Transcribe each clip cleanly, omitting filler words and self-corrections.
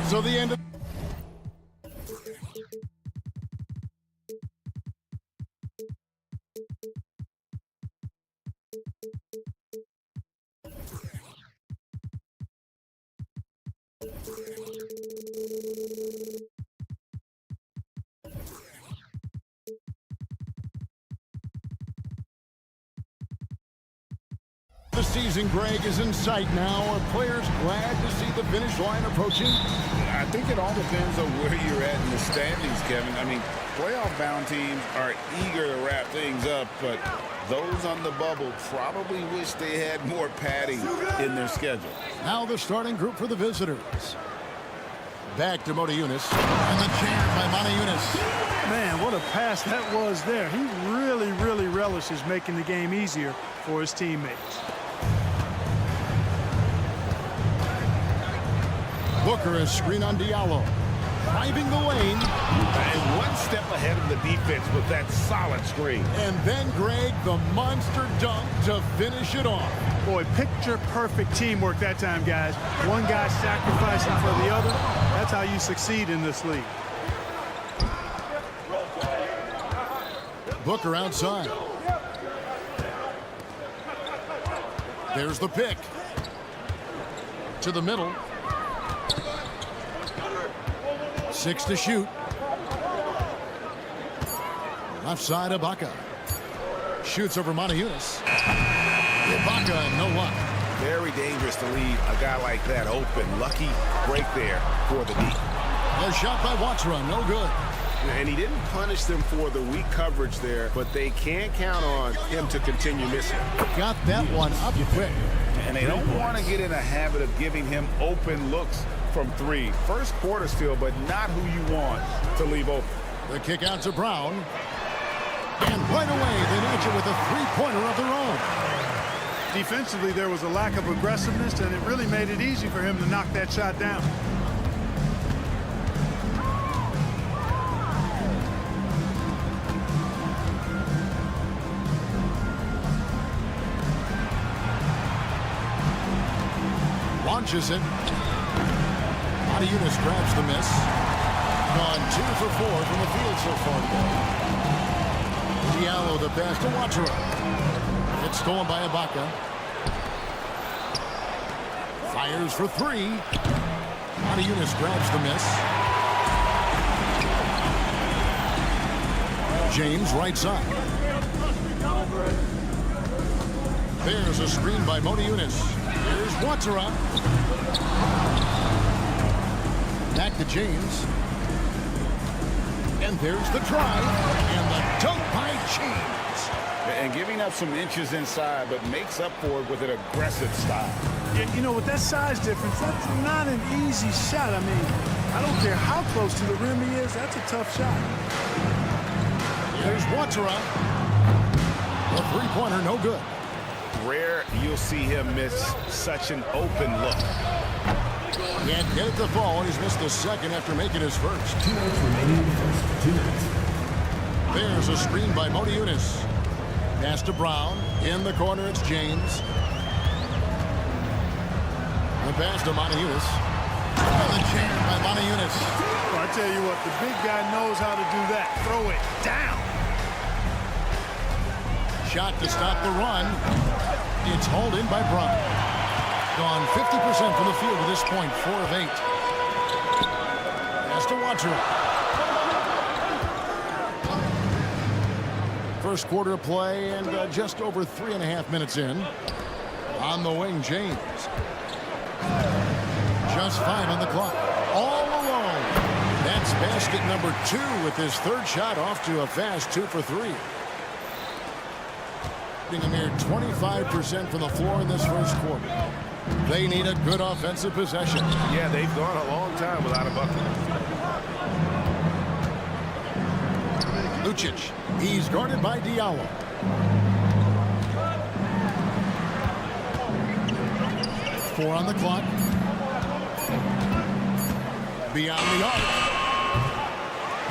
So the end of the season, Greg, is in sight now. Are players glad to see the finish line approaching? I think it all depends on where you're at in the standings, Kevin. I mean, playoff-bound teams are eager to wrap things up, but those on the bubble probably wish they had more padding in their schedule. Now the starting group for the visitors. Back to Monaco, and the chant by Monaco. Man, what a pass that was there. He really relishes making the game easier for his teammates. Booker is screen on Diallo. Driving the lane. And one step ahead of the defense with that solid screen. And then, Greg, the monster dunk to finish it off. Boy, picture-perfect teamwork that time, guys. One guy sacrificing for the other. That's how you succeed in this league. Booker outside. There's the pick. To the middle. 6 to shoot. Left side, Ibaka. Shoots over Monaco. Ibaka, no luck. Very dangerous to leave a guy like that open. Lucky break there for the D. A shot by Watsra, no good. And he didn't punish them for the weak coverage there, but they can't count on him to continue missing. Got that one up quick. And they don't want to get in a habit of giving him open looks from three. First quarter still, but not who you want to leave open. The kick out to Brown. And right away, they match it with a three-pointer of their own. Defensively, there was a lack of aggressiveness, and it really made it easy for him to knock that shot down. Launches it. Monaco grabs the miss. Gone 2 for 4 from the field so far today. Diallo the pass to Watsra. It's stolen by Ibaka. Fires for 3. Monaco grabs the miss. James right side. There's a screen by Monaco. Here's Watsra. Back to James. And there's the drive. And the dunk by James. And giving up some inches inside, but makes up for it with an aggressive style. Yeah, you know, with that size difference, that's not an easy shot. I mean, I don't care how close to the rim he is. That's a tough shot. There's Watsra. The three-pointer, no good. Rare you'll see him miss such an open look. Can't get it to fall. He's missed the second after making his first. 2 minutes remaining in the first. 2 minutes. There's a screen by Monaco. Pass to Brown. In the corner, it's James. The pass to Monaco. And the chain by Monaco. Well, I tell you what, the big guy knows how to do that. Throw it down. Shot to stop the run. It's hauled in by Brown. Gone 50% from the field at this point, 4 of 8. Pass to Watsra. First quarter of play and just over 3.5 minutes in. On the wing, James. Just 5 on the clock. All alone. That's basket number 2 with his third shot off to a fast 2 for 3. A mere 25% from the floor in this first quarter. They need a good offensive possession. Yeah, they've gone a long time without a bucket. Lucic. He's guarded by Diallo. Four on the clock. Beyond the arc.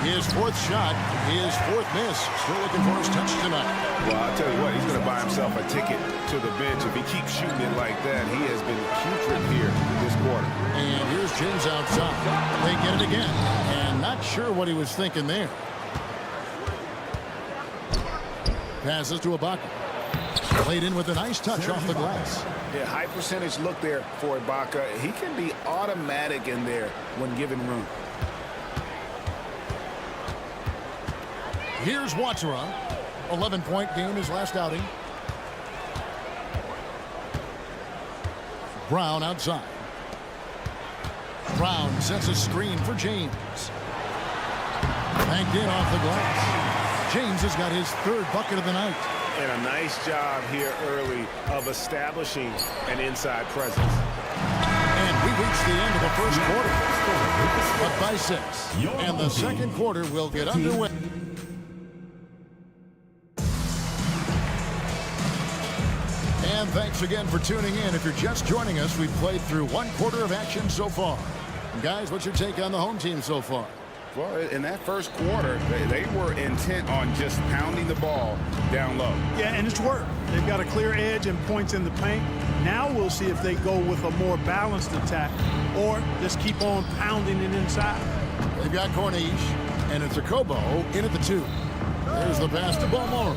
His fourth shot, his fourth miss. Still looking for his touch tonight. Well, I'll tell you what, he's going to buy himself a ticket to the bench. If he keeps shooting it like that, he has been putrid here this quarter. And here's James outside. They get it again. And not sure what he was thinking there. Passes to Ibaka. Played in with a nice touch off the glass. Yeah, high percentage look there for Ibaka. He can be automatic in there when given room. Here's Watera. 11-point game his last outing. Brown outside. Brown sets a screen for James. Banked in off the glass. James has got his third bucket of the night. And a nice job here early of establishing an inside presence. And we reach the end of the first quarter. Up by 6. And the second quarter will get underway. And thanks again for tuning in. If you're just joining us, we've played through one quarter of action so far. Guys, what's your take on the home team so far? Well, in that first quarter, they were intent on just pounding the ball down low. Yeah, and it's worked. They've got a clear edge and points in the paint. Now we'll see if they go with a more balanced attack or just keep on pounding it inside. They've got Corniche, and it's a Kobo in at the 2. There's the pass to Balmore.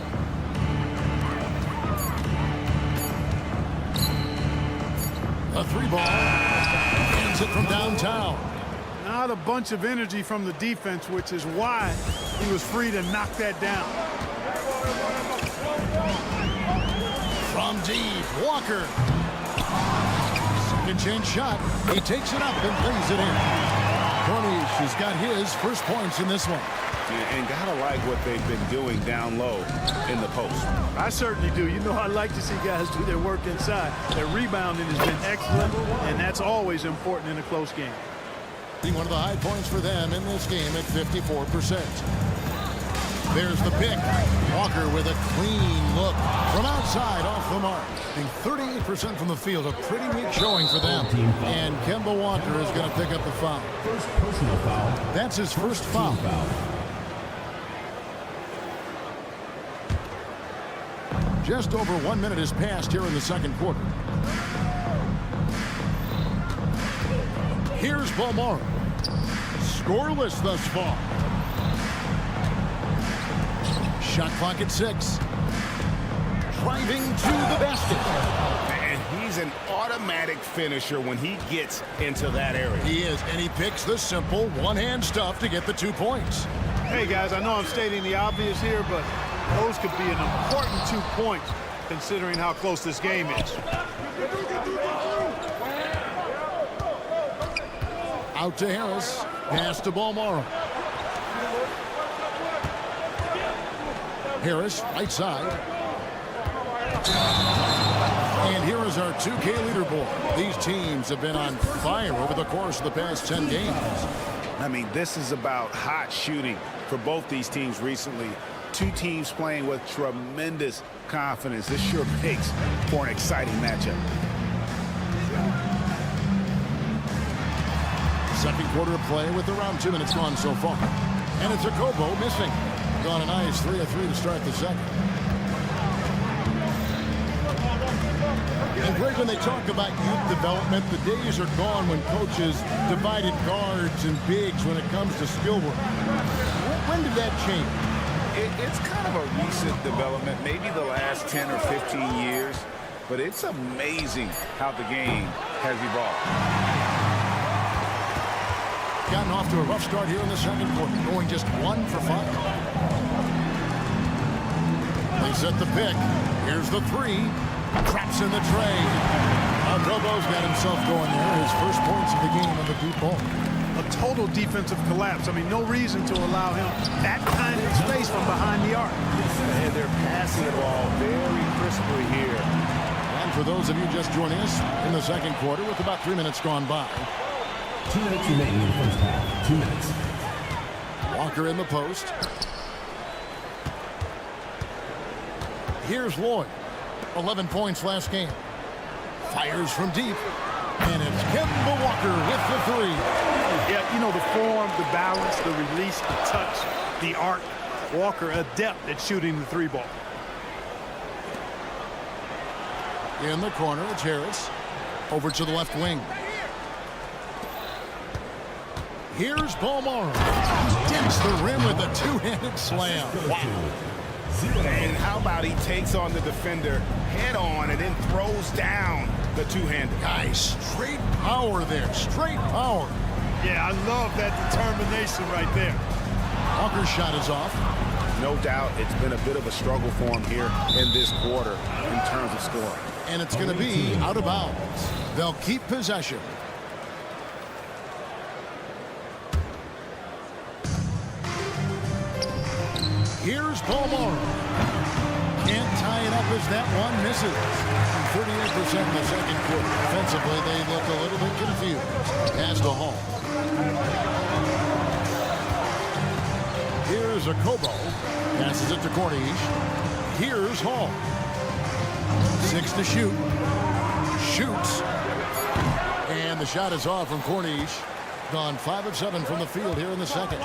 A 3-ball. Ends it from downtown. Not a bunch of energy from the defense, which is why he was free to knock that down. From deep, Walker. Second chance shot. He takes it up and lays it in. Corniche has got his first points in this one. And gotta like what they've been doing down low in the post. I certainly do. You know, I like to see guys do their work inside. Their rebounding has been excellent, and that's always important in a close game. One of the high points for them in this game at 54%. There's the pick. Walker with a clean look from outside off the mark. Being 38% from the field, a pretty weak showing for them. And Kemba Walker is going to pick up the foul. First personal foul. That's his first foul. Just over 1 minute has passed here in the second quarter. Here's Balmore. Scoreless thus far. Shot clock at 6. Driving to the basket. And he's an automatic finisher when he gets into that area. He is, and he picks the simple one-hand stuff to get the 2 points. Hey, guys, I know I'm stating the obvious here, but those could be an important 2 points considering how close this game is. Out to Harris. Pass to Balmore. Harris, right side. And here is our 2K leaderboard. These teams have been on fire over the course of the past 10 games. I mean, this is about hot shooting for both these teams recently. 2 teams playing with tremendous confidence. This sure makes for an exciting matchup. Second quarter of play with around 2 minutes gone so far. And it's a Kobo missing. Gone a nice 3 of 3 to start the second. And Greg, when they talk about youth development, the days are gone when coaches divided guards and bigs when it comes to skill work. When did that change? It's kind of a recent development, maybe the last 10 or 15 years, but it's amazing how the game has evolved. Gotten off to a rough start here in the second quarter, going just 1 for 5. They set the pick. Here's the 3. Traps in the tray. Kobo's got himself going there. His first points of the game on the deep ball. A total defensive collapse. I mean, no reason to allow him that kind of space from behind the arc. And they're passing the ball very crisply here. And for those of you just joining us in the second quarter with about 3 minutes gone by. 2 minutes remaining in the first half. 2 minutes. Walker in the post. Here's Lloyd. 11 points last game. Fires from deep. And it's Kemba Walker with the 3. Yeah, you know, the form, the balance, the release, the touch, the arc. Walker adept at shooting the 3 ball. In the corner, it's Harris. Over to the left wing. Here's Balmaro. Dips the rim with a two-handed slam. Wow. And how about he takes on the defender head on and then throws down the two-handed. Guys, straight power there. Straight power. Yeah, I love that determination right there. Walker's shot is off. No doubt it's been a bit of a struggle for him here in this quarter in terms of scoring. And it's going to be out of bounds. They'll keep possession. Here's Balmaro. Can't tie it up as that one misses. 38% in the second quarter. Offensively, they look a little bit confused. Pass to Hall. Here's a Kobo. Passes it to Corniche. Here's Hall. 6 to shoot. Shoots. And the shot is off from Corniche. Gone 5 of 7 from the field here in the second.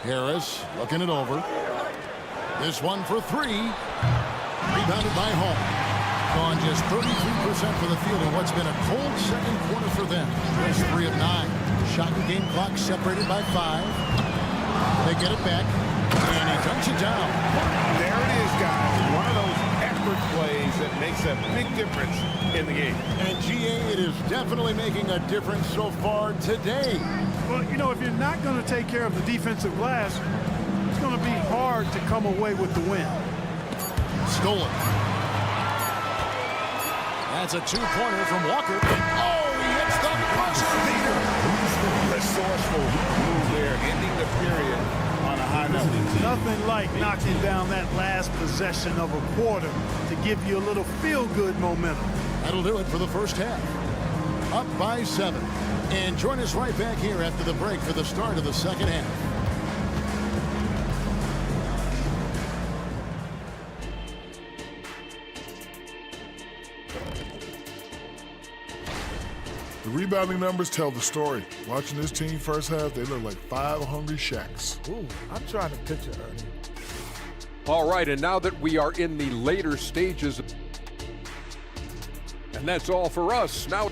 Harris looking it over. This one for 3. Rebounded by Hall. Gone just 33% for the field in what's been a cold second quarter for them. Just 3 of 9. Shot and game clock separated by 5. They get it back. And he dunks it down. There it is, guys. One of those effort plays that makes a big difference in the game. And GA, it is definitely making a difference so far today. Well, you know, if you're not going to take care of the defensive glass, it's going to be hard to come away with the win. Stolen. That's a two-pointer from Walker. Oh, he hits the buzzer beater. Resourceful move there, ending the period on a high note. Nothing like knocking down that last possession of a quarter to give you a little feel-good momentum. That'll do it for the first half. Up by 7. And join us right back here after the break for the start of the second half. The rebounding numbers tell the story. Watching this team first half, they look like 5 hungry Shaqs. Ooh, I'm trying to picture Ernie. All right, and now that we are in the later stages, and that's all for us. Now,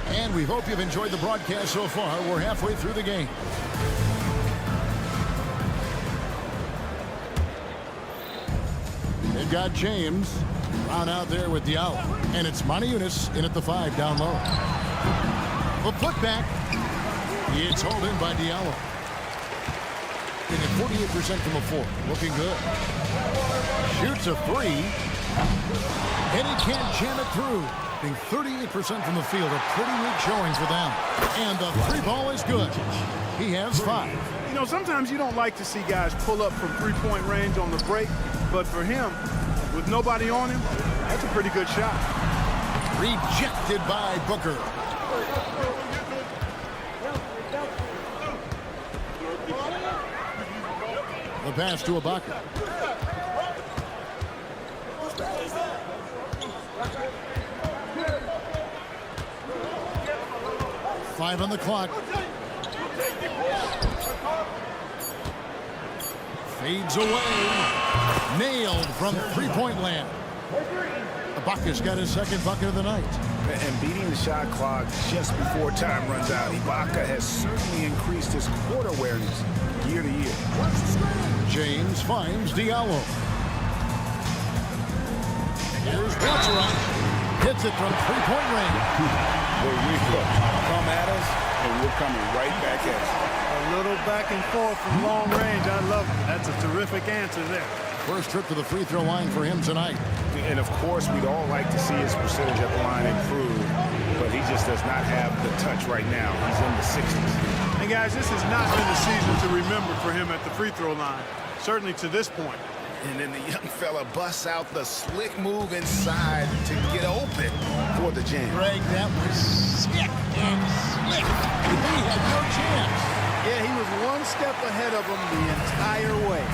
and we hope you've enjoyed the broadcast so far. We're halfway through the game. They've got James round out there with Diallo. And it's Moniunas in at the 5 down low. The putback. It's hauled in by Diallo. Hitting 48% from the floor. Looking good. Shoots a 3. And he can't jam it through. Being 38% from the field. A pretty weak showing for them. And the 3 ball is good. He has 5. You know, sometimes you don't like to see guys pull up from three-point range on the break, but for him, with nobody on him, that's a pretty good shot. Rejected by Booker. The pass to Ibaka. Five on the clock. Fades away. Nailed from three-point land. Ibaka's got his second bucket of the night. And beating the shot clock just before time runs out, Ibaka has certainly increased his court awareness year to year. James finds Diallo. Here's Watson. Hits it from three-point range. Where we come at us, and we're coming right back at us. A little back and forth from long range. I love it. That's a terrific answer there. First trip to the free throw line for him tonight. And of course, we'd all like to see his percentage at the line improve, but he just does not have the touch right now. He's in the 60s. And guys, this has not been the season to remember for him at the free throw line, certainly to this point. And then the young fella busts out the slick move inside to get open for the jam. Greg, that was sick and slick. He had no chance. Yeah, he was one step ahead of him the entire way.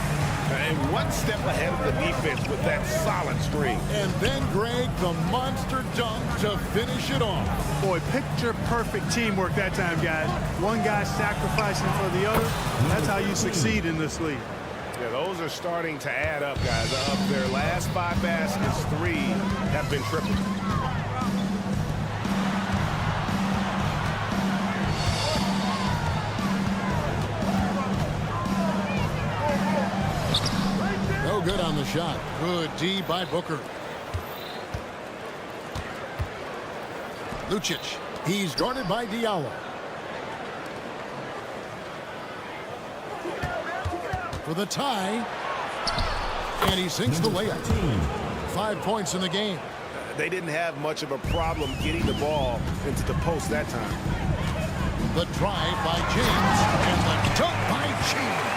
And one step ahead of the defense with that solid screen. And then, Greg, the monster dunk to finish it off. Boy, picture-perfect teamwork that time, guys. One guy sacrificing for the other. That's how you succeed in this league. Yeah, those are starting to add up, guys. Of their last 5 baskets, 3 have been triple. No good on the shot. Good D by Booker. Lucic. He's guarded by Diallo. For the tie. And he sinks the layup. 5 points in the game. They didn't have much of a problem getting the ball into the post that time. The drive by James. And the dunk by James.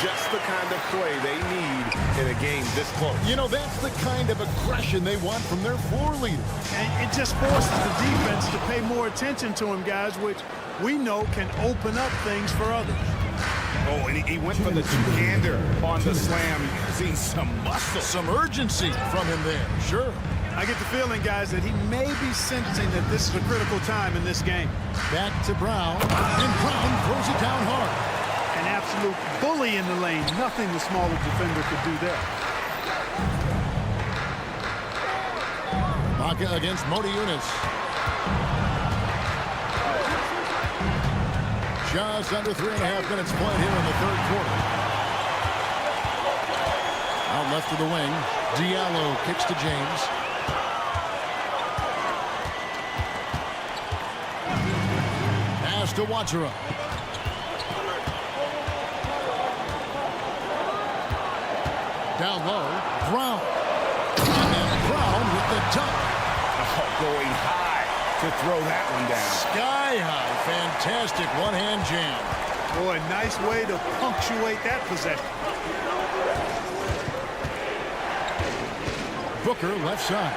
Just the kind of play they need in a game this close. You know, that's the kind of aggression they want from their floor leader. And it just forces the defense to pay more attention to him, guys, which we know can open up things for others. Oh, and he went for the two-hander on the slam. Seeing some muscle. Some urgency from him there, sure. I get the feeling, guys, that he may be sensing that this is a critical time in this game. Back to Brown, and Brown throws it down hard. An absolute bully in the lane. Nothing the smaller defender could do there. Maka against Modi Yunus. Just under 3.5 minutes played here in the third quarter. Out left of the wing. Diallo kicks to James. Pass to Wachara. Down low, Brown. And then Brown with the dunk. Oh, going high to throw that one down. Sky high. Fantastic one-hand jam. Boy, nice way to punctuate that possession. Booker left side.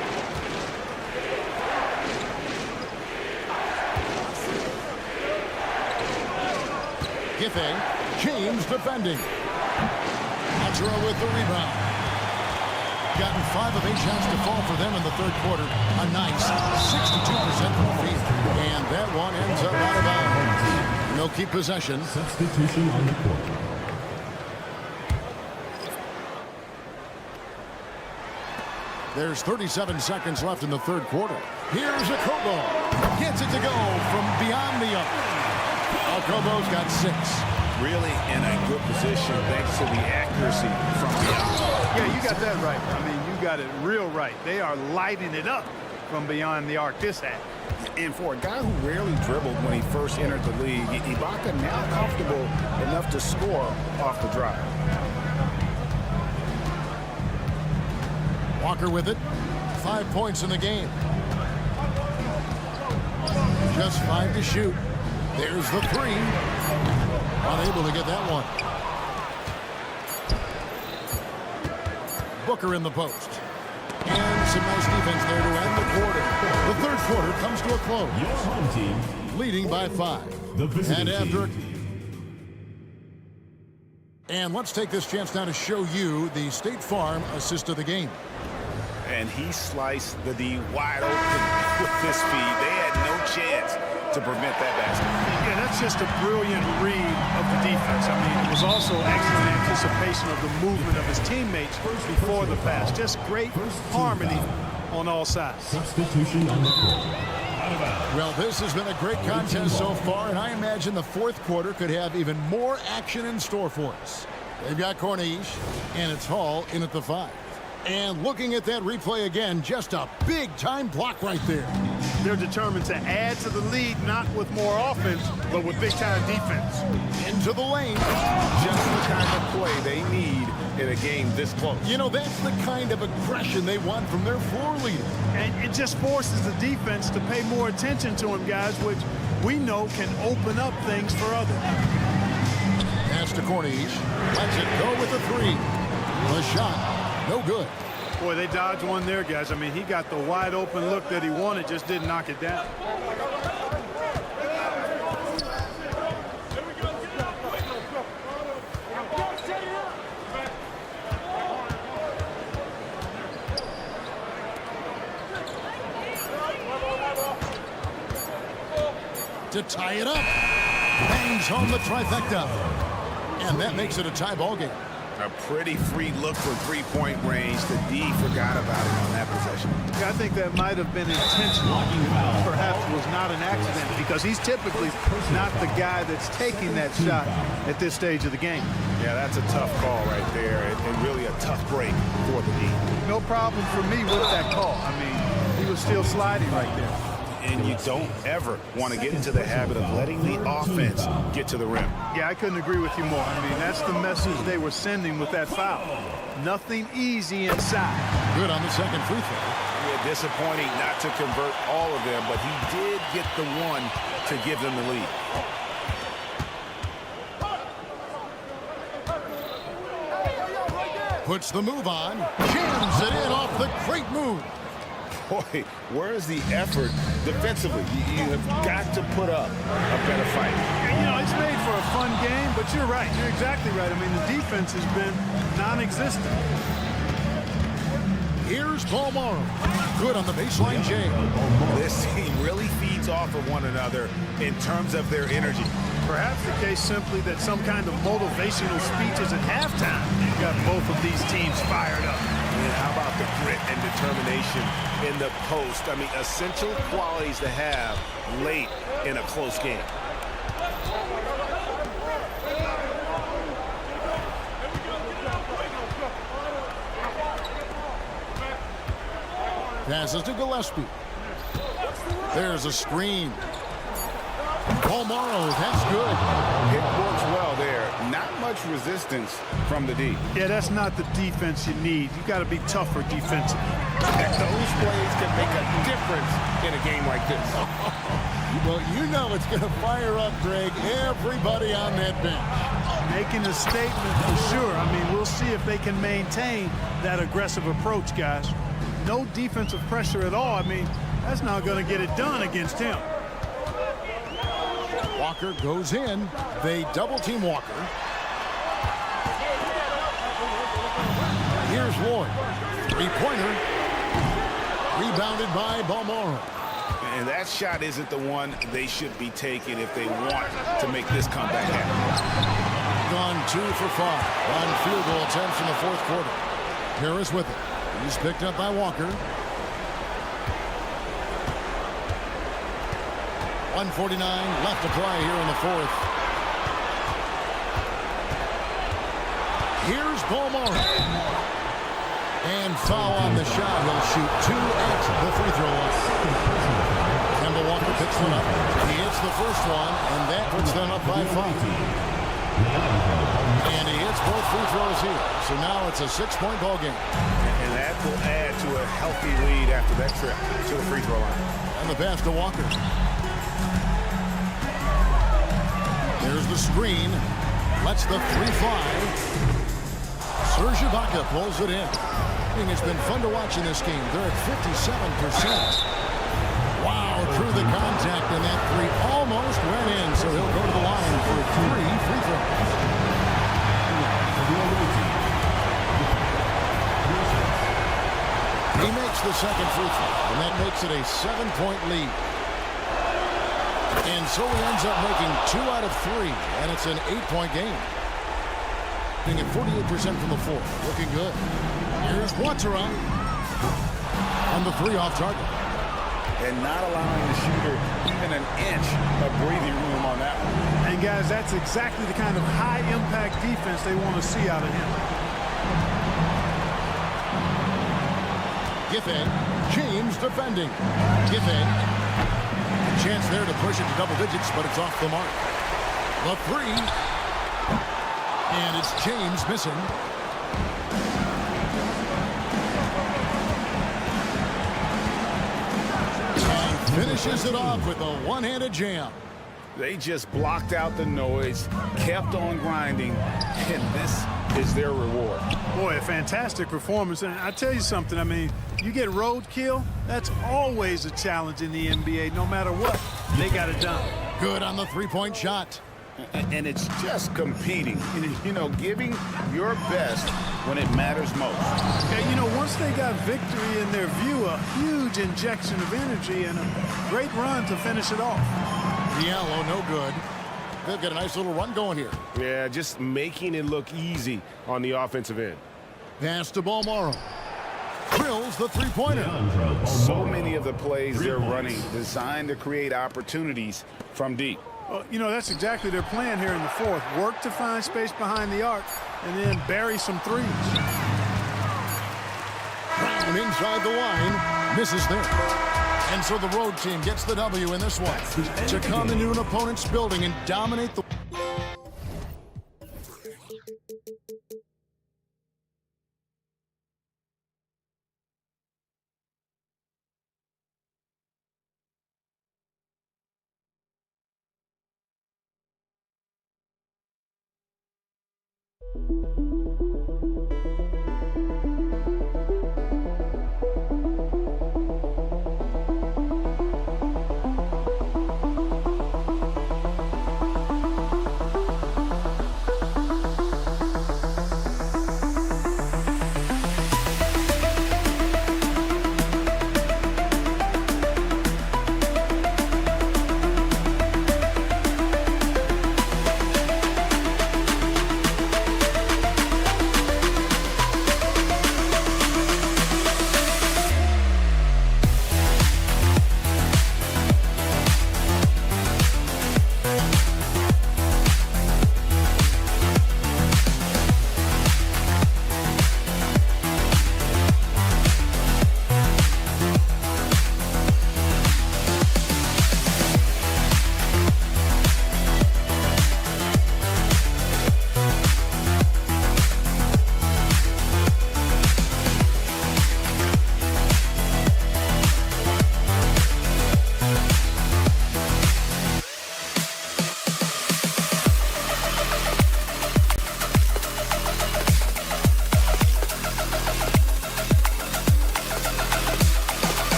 Giffey. James defending. Wachara with the rebound. Gotten 5 of 8 shots to fall for them in the third quarter. A nice 62% from the field. And that one ends up out of bounds. And they'll keep possession. Substitution on the court. There's 37 seconds left in the third quarter. Here's Okobo. Gets it to go from beyond the arc. Okobo's got 6. Really in a good position thanks to the accuracy from beyond. Yeah, you got that right. I mean, you got it real right. They are lighting it up from beyond the arc this half. And for a guy who rarely dribbled when he first entered the league, Ibaka now comfortable enough to score off the drive. Walker with it. 5 points in the game. Just 5 to shoot. There's the 3. Unable to get that one. Booker in the post. And some nice defense there to end the quarter. The third quarter comes to a close. Your home team Leading by 5. The visiting And after. team. And let's take this chance now to show you the State Farm assist of the game. And he sliced the D wide open with this feed. They had no chance to prevent that basket. Yeah, that's just a brilliant read of the defense. I mean, it was also excellent anticipation of the movement of his teammates before the pass. Just great harmony on all sides. Substitution on the court. Out of bounds. Well, this has been a great contest so far, and I imagine the fourth quarter could have even more action in store for us. They've got Corniche, and it's Hall in at the 5. And looking at that replay again, just a big-time block right there. They're determined to add to the lead, not with more offense, but with big-time defense. Into the lane. Just the kind of play they need in a game this close. You know, that's the kind of aggression they want from their floor leader. And it just forces the defense to pay more attention to him, guys, which we know can open up things for others. Pass to Corniche. Lets it go with the 3. The shot. No good. Boy, they dodged one there, guys. I mean, he got the wide open look that he wanted, just didn't knock it down. to tie it up. Bangs home the trifecta. And that makes it a tie ball game. A pretty free look for three-point range. The D forgot about it on that possession. I think that might have been intentional. Perhaps was not an accident because he's typically not the guy that's taking that shot at this stage of the game. Yeah, that's a tough call right there, and really a tough break for the D. No problem for me with that call. I mean, he was still sliding right there. And you don't ever want to get into the habit of letting the offense get to the rim. Yeah, I couldn't agree with you more. I mean, that's the message they were sending with that foul. Nothing easy inside. Good on the second free throw. Yeah, disappointing not to convert all of them, but he did get the one to give them the lead. Puts the move on. Jams it in off the great move. Boy, where is the effort defensively? You have got to put up a better fight. You know, it's made for a fun game, but you're right. You're exactly right. I mean, the defense has been non-existent. Here's Balmaro. Good on the baseline jam. This team really feeds off of one another in terms of their energy. Perhaps the case simply that some kind of motivational speeches at halftime got both of these teams fired up. And how about the grit and determination in the post? I mean, essential qualities to have late in a close game. Passes to Gillespie. There's a screen. Balmaro, that's good. It works well there. Not much resistance from the D. Yeah, that's not the defense you need. You got to be tougher defensively. Those plays can make a difference in a game like this. Well, you know it's going to fire up, Greg, everybody on that bench. Making a statement for sure. I mean, we'll see if they can maintain that aggressive approach, guys. No defensive pressure at all. I mean, that's not going to get it done against him. Walker goes in. They double-team Walker. Here's Lloyd. Three-pointer. Rebounded by Balmaro. And that shot isn't the one they should be taking if they want to make this comeback happen. Gone 2 for 5 on field goal attempts in the fourth quarter. Harris with it. He's picked up by Walker. 1:49 left to play here in the fourth. Here's Balmaro. And foul on the shot. He'll shoot 2 at the free throw line. Kemba Walker picks one up. He hits the first one, and that puts them up by 5. And he hits both free throws here. So now it's a 6-point ball game. And that will add to a healthy lead after that trip to the free throw line. And the pass to Walker. There's the screen. Lets the 3 fly. Serge Ibaka pulls it in. I think it's been fun to watch in this game. They're at 57%. Wow, through the contact, and that 3 almost went in. So he'll go to the line for 3 free throws. He makes the second free throw, and that makes it a 7-point lead. And so he ends up making 2 out of 3, and it's an 8-point game. Being at 48% from the floor, looking good. Here's Watera on the 3 off target. And not allowing the shooter even an inch of breathing room on that one. And guys, that's exactly the kind of high-impact defense they want to see out of him. Giffen, James defending. Giffen, a chance there to push it to double digits, but it's off the mark. The 3, and it's James missing. And finishes it off with a one-handed jam. They just blocked out the noise, kept on grinding, and this is their reward. Boy, a fantastic performance. And I tell you something, I mean, you get roadkill, that's always a challenge in the NBA. No matter what, they got it done. Good on the 3-point shot. And it's just competing, you know, giving your best when it matters most. Okay, you know, once they got victory in their view, a huge injection of energy and a great run to finish it off. Diallo, no good. They've got a nice little run going here. Yeah, just making it look easy on the offensive end. Pass to Balmaro. Drills the three-pointer. So many of the plays they're running designed to create opportunities from deep. Well, you know, that's exactly their plan here in the fourth. Work to find space behind the arc and then bury some threes. Brown inside the line. Misses there. And so the road team gets the W in this one to come into an opponent's building and dominate the...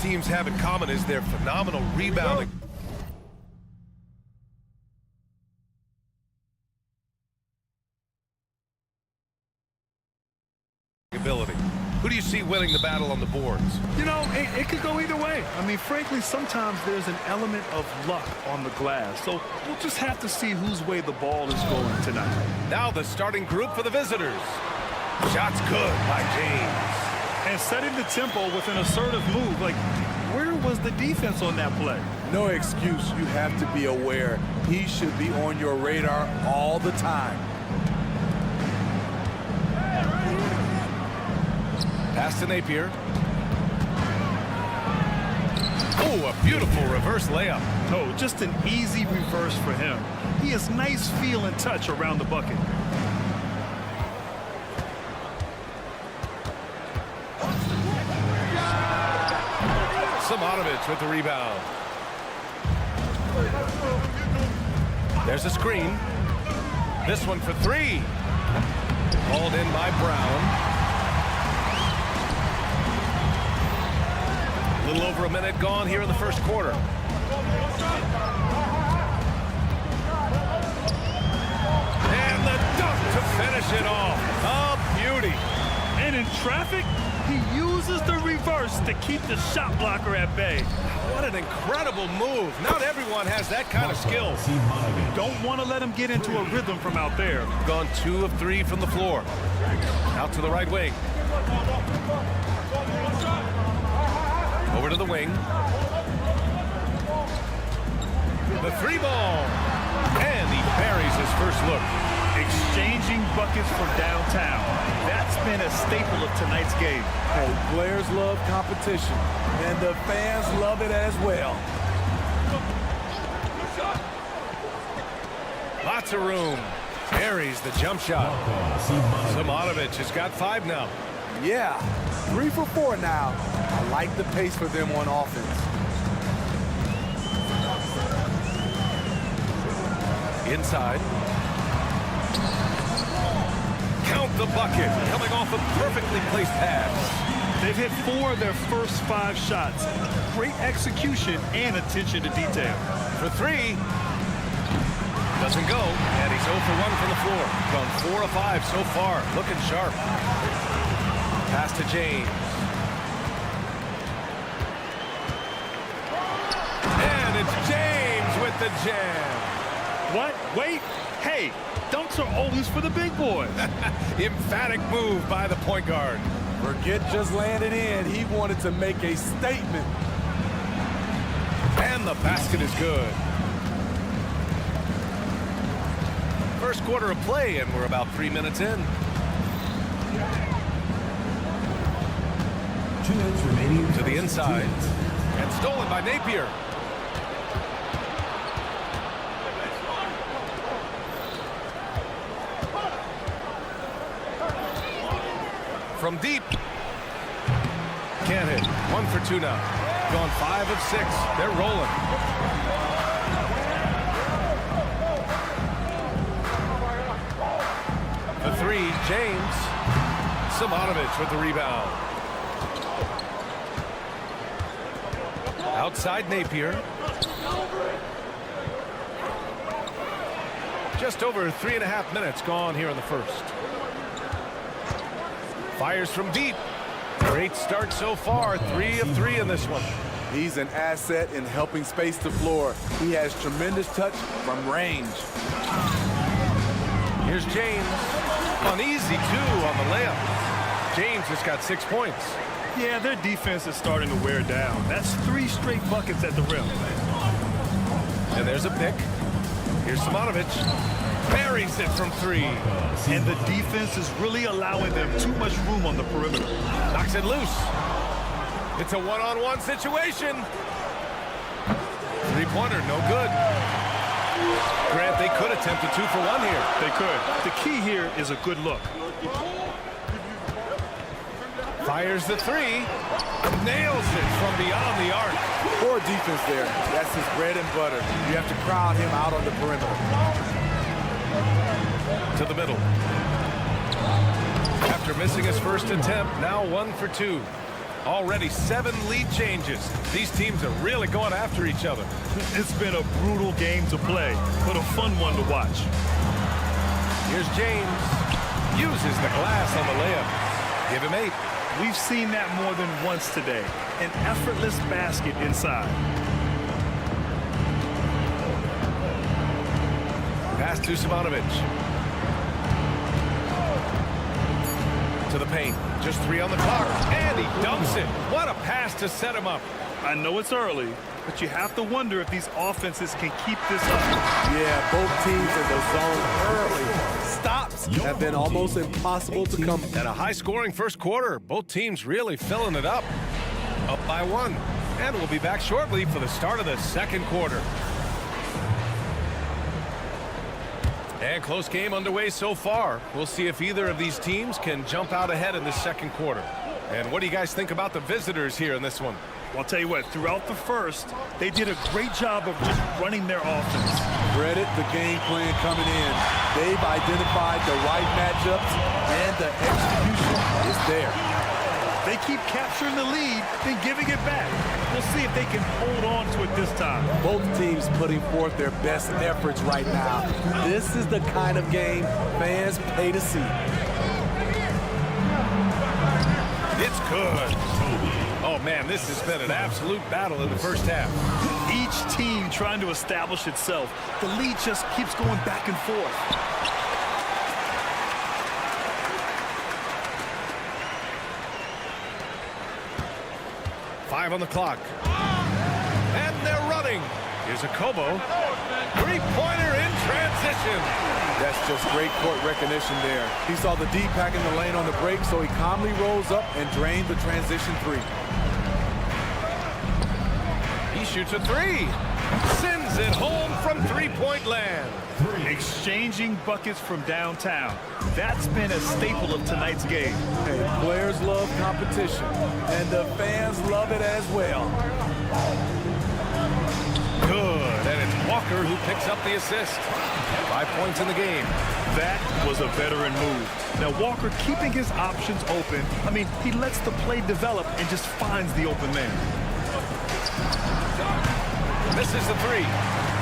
Teams have in common is their phenomenal rebounding. Ability. Who do you see winning the battle on the boards? You know, it could go either way. I mean, frankly, sometimes there's an element of luck on the glass. So we'll just have to see whose way the ball is going tonight. Now the starting group for the visitors. Shots good by James. And setting the tempo with an assertive move. Like, where was the defense on that play? No excuse. You have to be aware. He should be on your radar all the time. Pass to Napier. Oh, a beautiful reverse layup. No, just an easy reverse for him. He has nice feel and touch around the bucket. Simonovic with the rebound. There's a screen. This one for three. Called in by Brown. A little over a minute gone here in the first quarter. And the dunk to finish it off. A beauty. And in traffic, he uses the reverse to keep the shot blocker at bay. What an incredible move. Not everyone has that kind of skill. Don't want to let him get into a rhythm from out there. Gone 2 of 3 from the floor. Out to the right wing. Over to the wing. The three ball. And he buries his first look. Exchanging buckets for downtown. That's been a staple of tonight's game. Hey, players love competition, and the fans love it as well. Lots of room. Buries the jump shot. Simonovic has got 5 now. Yeah, 3 for 4 now. I like the pace for them on offense. Inside. Count the bucket. Coming off a perfectly placed pass. They've hit 4 of their first 5 shots. Great execution and attention to detail. For 3. Doesn't go. And he's 0 for 1 from the floor. Gone 4 of 5 so far. Looking sharp. Pass to James. And it's James with the jam. What? Wait. Hey, dunks are always for the big boys. Emphatic move by the point guard. Forget just landed in. He wanted to make a statement. And the basket is good. First quarter of play, and we're about 3 minutes in. 2 minutes remaining. To the inside. And stolen by Napier. From from deep. Can't hit. 1 for 2 now. Gone 5 of 6. They're rolling. The 3, James. Simonovic with the rebound. Outside Napier. Just over 3.5 minutes gone here in the first. Fires from deep. Great start so far. 3 of 3 in this one. He's an asset in helping space the floor. He has tremendous touch from range. Here's James. Uneasy, too, on the layup. James has got 6 points. Yeah, their defense is starting to wear down. That's 3 straight buckets at the rim. And there's a pick. Here's Simonovic. Buries it from 3. And the defense is really allowing them too much room on the perimeter. Knocks it loose. It's a one-on-one situation. 3-pointer, no good. Grant, they could attempt a 2 for 1 here. They could. The key here is a good look. Fires the 3. Nails it from beyond the arc. Poor defense there. That's his bread and butter. You have to crowd him out on the perimeter. To the middle. After missing his first attempt, now 1 for 2. Already 7 lead changes. These teams are really going after each other. It's been a brutal game to play, but a fun one to watch. Here's James. Uses the glass on the layup. Give him 8. We've seen that more than once today. An effortless basket inside. Pass to Simonovic. To the paint. Just 3 on the clock. And he dunks it. What a pass to set him up. I know it's early, but you have to wonder if these offenses can keep this up. Yeah, both teams in the zone early. Stops have been almost impossible to come. At a high-scoring first quarter, both teams really filling it up. Up by 1. And we'll be back shortly for the start of the second quarter. And close game underway so far. We'll see if either of these teams can jump out ahead in the second quarter. And what do you guys think about the visitors here in this one? Well, I'll tell you what, throughout the first, they did a great job of just running their offense. Credit the game plan coming in. They've identified the right matchups, and the execution is there. They keep capturing the lead, then giving it back. We'll see if they can hold on to it this time. Both teams putting forth their best efforts right now. This is the kind of game fans pay to see. It's good. Oh, man, this has been an absolute battle in the first half. Each team trying to establish itself. The lead just keeps going back and forth. Five on the clock. And they're running. Here's a Kobo. Three-pointer in transition. That's just great court recognition there. He saw the D pack in the lane on the break, so he calmly rolls up and drained the transition 3. He shoots a 3. Sends it home from three-point land. Exchanging buckets from downtown. That's been a staple of tonight's game. Hey, players love competition, and the fans love it as well. Good, and it's Walker who picks up the assist. 5 points in the game. That was a veteran move. Now, Walker keeping his options open. I mean, he lets the play develop and just finds the open man. Misses the 3.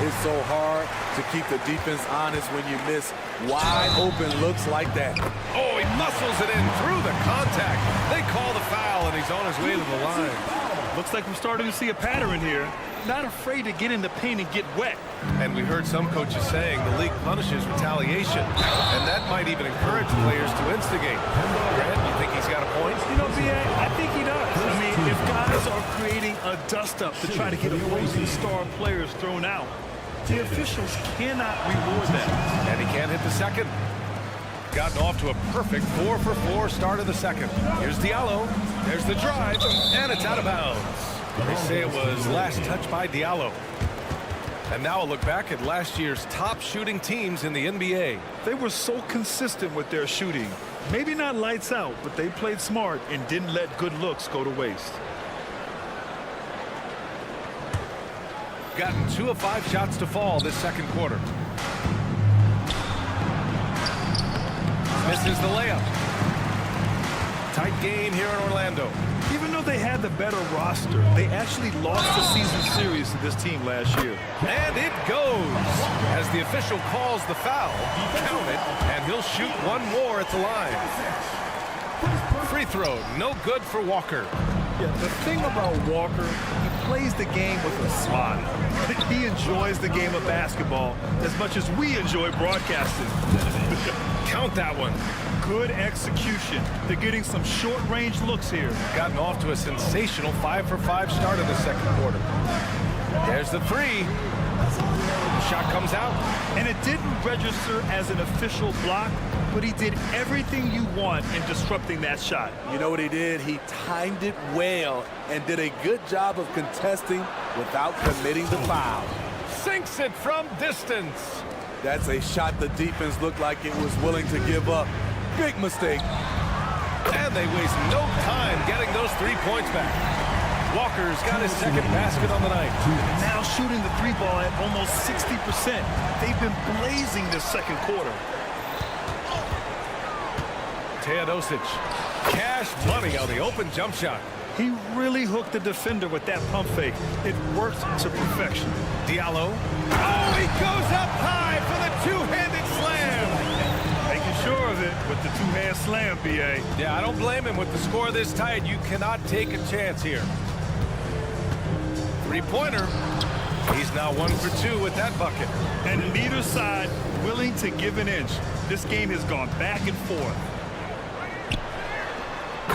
It's so hard to keep the defense honest when you miss wide open looks like that. Oh, he muscles it in through the contact. They call the foul, and he's on his way to the line. Looks like we're starting to see a pattern here. Not afraid to get in the paint and get wet. And we heard some coaches saying the league punishes retaliation, and that might even encourage players to instigate. Grant, you think he's got a point? You know, B.A., I think he does. I mean, if guys are creating a dust-up to try to get opposing star players thrown out, the officials cannot reward that. And he can't hit the second. Gotten off to a perfect 4 for 4 start of the second. Here's Diallo. There's the drive, and it's out of bounds. They say it was last touched by Diallo. And now a look back at last year's top shooting teams in the NBA. They were so consistent with their shooting. Maybe not lights out, but they played smart and didn't let good looks go to waste. Gotten 2 of 5 shots to fall this second quarter. Misses the layup. Tight game here in Orlando. Even though they had the better roster, they actually lost the season series to this team last year. And it goes. As the official calls the foul, count it, and he'll shoot one more at the line. Free throw, no good for Walker. Yeah, the thing about Walker, he plays the game with a smile. He enjoys the game of basketball as much as we enjoy broadcasting. Count that one. Good execution. They're getting some short-range looks here. Gotten off to a sensational 5-for-5 start in the second quarter. There's the three. The shot comes out. And it didn't register as an official block, but he did everything you want in disrupting that shot. You know what he did? He timed it well and did a good job of contesting without committing the foul. Sinks it from distance. That's a shot the defense looked like it was willing to give up. Big mistake. And they waste no time getting those 3 points back. Walker's got his second basket on the night. Now shooting the three ball at almost 60%. They've been blazing this second quarter. Teodosic. Cash money on the open jump shot. He really hooked the defender with that pump fake. It worked to perfection. Diallo. Oh, he goes up high for the two-handed slam. Making sure of it with the two-hand slam, B.A. Yeah, I don't blame him with the score this tight. You cannot take a chance here. Three-pointer. He's now 1 for 2 with that bucket. And neither side willing to give an inch. This game has gone back and forth.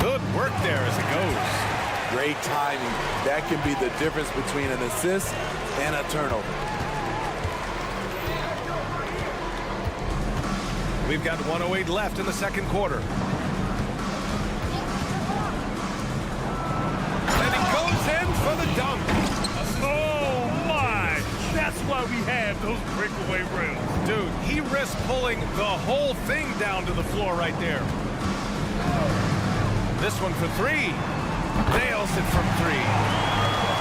Good work there as it goes. Great timing. That can be the difference between an assist and a turnover. We've got 1:08 left in the second quarter. And he goes in for the dunk. Oh, my. That's why we have those breakaway rims. Dude, he risked pulling the whole thing down to the floor right there. This one for 3. Nails it from 3.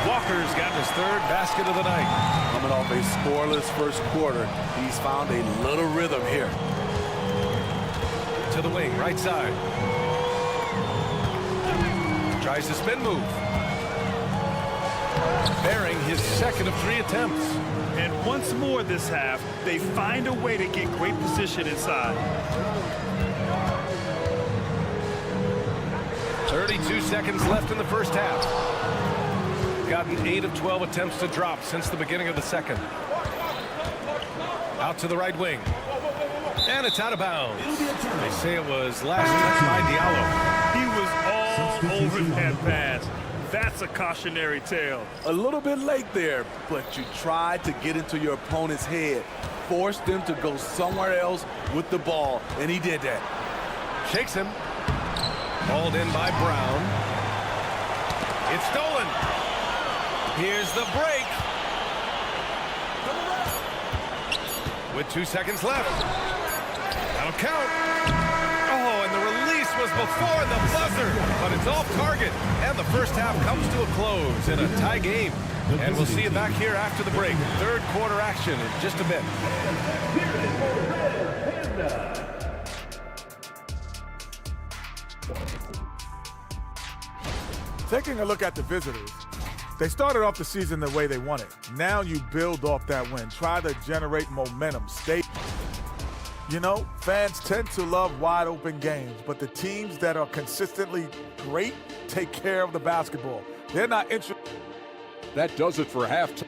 Walker's got his 3rd basket of the night. Coming off a scoreless first quarter, he's found a little rhythm here. To the wing, right side. Tries the spin move. Bearing his second of 3 attempts. And once more this half, they find a way to get great position inside. 32 seconds left in the first half. Gotten 8 of 12 attempts to drop since the beginning of the second. Out to the right wing. And it's out of bounds. They say it was last touched by Diallo. He was all over that pass. That's a cautionary tale. A little bit late there, but you tried to get into your opponent's head. Forced them to go somewhere else with the ball, and he did that. Shakes him. Hauled in by Brown. It's stolen. Here's the break. With 2 seconds left. That'll count. Oh, and the release was before the buzzer. But it's off target. And the first half comes to a close in a tie game. And we'll see you back here after the break. Third quarter action in just a bit. Taking a look at the visitors, they started off the season the way they wanted. Now you build off that win. Try to generate momentum. You know, fans tend to love wide open games, but the teams that are consistently great take care of the basketball. They're not interested. That does it for halftime.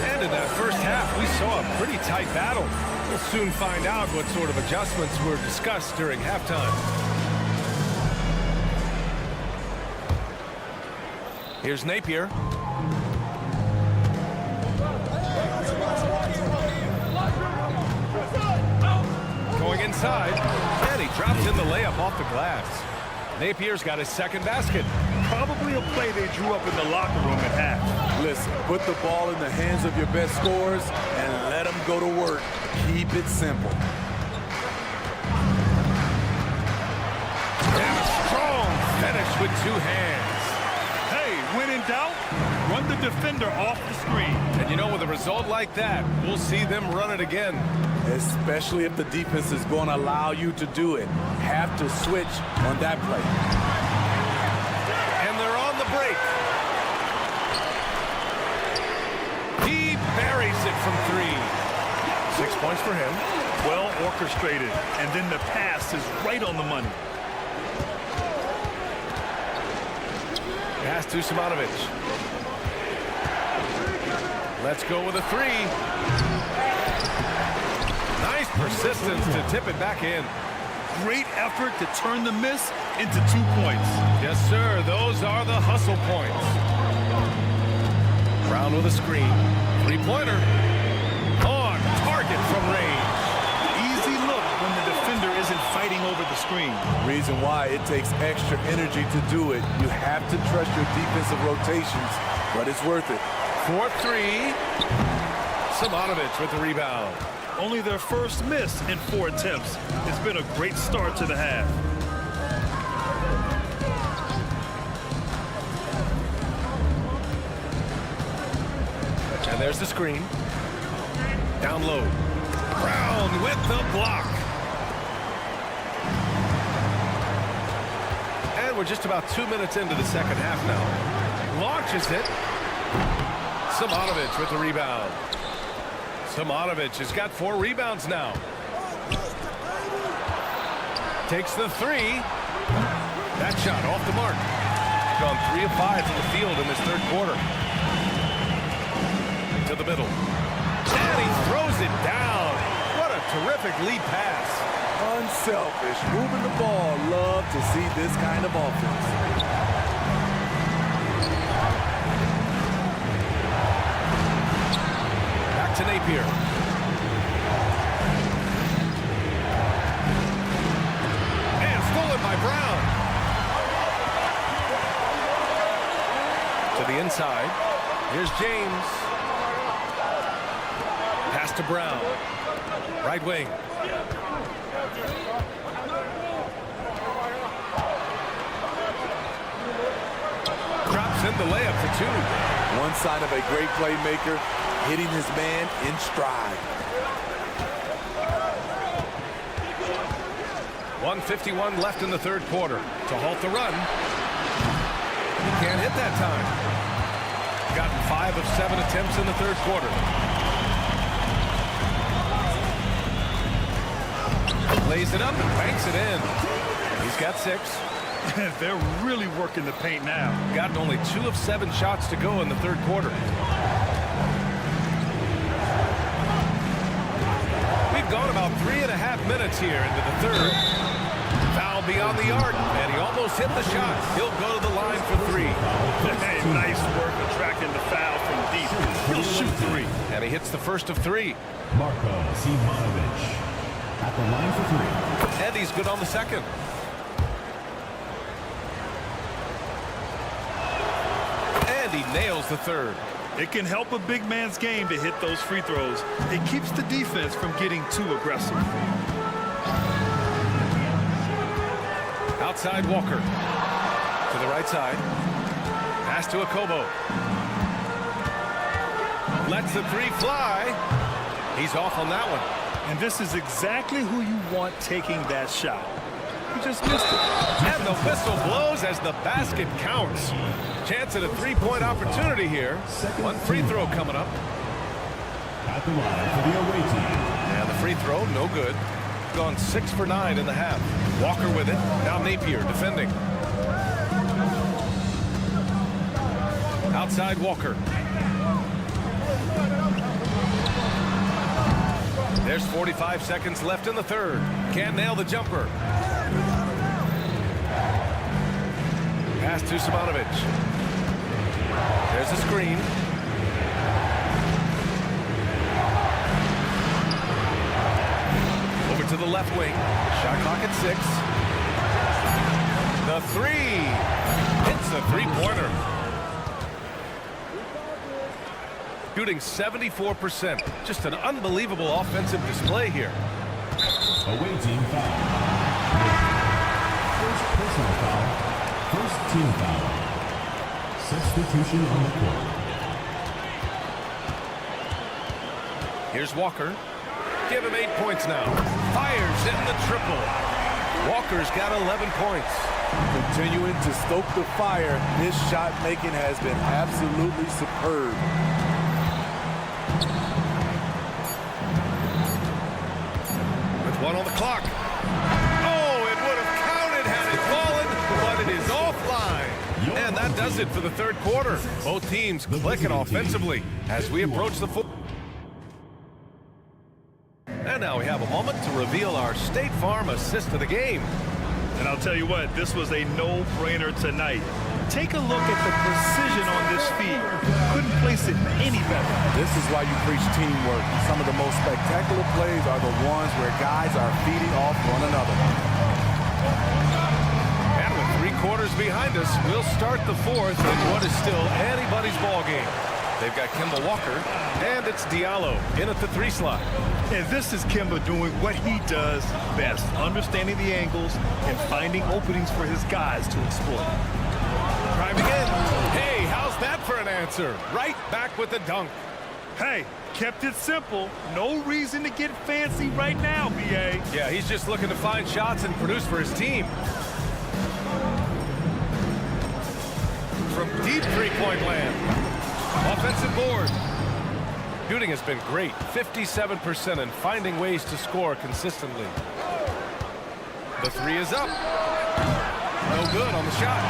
And in that first half, we saw a pretty tight battle. We'll soon find out what sort of adjustments were discussed during halftime. Here's Napier. Going inside, and he drops in the layup off the glass. Napier's got his second basket. Probably a play they drew up in the locker room at half. Listen, put the ball in the hands of your best scorers and let them go to work. Keep it simple. And a strong finish with two hands. Hey, when in doubt, run the defender off the screen. And you know, with a result like that, we'll see them run it again. Especially if the defense is going to allow you to do it. Have to switch on that play. And they're on the break. He buries it from 3. 6 points for him. Well orchestrated, and then the pass is right on the money. Pass to Simonovic. Let's go with a 3. Nice persistence to tip it back in. Great effort to turn the miss into 2 points. Yes, sir. Those are the hustle points. Brown with a screen. 3-pointer. On target from range. Easy look when the defender isn't fighting over the screen. Reason why it takes extra energy to do it. You have to trust your defensive rotations, but it's worth it. 4-3. Simonovic with the rebound. Only their first miss in 4 attempts. It's been a great start to the half. And there's the screen. Down low. Brown with the block. And we're just about 2 minutes into the second half now. Launches it. Simonovic with the rebound. Simonovic has got 4 rebounds now. Takes the 3. That shot off the mark. Gone 3 of 5 from the field in this third quarter. To the middle. And he throws it down. What a terrific lead pass. Unselfish, moving the ball. Love to see this kind of offense. To Napier. And stolen by Brown. To the inside. Here's James. Pass to Brown. Right wing. Drops in the layup for 2. One sign of a great playmaker, hitting his man in stride. 1:51 left in the third quarter. To halt the run. He can't hit that time. Gotten 5 of 7 attempts in the third quarter. Lays it up and banks it in. He's got 6. They're really working the paint now. Gotten only 2 of 7 shots to go in the third quarter. We've gone about 3.5 minutes here into the third. Foul beyond the arc, and he almost hit the shot. He'll go to the line for 3. Hey, nice work attracting the foul from deep. He'll shoot 3. And he hits the first of 3. Marko Simonovic at the line for 3. And he's good on the second. And he nails the third. It can help a big man's game to hit those free throws. It keeps the defense from getting too aggressive. Outside Walker. To the right side. Pass to Akobo. Lets the 3 fly. He's off on that one. And this is exactly who you want taking that shot. He just missed it. And the whistle blows as the basket counts. Chance at a 3-point opportunity here. One free throw coming up. At the line for the away team. And the free throw, no good. Gone 6 for 9 in the half. Walker with it. Now Napier defending. Outside Walker. There's 45 seconds left in the third. Can't nail the jumper. Pass to Simonovic. There's a screen. Over to the left wing. Shot clock at 6. The three. Hits a three-pointer. Shooting 74%. Just an unbelievable offensive display here. Away team foul. First personal foul. First team foul. Substitution on the court. Here's Walker. Give him 8 points now. Fires in the triple. Walker's got 11 points. Continuing to stoke the fire. His shot making has been absolutely superb. With 1 on the clock. Oh, it would have counted had it fallen, but it is offline. And that does it for the third quarter. Both teams clicking offensively as we approach the fourth. And now we have a moment to reveal our State Farm assist of the game. And I'll tell you what, this was a no-brainer tonight. Take a look at the precision on this feed. Couldn't place it any better. This is why you preach teamwork. Some of the most spectacular plays are the ones where guys are feeding off one another. And with 3 quarters behind us, we'll start the fourth in what is still anybody's ball game. They've got Kemba Walker, and it's Diallo in at the 3 slot. And this is Kemba doing what he does best, understanding the angles and finding openings for his guys to exploit. Driving in. Hey, how's that for an answer? Right back with the dunk. Hey, kept it simple. No reason to get fancy right now, B.A. Yeah, he's just looking to find shots and produce for his team. From deep three-point land. Offensive board. Shooting has been great, 57%, and finding ways to score consistently. The 3 is up. No good on the shot.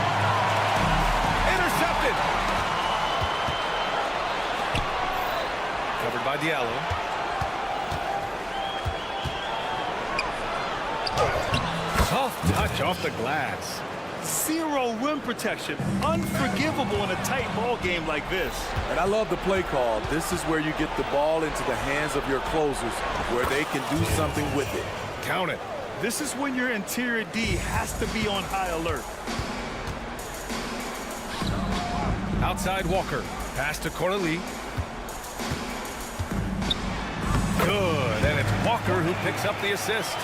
Intercepted. Covered by Diallo. Soft touch off the glass. Zero rim protection. Unforgivable in a tight ball game like this. And I love the play call. This is where you get the ball into the hands of your closers, where they can do something with it. Count it. This is when your interior D has to be on high alert. Outside Walker. Pass to Corley. Good, and it's Walker who picks up the assist.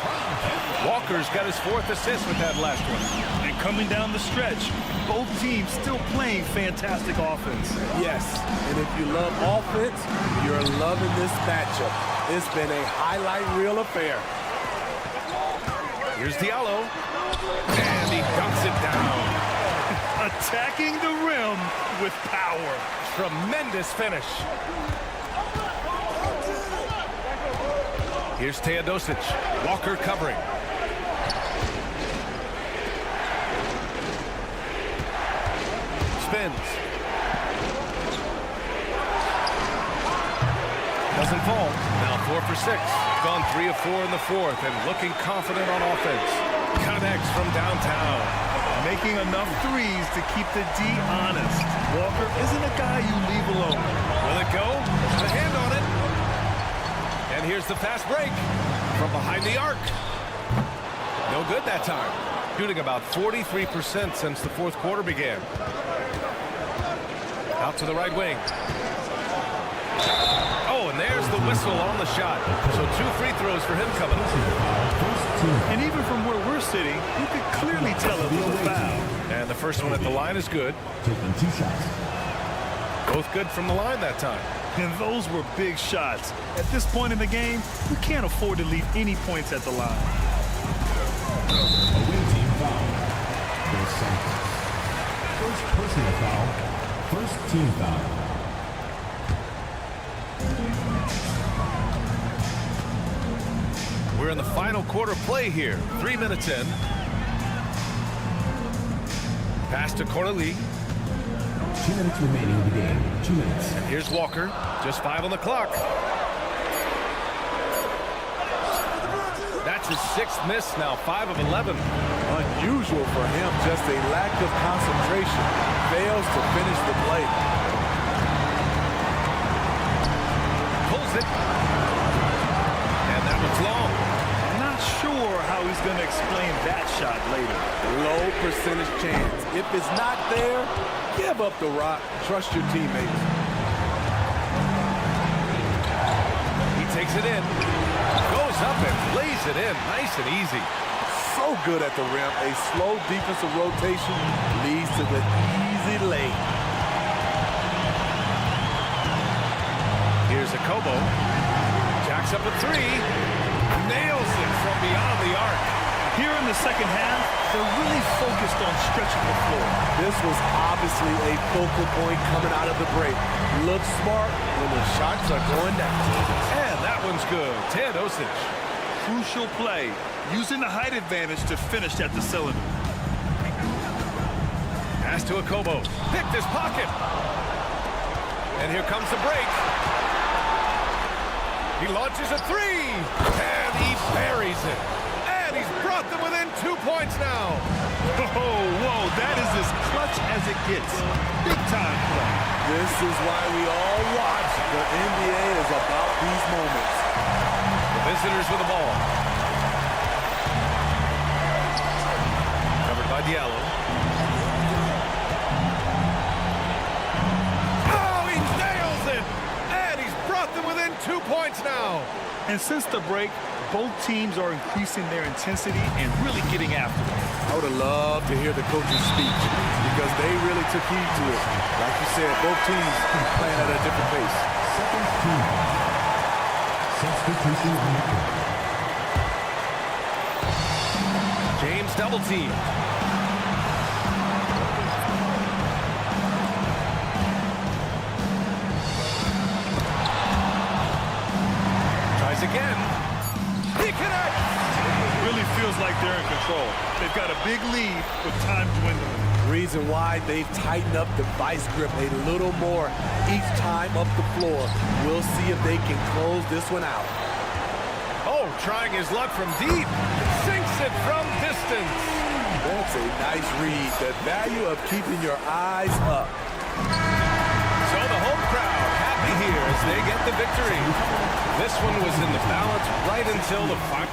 Walker's got his 4th assist with that last one. And coming down the stretch, both teams still playing fantastic offense. Yes, and if you love offense, you're loving this matchup. It's been a highlight reel affair. Here's Diallo, and he dunks it down. Attacking the rim with power. Tremendous finish. Here's Teodosic. Walker covering. Spins. Doesn't fall. Now 4 for 6. Gone 3 of 4 in the fourth and looking confident on offense. Connects from downtown. Making enough threes to keep the D honest. Walker isn't a guy you leave alone. Will it go? The hand on it. And here's the fast break from behind the arc. No good that time. Shooting about 43% since the fourth quarter began. Out to the right wing. Oh, and there's the whistle on the shot. So 2 free throws for him coming up. And even from where we're sitting, you could clearly tell it was a foul. And the first one at the line is good. Taking 2 shots. Both good from the line that time. And those were big shots. At this point in the game, you can't afford to leave any points at the line. Away team foul. Dos Santos. First personal foul. First team foul. We're in the final quarter play here. 3 minutes in. Pass to Corley. 2 minutes remaining in the game. 2 minutes. And here's Walker. Just 5 on the clock. That's his 6th miss now, 5 of 11. Unusual for him, just a lack of concentration. Fails to finish the play. Pulls it. And that one's long. Not sure how he's going to explain that shot later. Low percentage chance. If it's not there, give up the rock. Trust your teammates. He takes it in. Goes up and lays it in. Nice and easy. So good at the rim. A slow defensive rotation leads to the easy lay. Here's a Kobo. Jacks up a three. Nails it from beyond the arc. Here in the second half, they're really focused on stretching the floor. This was obviously a focal point coming out of the break. Look smart when the shots are going down. And that one's good. Ted Osich. Crucial play, using the height advantage to finish at the cylinder. Pass to a Kobo. Picked his pocket. And here comes the break. He launches a three. And he buries it. And he's brought them within 2 points now. Whoa, that is as clutch as it gets. Big time play. This is why we all watch. The NBA is about these moments. The visitors with the ball. Covered by Diallo. Oh, he nails it! And he's brought them within 2 points now. And since the break, both teams are increasing their intensity and really getting after it. I would have loved to hear the coach's speech because they really took heed to it. Like you said, both teams playing at a different pace. Second team. Substitution maker. James double team. Tries again. He connects. Really feels like they're in control. They've got a big lead with time dwindling. Reason why they've tightened up the vice grip a little more each time up the floor. We'll see if they can close this one out. Oh, trying his luck from deep. Sinks it from distance. That's a nice read. The value of keeping your eyes up. So the home crowd happy here as they get the victory. This one was in the balance right until the final.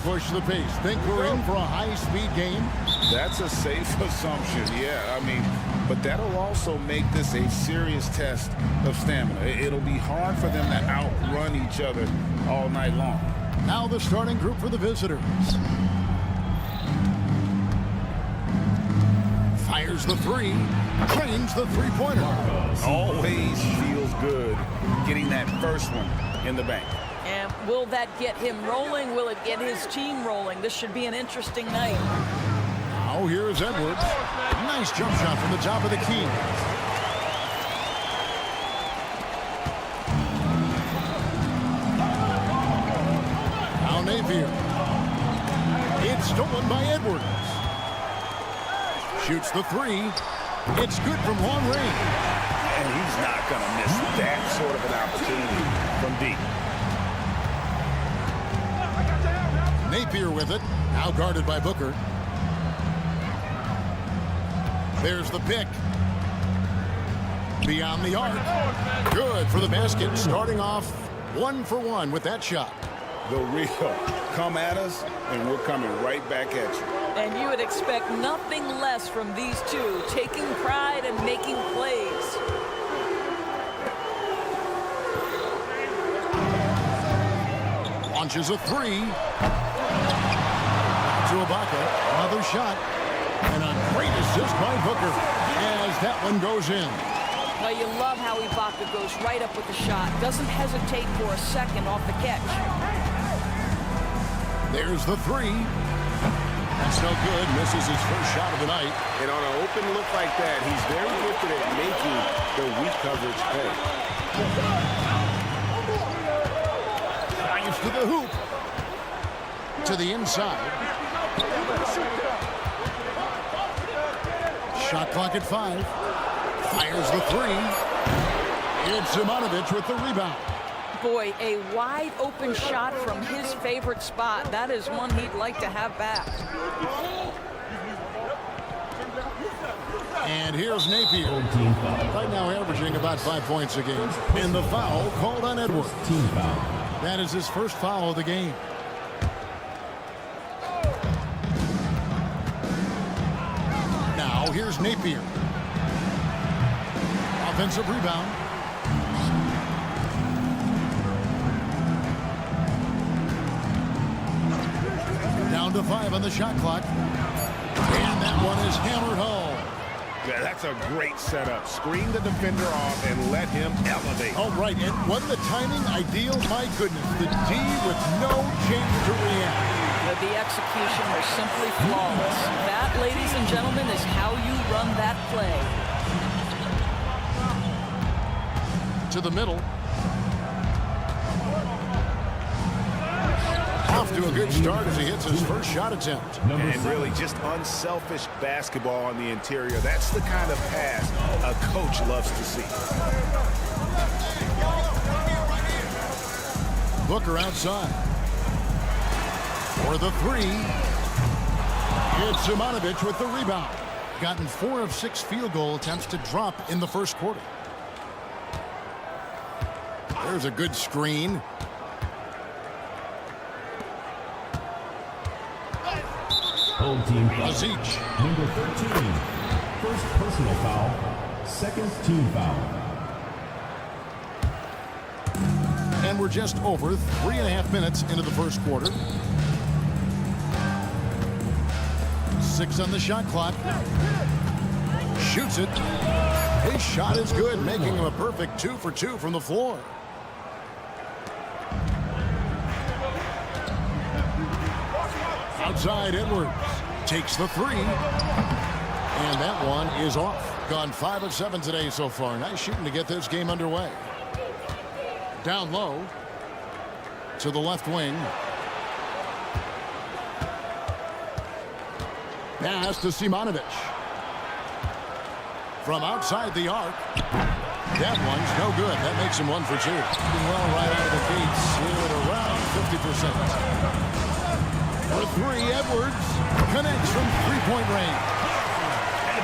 Push the pace. Think we're in for a high-speed game? That's a safe assumption, yeah. I mean, but that'll also make this a serious test of stamina. It'll be hard for them to outrun each other all night long. Now the starting group for the visitors. Fires the three. Claims the three-pointer. Always feels good getting that first one in the bank. And will that get him rolling? Will it get his team rolling? This should be an interesting night. Now here's Edwards. Nice jump shot from the top of the key. Now Napier. It's stolen by Edwards. Shoots the three. It's good from long range. And he's not going to miss that sort of an opportunity from deep. Napier with it. Now guarded by Booker. There's the pick. Beyond the arc. Good for the basket. Starting off 1 for 1 with that shot. The real come at us, and we're coming right back at you. And you would expect nothing less from these two, taking pride and making plays. Launches a three. To Ibaka. Another shot. And a great assist by Booker as that one goes in. Well, you love how Ibaka goes right up with the shot. Doesn't hesitate for a second off the catch. There's the three. That's no good. Misses his first shot of the night. And on an open look like that, he's very gifted at making the weak coverage pay. Drives to the hoop. To the inside. Shot clock at 5. Fires the three. It's Zimanovic with the rebound. Boy, a wide open shot from his favorite spot. That is one he'd like to have back. And here's Napier. Right now averaging about 5 points a game. And the foul called on Edwards. That is his first foul of the game. Now here's Napier. Offensive rebound. Down to 5 on the shot clock. And that one is hammered home. Yeah, that's a great setup. Screen the defender off and let him elevate. All right, and wasn't the timing ideal? My goodness, the D with no chance to react. The execution was simply flawless. That, ladies and gentlemen, is how you run that play. To the middle. Off to a good start as he hits his first shot attempt. And really just unselfish basketball on the interior. That's the kind of pass a coach loves to see. Booker outside. For the three. It's Zimanovic with the rebound. Gotten 4 of 6 field goal attempts to drop in the first quarter. There's a good screen. Home team foul. Zic. Number 13. First personal foul. Second team foul. And we're just over 3.5 minutes into the first quarter. 6 on the shot clock. Shoots it. His shot is good, making him a perfect 2 for 2 from the floor. Outside, Edwards takes the 3. And that one is off. Gone 5 of 7 today so far. Nice shooting to get this game underway. Down low to the left wing. Pass to Simonovic. From outside the arc. That one's no good. That makes him 1 for 2. Well, right out of the gates at around 50%. For 3, Edwards connects from three-point range.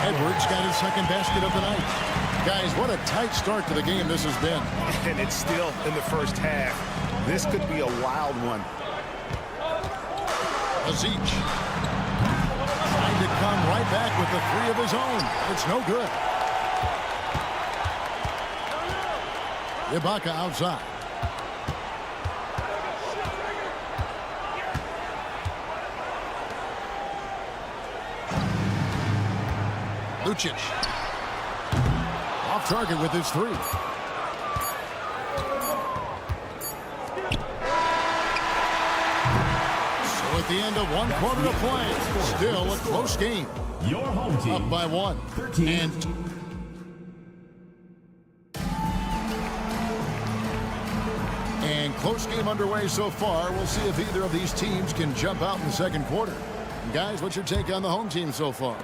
Edwards got his second basket of the night. Guys, what a tight start to the game this has been. And it's still in the first half. This could be a wild one. Zic trying to come right back with the 3 of his own. It's no good. Ibaka outside. Lucic. Off target with his 3. So at the end of 1 quarter of play, still a close game. Your home team. Up by 1. 13. And close game underway so far. We'll see if either of these teams can jump out in the second quarter. Guys, what's your take on the home team so far?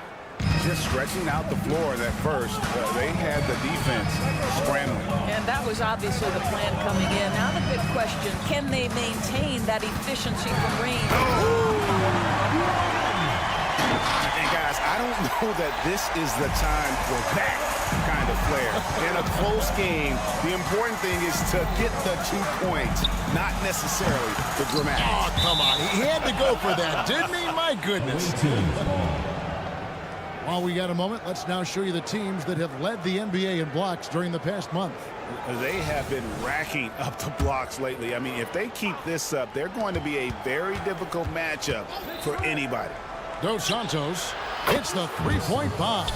Just stretching out the floor at first. They had the defense scrambling. And that was obviously the plan coming in. Now the big question, can they maintain that efficiency from range? And guys, I don't know that this is the time for that kind of flair. In a close game, the important thing is to get the 2 points, not necessarily the dramatic. Oh, come on. He had to go for that, didn't he? My goodness. While we got a moment, let's now show you the teams that have led the NBA in blocks during the past month. They have been racking up the blocks lately. I mean, if they keep this up, they're going to be a very difficult matchup for anybody. Dos Santos hits the three-point bomb.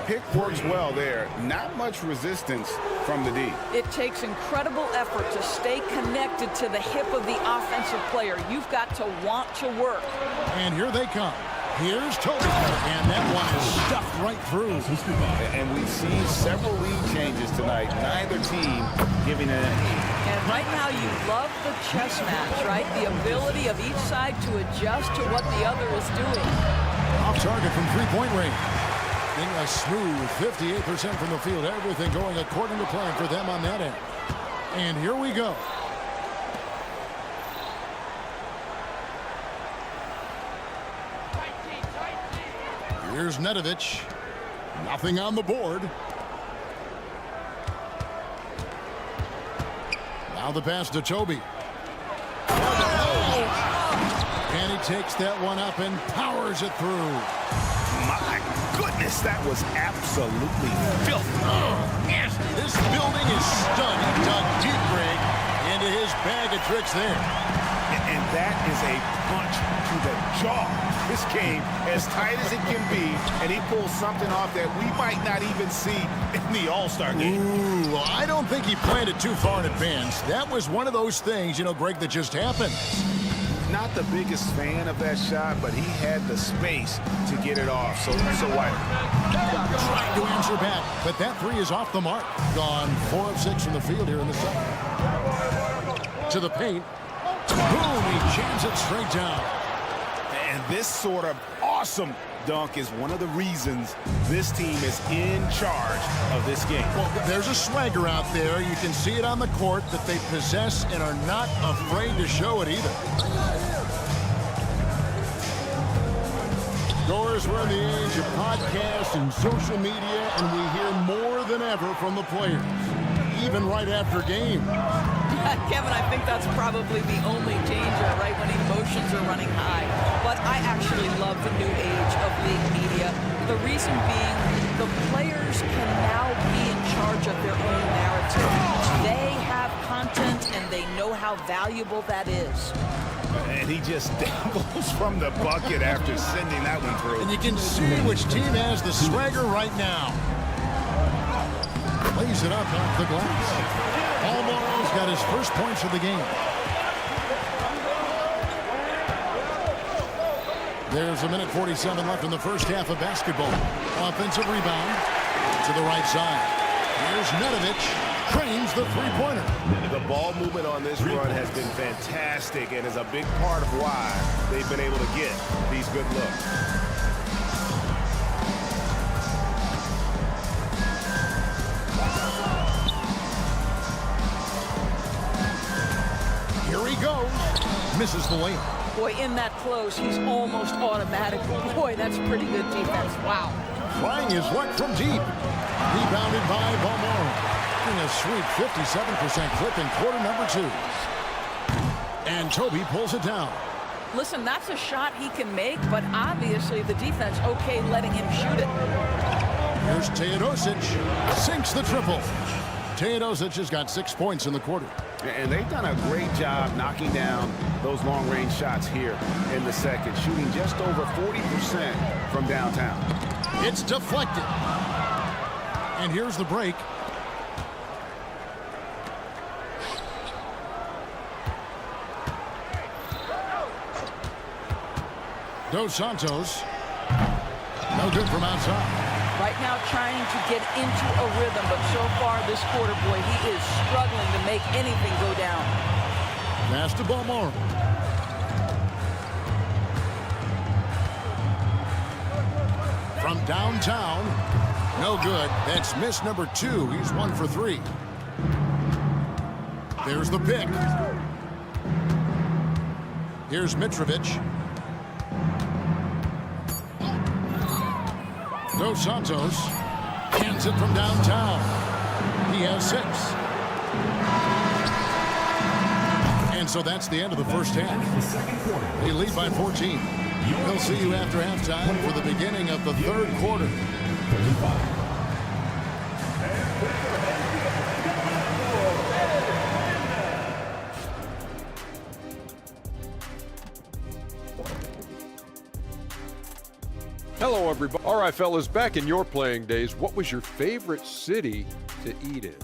Pick works well there. Not much resistance from the D. It takes incredible effort to stay connected to the hip of the offensive player. You've got to want to work. And here they come. Here's Toby, and that one is stuffed right through. And we've seen several lead changes tonight. Neither team giving an inch. And right now you love the chess match, right? The ability of each side to adjust to what the other is doing. Off target from three-point range. Getting a smooth 58% from the field. Everything going according to plan for them on that end. And here we go. Here's Nedovic. Nothing on the board. Now the pass to Toby. And he takes that one up and powers it through. My goodness, that was absolutely filthy. Oh, nasty. This building is stunned. He dug deep, Greg, into his bag of tricks there. And that is a punch to the jaw. This game as tight as it can be, and he pulls something off that we might not even see in the All-Star game. Ooh, well, I don't think he planned it too far in advance. That was one of those things, you know, Greg, that just happened. Not the biggest fan of that shot, but he had the space to get it off. So why? Trying to answer back, but that 3 is off the mark. Gone 4 of 6 from the field here in the second. To the paint. Boom, he jams it straight down. And this sort of awesome dunk is one of the reasons this team is in charge of this game. Well, there's a swagger out there. You can see it on the court that they possess and are not afraid to show it either. Doris, we're in the age of podcasts and social media, and we hear more than ever from the players, even right after game. Kevin, I think that's probably the only danger, right, when emotions are running high. But I actually love the new age of league media. The reason being, the players can now be in charge of their own narrative. They have content, and they know how valuable that is. And he just dabbles from the bucket after sending that one through. And you can see which team has the swagger right now. Lays it up off the glass. Almost got his first points of the game. There's a minute 47 left in the first half of basketball. Offensive rebound to the right side. Here's Nedovic. Trains the three-pointer. The ball movement on this run has been fantastic and is a big part of why they've been able to get these good looks. Here he goes. Misses the layup. Boy, in that close, he's almost automatic. Boy, that's pretty good defense. Wow. Trying his luck from deep. Rebounded by Balmore. A sweet 57% clip in quarter number 2. And Toby pulls it down. Listen, that's a shot he can make, but obviously the defense okay letting him shoot it. Here's Teodosic. Sinks the triple. Teodosic has got 6 points in the quarter. And they've done a great job knocking down those long-range shots here in the second, shooting just over 40% from downtown. It's deflected. And here's the break. Dos Santos. No good from outside. Right now trying to get into a rhythm, but so far this quarter, boy, he is struggling to make anything go down. Pass to Balmore. From downtown. No good. That's miss number 2. He's 1 for 3. There's the pick. Here's Mitrovic. Dos Santos hands it from downtown. He has 6. And so that's the end of the first half. They lead by 14. We'll see you after halftime for the beginning of the third quarter. Hello, everybody. All right, fellas, back in your playing days, what was your favorite city to eat in?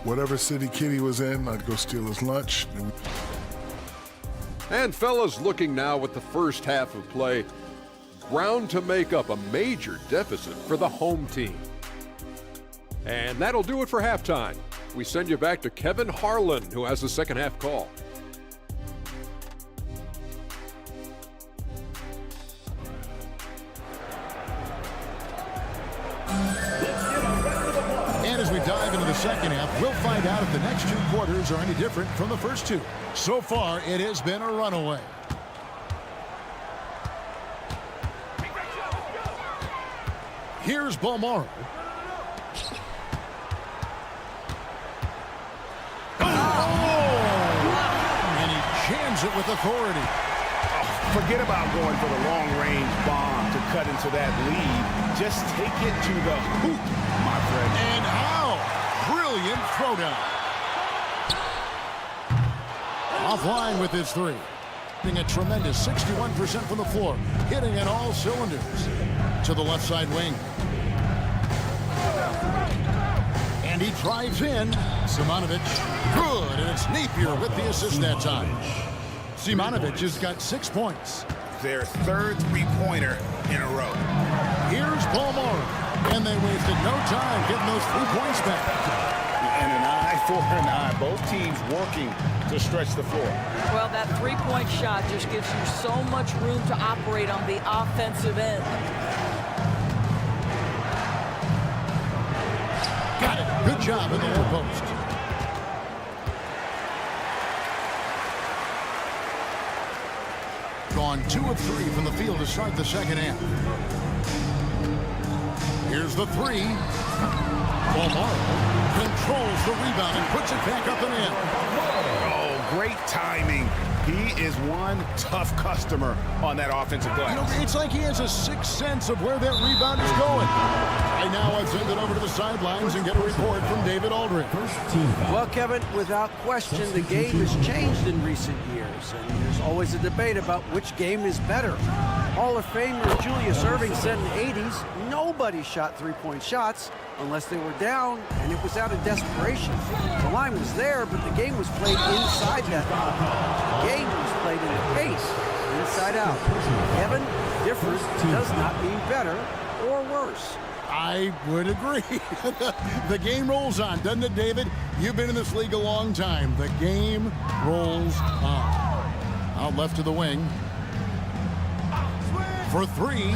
Whatever city Kitty was in, I'd go steal his lunch. And fellas, looking now at the first half of play, ground to make up a major deficit for the home team. And that'll do it for halftime. We send you back to Kevin Harlan, who has the second half call. And as we dive into the second half, we'll find out if the next 2 quarters are any different from the first 2. So far, it has been a runaway. Here's Balmore. And he jams it with authority. Forget about going for the long-range bomb to cut into that lead. Just take it to the hoop, my friend. And how? Brilliant throwdown. Offline with his 3. Hitting a tremendous 61% from the floor. Hitting in all cylinders. To the left side wing. And he drives in. Simonovic. Good. And it's Napier with the assist that time. Simonovic has got 6 points. Their third three-pointer in a row. Here's Balmore. And they wasted no time getting those 3 points back. And an eye for an eye. Both teams working to stretch the floor. Well, that three-point shot just gives you so much room to operate on the offensive end. Got it. Good job in the low post. Gone 2 of 3 from the field to start the second half. Here's the 3. Balmore controls the rebound and puts it back up and in. great timing. He is one tough customer on that offensive glass. It's like he has a sixth sense of where that rebound is going. Right now, let's send it over to the sidelines and get a report from David Aldridge. Well, Kevin, without question, the game has changed in recent years, and there's always a debate about which game is better. Hall of Famer Julius Erving said in the 80s, nobody shot three-point shots unless they were down, and it was out of desperation. The line was there, but the game was played inside that line. The game was played in the pace, inside out. Kevin, different does not mean better or worse. I would agree. The game rolls on, doesn't it, David? You've been in this league a long time. The game rolls on. Out left to the wing. For three.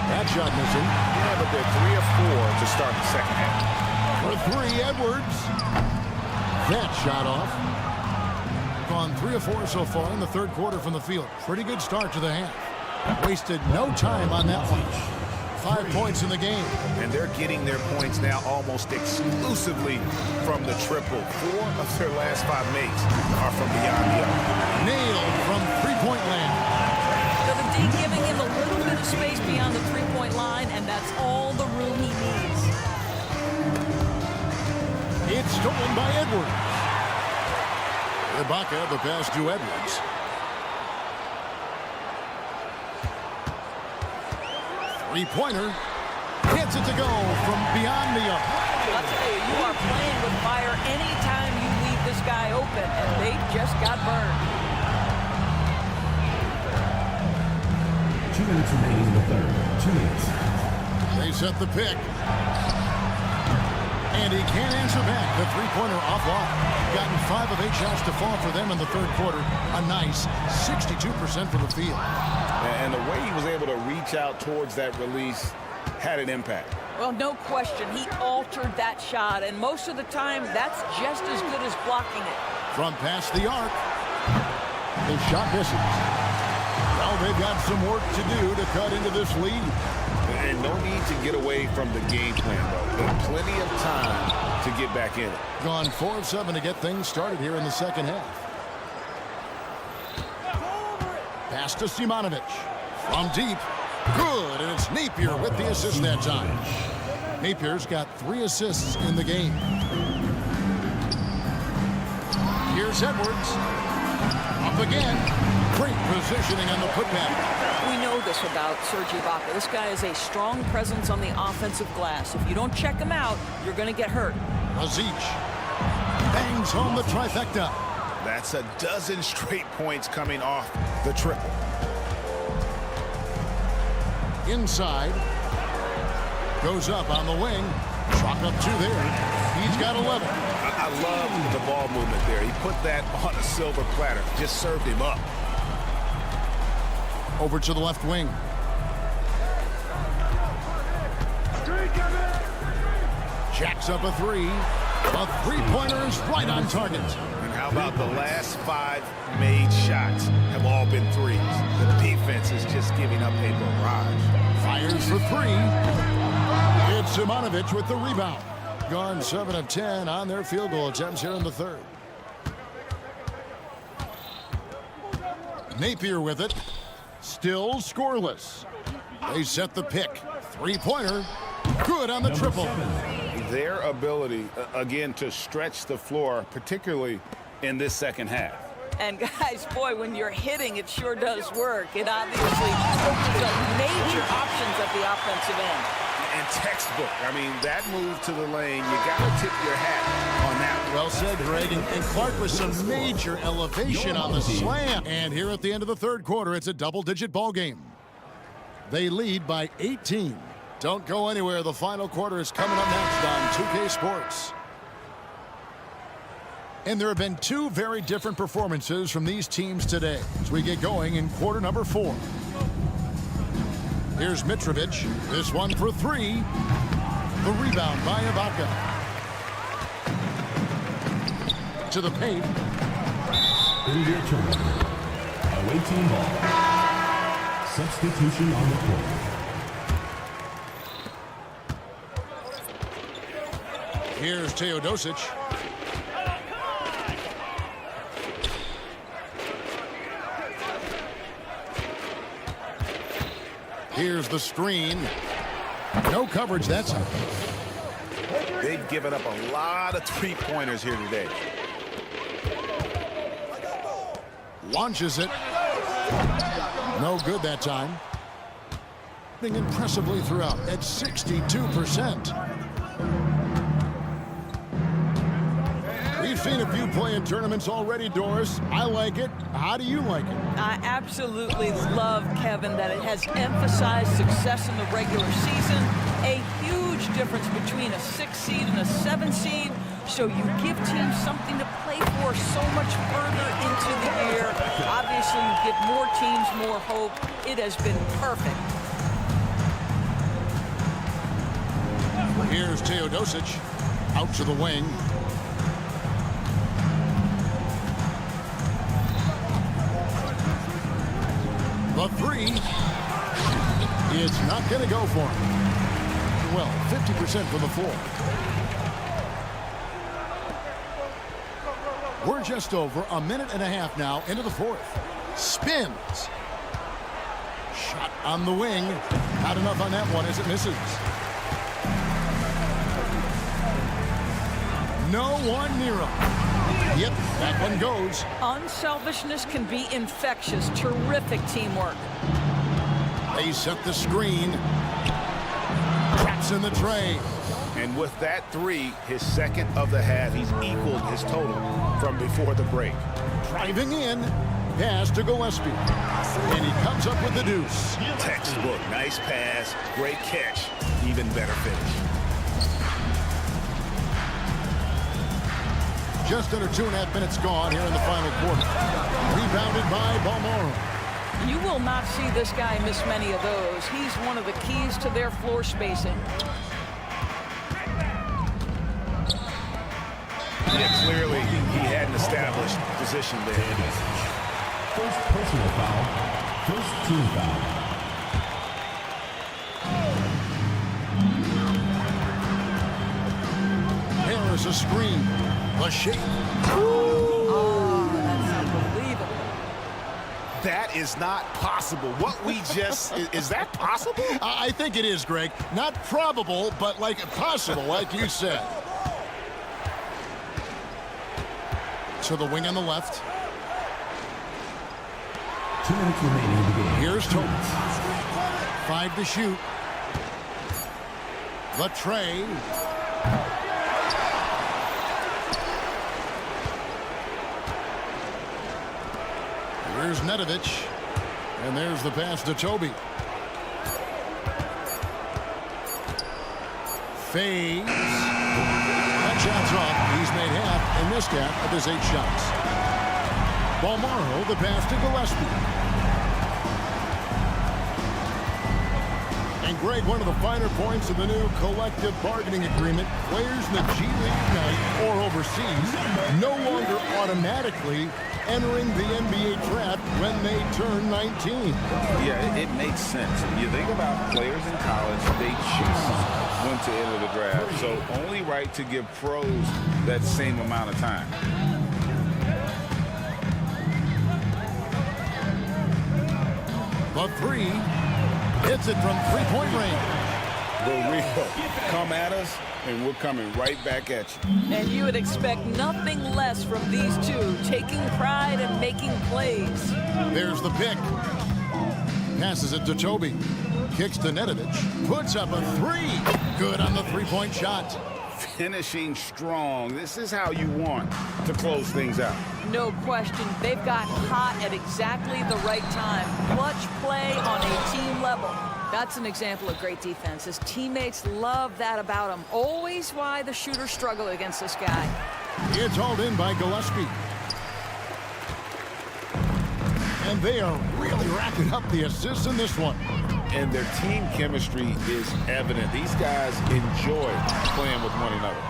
That shot missing. Yeah, but they're 3 of 4 to start the second half. For three, Edwards. That shot off. Gone 3 of 4 so far in the third quarter from the field. Pretty good start to the half. Wasted no time on that one. 5 points in the game. And they're getting their points now almost exclusively from the triple. 4 of their last 5 makes are from beyond the arc. Nailed from three-point land. So the D giving him a little bit of space beyond the three-point line, and that's all the room he needs. It's stolen by Edwards. Ibaka, the pass to Edwards. Three-pointer. Gets it to go from beyond the arc. I'll tell you, you are playing with fire anytime you leave this guy open, and they just got burned. 2 minutes remaining in the third. 2 minutes. They set the pick. And he can't answer back. The three-pointer offline. Gotten 5 of 8 shots to fall for them in the third quarter. A nice 62% from the field. And the way he was able to reach out towards that release had an impact. Well, no question. He altered that shot, and most of the time, that's just as good as blocking it. From past the arc. The shot misses. Well, they've got some work to do to cut into this lead. And no need to get away from the game plan, though. There's plenty of time to get back in it. Gone 4 of 7 to get things started here in the second half. Pass to Simonovic. From deep. Good, and it's Napier with the assist that time. Napier's got 3 assists in the game. Here's Edwards. Up again. Great positioning on the putback. We know this about Serge Ibaka. This guy is a strong presence on the offensive glass. If you don't check him out, you're going to get hurt. Aziz bangs home the trifecta. That's a dozen straight points coming off the triple. Inside. Goes up on the wing. Chalk up 2 there. He's got 11. I love the ball movement there. He put that on a silver platter. Just served him up. Over to the left wing. Jacks up a 3. A three-pointer is right on target. And how about the last 5 made shots have all been threes? The defense is just giving up a barrage. Fires for 3. It's Simonovic with the rebound. Gone 7 of 10 on their field goal attempts here in the third. Napier with it. Still scoreless. They set the pick. Three-pointer. Good on the triple. Their ability, again, to stretch the floor, particularly in this second half. And guys, boy, when you're hitting, it sure does work. It obviously opens up major options at the offensive end. And textbook. I mean, that move to the lane, you got to tip your hat on that. Well said, Greg. And Clark with some major elevation on the slam. And here at the end of the third quarter, it's a double-digit ball game. They lead by 18. Don't go anywhere. The final quarter is coming up next on 2K Sports. And there have been 2 very different performances from these teams today as we get going in quarter number 4. Here's Mitrovic. This one for 3. The rebound by Ibaka. To the paint. India turnover. Away team ball. Substitution on the court. Here's Teodosic. Here's the screen. No coverage that time. They've given up a lot of three-pointers here today. Launches it. No good that time. Impressively throughout at 62%. We've seen a few play in tournaments already, Doris. I like it. How do you like it? I absolutely love, Kevin, that it has emphasized success in the regular season. A huge difference between a 6 seed and a 7 seed. So you give teams something to play for so much further into the year. Obviously, you give more teams more hope. It has been perfect. Here's Teodosic out to the wing. The three is not going to go for him. Well, 50% from the floor. We're just over a minute and a half now into the fourth. Spins. Shot on the wing. Not enough on that one as it misses. No one near him. Yep, that one goes. Unselfishness can be infectious. Terrific teamwork. They set the screen. Traps in the tray. And with that three, his second of the half, he's equaled his total from before the break. Driving in. Pass to Gillespie. And he comes up with the deuce. Textbook. Nice pass. Great catch. Even better finish. Just under 2.5 minutes gone here in the final quarter. Rebounded by Balmoro. You will not see this guy miss many of those. He's one of the keys to their floor spacing. Yeah, clearly he had an established position there. First personal foul. First team foul. Harris a screen. The shake. Oh, that's unbelievable. That is not possible. What we just, is that possible? I think it is, Greg. Not probable, but like possible, like you said. To the wing on the left. 2 minutes remaining in the game. Here's Tonci. 5 to shoot. The tray. Here's Nedovic. And there's the pass to Toby. Fades. That shot's off. He's made half and missed half of his 8 shots. Balmoro, the pass to Gillespie. And Greg, one of the finer points of the new collective bargaining agreement, players in the G League Ignite or overseas no longer automatically entering the NBA draft when they turn 19. Yeah, it makes sense. You think about players in college, they choose when to enter the draft. So only right to give pros that same amount of time. The three hits it from three-point range. The real come at us, and we're coming right back at you. And you would expect nothing less from these two, taking pride and making plays. There's the pick. Passes it to Toby. Kicks to Nedovic. Puts up a three. Good on the three-point shot. Finishing strong. This is how you want to close things out. No question. They've gotten hot at exactly the right time. Clutch play on a team level. That's an example of great defense. His teammates love that about him. Always why the shooters struggle against this guy. It's hauled in by Gillespie. And they are really racking up the assists in this one. And their team chemistry is evident. These guys enjoy playing with one another.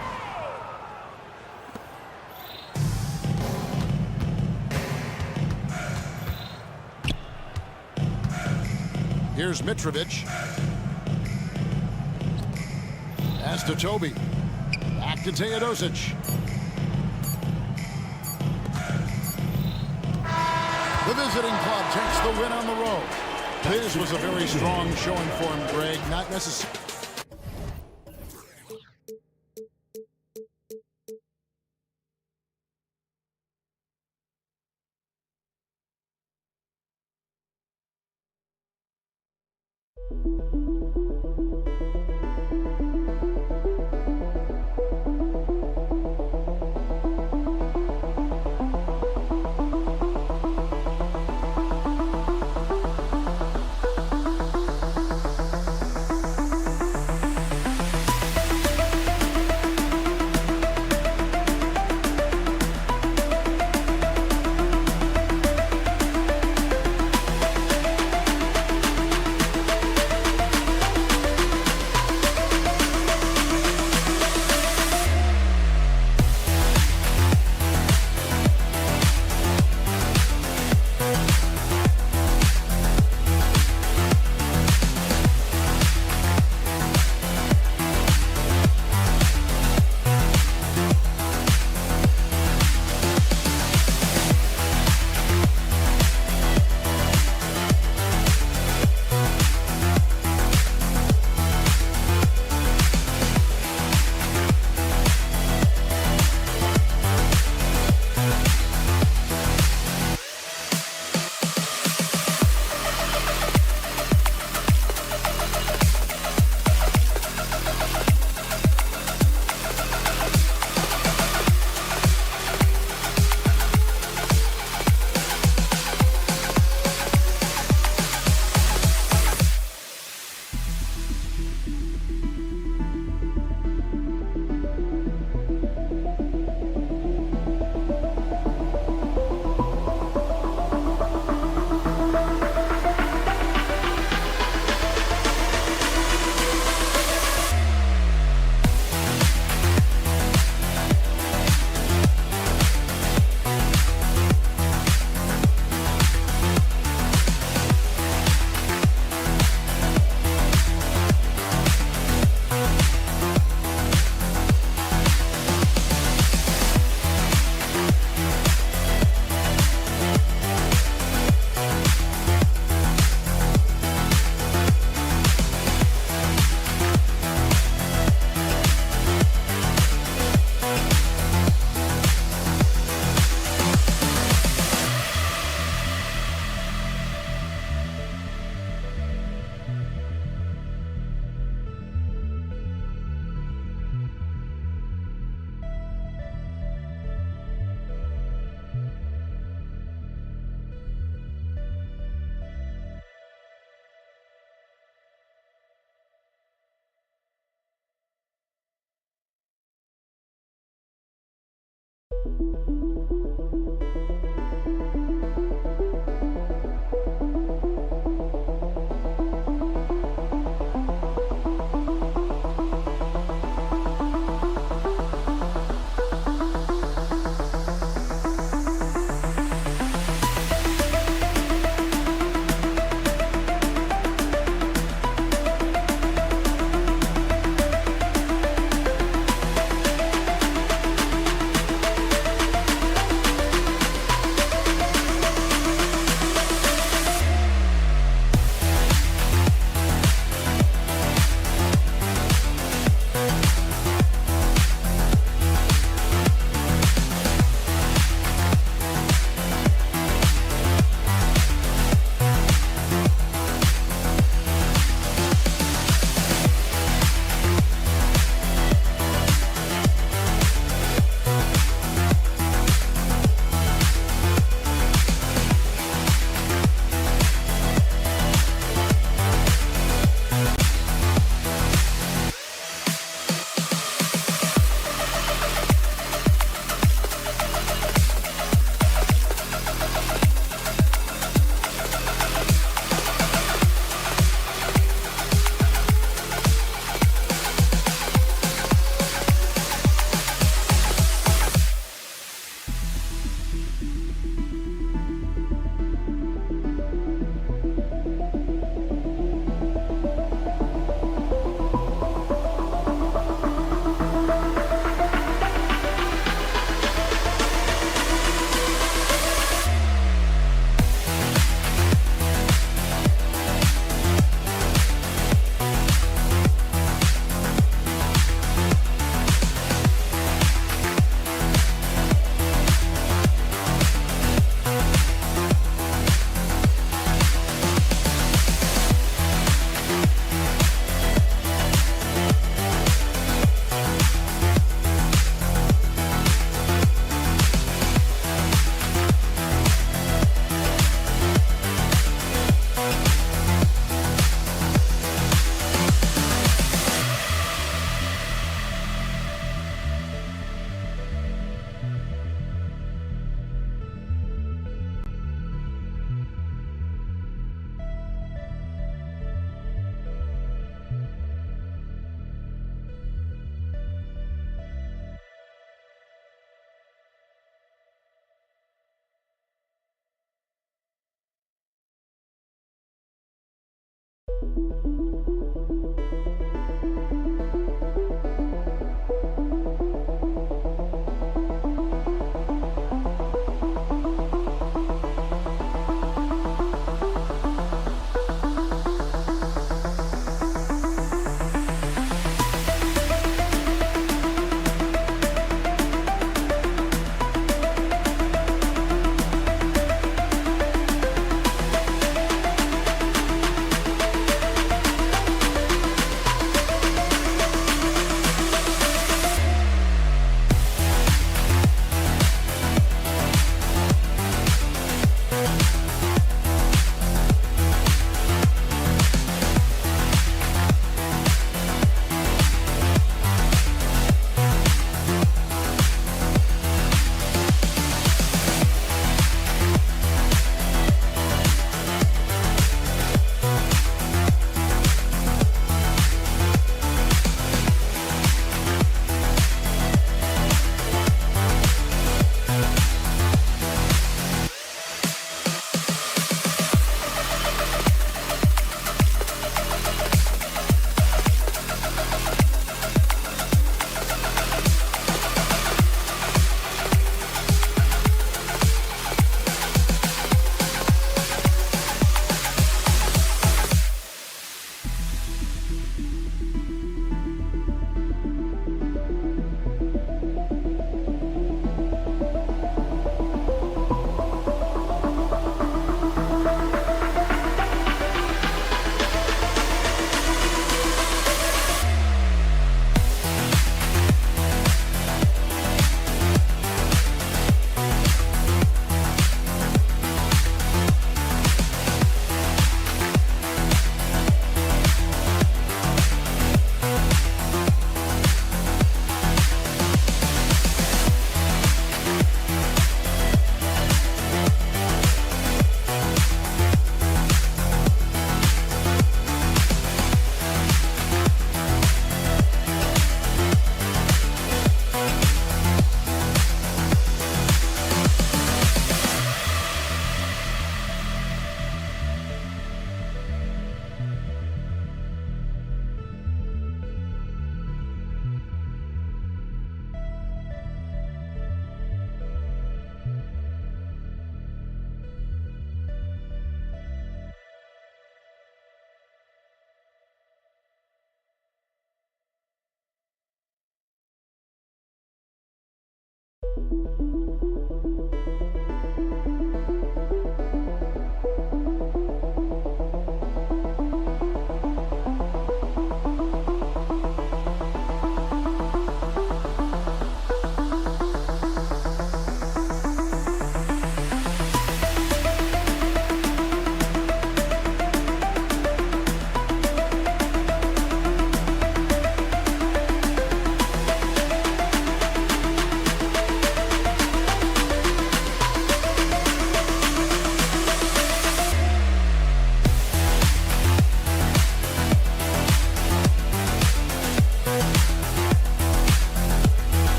Here's Mitrovic. Pass to Toby. Back to Teodosic. The visiting club takes the win on the road. This was a very strong showing for him, Greg. Not necessarily.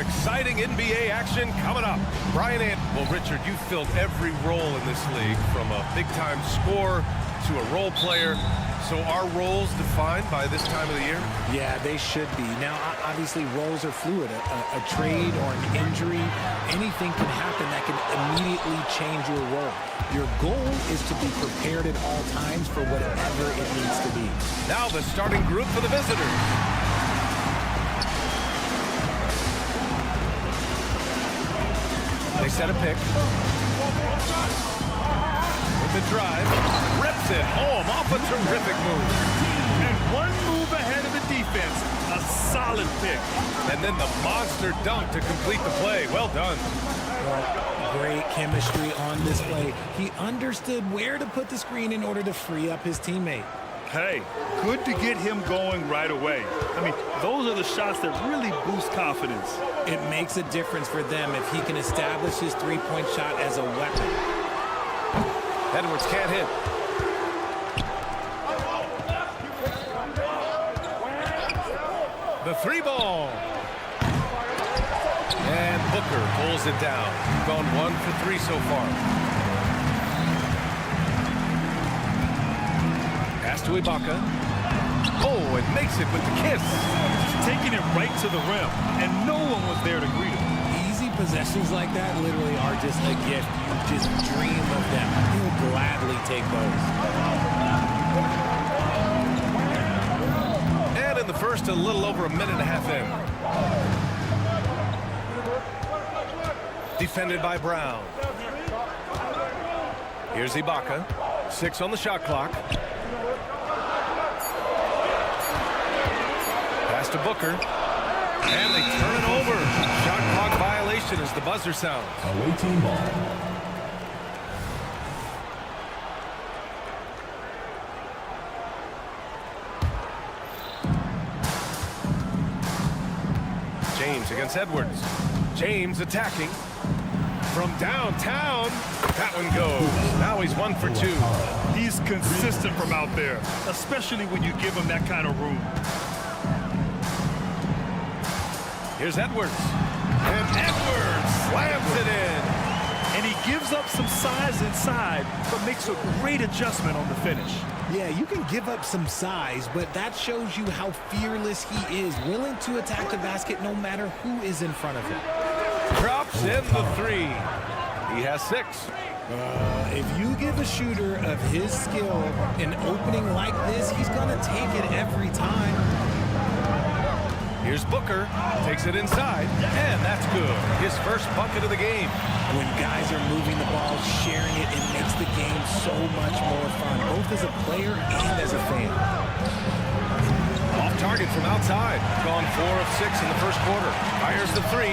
Exciting NBA action coming up. Brian well, Richard, you filled every role in this league, from a big-time scorer to a role player. So are roles defined by this time of the year? Yeah, they should be. Now, obviously, roles are fluid. A trade or an injury, anything can happen that can immediately change your role. Your goal is to be prepared at all times for whatever it needs to be. Now the starting group for the visitors. They set a pick. With the drive, rips it home off a terrific move. And one move ahead of the defense. A solid pick. And then the monster dunk to complete the play. Well done. Well, great chemistry on display. He understood where to put the screen in order to free up his teammate. Hey, good to get him going right away. I mean, those are the shots that really boost confidence. It makes a difference for them if he can establish his three-point shot as a weapon. Edwards can't hit. The three ball. And Booker Booker pulls it down. Gone 1 for 3 so far. Pass to Ibaka. Oh, and makes it with the kiss. Just taking it right to the rim, and no one was there to greet him. Easy possessions like that literally are just a gift. You just dream of them. He'll gladly take those. And in the first, a little over a minute and a half in. Defended by Brown. Here's Ibaka. 6 on the shot clock. Pass to Booker. And they turn it over. Shot clock violation as the buzzer sounds. Away team ball. James against Edwards. James attacking from downtown. That one goes. Now he's 1 for 2. He's consistent from out there, especially when you give him that kind of room. Here's Edwards. And Edwards slams it in. And he gives up some size inside, but makes a great adjustment on the finish. Yeah, you can give up some size, but that shows you how fearless he is, willing to attack the basket no matter who is in front of him. Drops in the 3. He has 6. If you give a shooter of his skill an opening like this, he's going to take it every time. Here's Booker. Takes it inside, and that's good. His first bucket of the game. When guys are moving the ball, sharing it, it makes the game so much more fun, both as a player and as a fan. Off target from outside. Gone 4 of 6 in the first quarter. Fires the 3.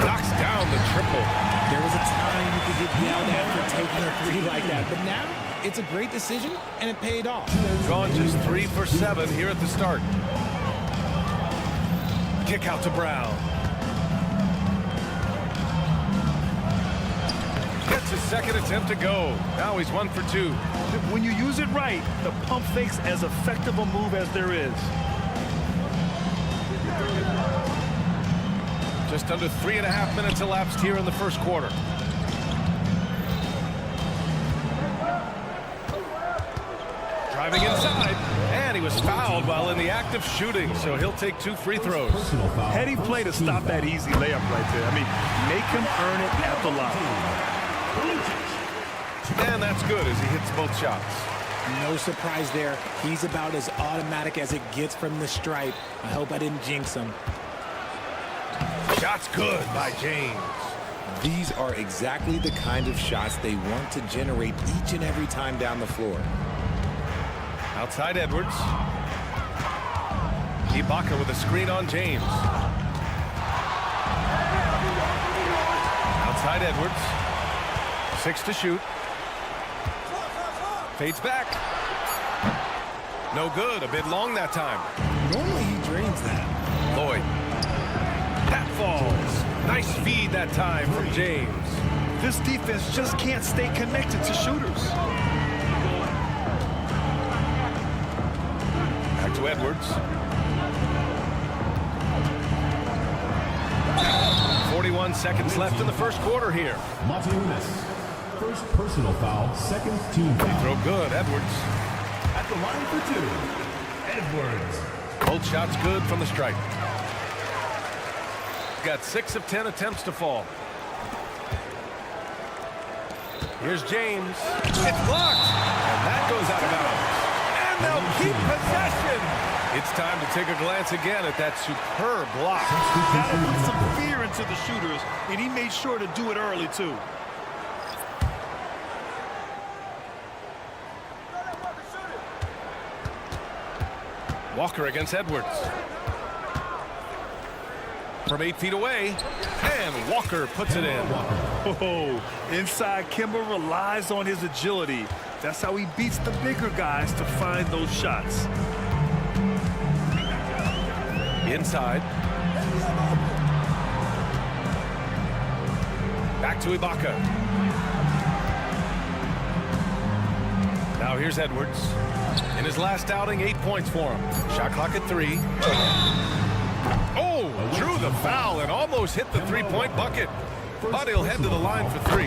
Knocks down the triple. There was a time you could get yelled at for taking a 3 like that, but now it's a great decision, and it paid off. Gone just 3 for 7 here at the start. Kick out to Brown. Gets his second attempt to go. Now he's 1 for 2. When you use it right, the pump fake's as effective a move as there is. Just under 3.5 minutes elapsed here in the first quarter. Driving inside, and he was fouled while in the act of shooting, so he'll take 2 free throws. Heady play to stop that easy layup right there. I mean, make him earn it at the line. And that's good as he hits both shots. No surprise there. He's about as automatic as it gets from the stripe. I hope I didn't jinx him. Shot's good by James. These are exactly the kind of shots they want to generate each and every time down the floor. Outside Edwards. Ibaka with a screen on James. Outside Edwards. 6 to shoot. Fades back. No good. A bit long that time. Normally he drains that. Lloyd. That falls. Nice feed that time from James. This defense just can't stay connected to shooters. Back to Edwards. 41 seconds left in the first quarter here. Martinez. First personal foul, second team foul. Throw good, Edwards. At the line for 2, Edwards. Both shots good from the stripe. Got 6 of 10 attempts to fall. Here's James. It's blocked. And that goes out of bounds. And they'll keep possession. It's time to take a glance again at that superb block. That'll put some fear into the shooters, and he made sure to do it early, too. Walker against Edwards. From 8 feet away, and Walker puts it in. Oh, inside Kimber relies on his agility. That's how he beats the bigger guys to find those shots. Inside. Back to Ibaka. Now here's Edwards. In his last outing, 8 points for him. Shot clock at 3. Oh, drew the foul and almost hit the 3-point bucket. but he'll head to the line for 3.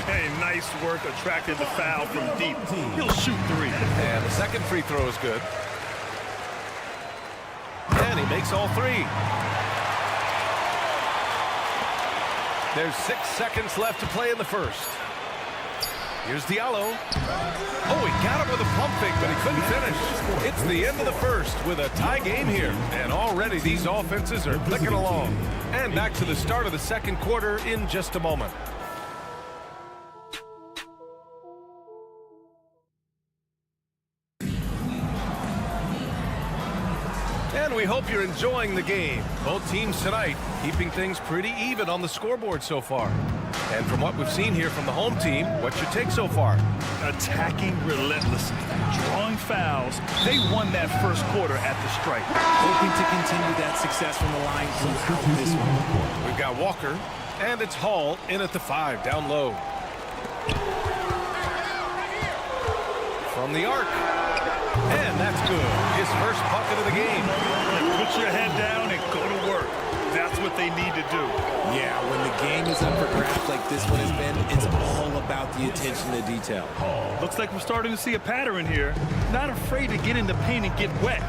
Hey, nice work attracting the foul from deep. He'll shoot 3. And the second free throw is good. And he makes all 3. There's 6 seconds left to play in the first. Here's Diallo. Oh, he got him with a pump fake, but he couldn't finish. It's the end of the first with a tie game here. And already these offenses are clicking along. And back to the start of the second quarter in just a moment. And we hope you're enjoying the game. Both teams tonight keeping things pretty even on the scoreboard so far. And from what we've seen here from the home team, what's your take so far? Attacking relentlessly, drawing fouls. They won that first quarter at the stripe. Hoping to continue that success from the line throughout this one. We've got Walker, and it's Hall in at the 5, down low. From the arc. And that's good. His first bucket of the game. Put your head down and go to work. That's what they need to do. Yeah, when the game is up for grabs like this one has been, it's all about the attention to detail. Looks like we're starting to see a pattern here. Not afraid to get in the paint and get wet.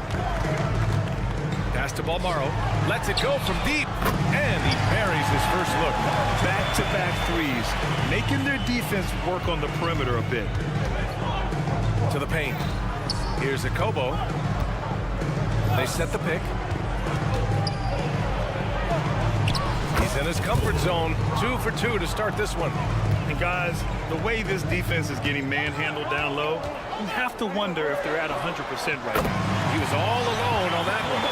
Pass to Balmaro. Lets it go from deep. And he buries his first look. Back-to-back threes. Making their defense work on the perimeter a bit. To the paint. Here's Akobo. They set the pick. He's in his comfort zone. 2 for 2 to start this one. And guys, the way this defense is getting manhandled down low, you have to wonder if they're at 100% right now. He was all alone on that one.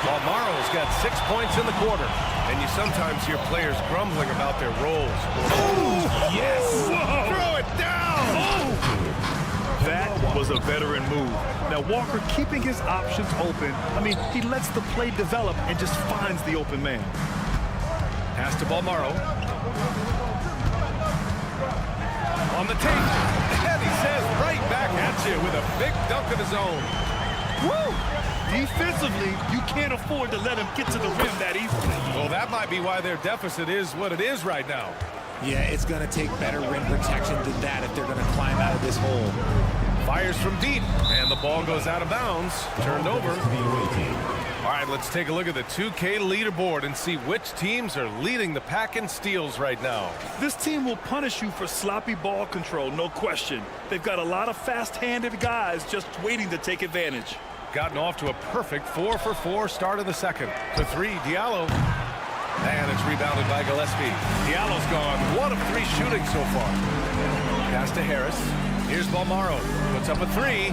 Balmaro's got 6 points in the quarter. And you sometimes hear players grumbling about their roles. Oh, yes! Whoa. Throw it down! Oh. That was a veteran move. Now Walker keeping his options open. I mean, he lets the play develop and just finds the open man. Pass to Balmaro. On the tape. And he says right back at you with a big dunk of his own. Woo! Defensively, you can't afford to let him get to the rim that easily. Well, that might be why their deficit is what it is right now. Yeah, it's going to take better rim protection than that if they're going to climb out of this hole. Fires from deep, and the ball goes out of bounds. Turned over. All right, let's take a look at the 2K leaderboard and see which teams are leading the pack in steals right now. This team will punish you for sloppy ball control, no question. They've got a lot of fast-handed guys just waiting to take advantage. Gotten off to a perfect 4 for 4 start of the second. To 3, Diallo. And it's rebounded by Gillespie. Diallo's gone 1 of 3 shooting so far. Pass to Harris. Here's Balmaro. Puts up a 3.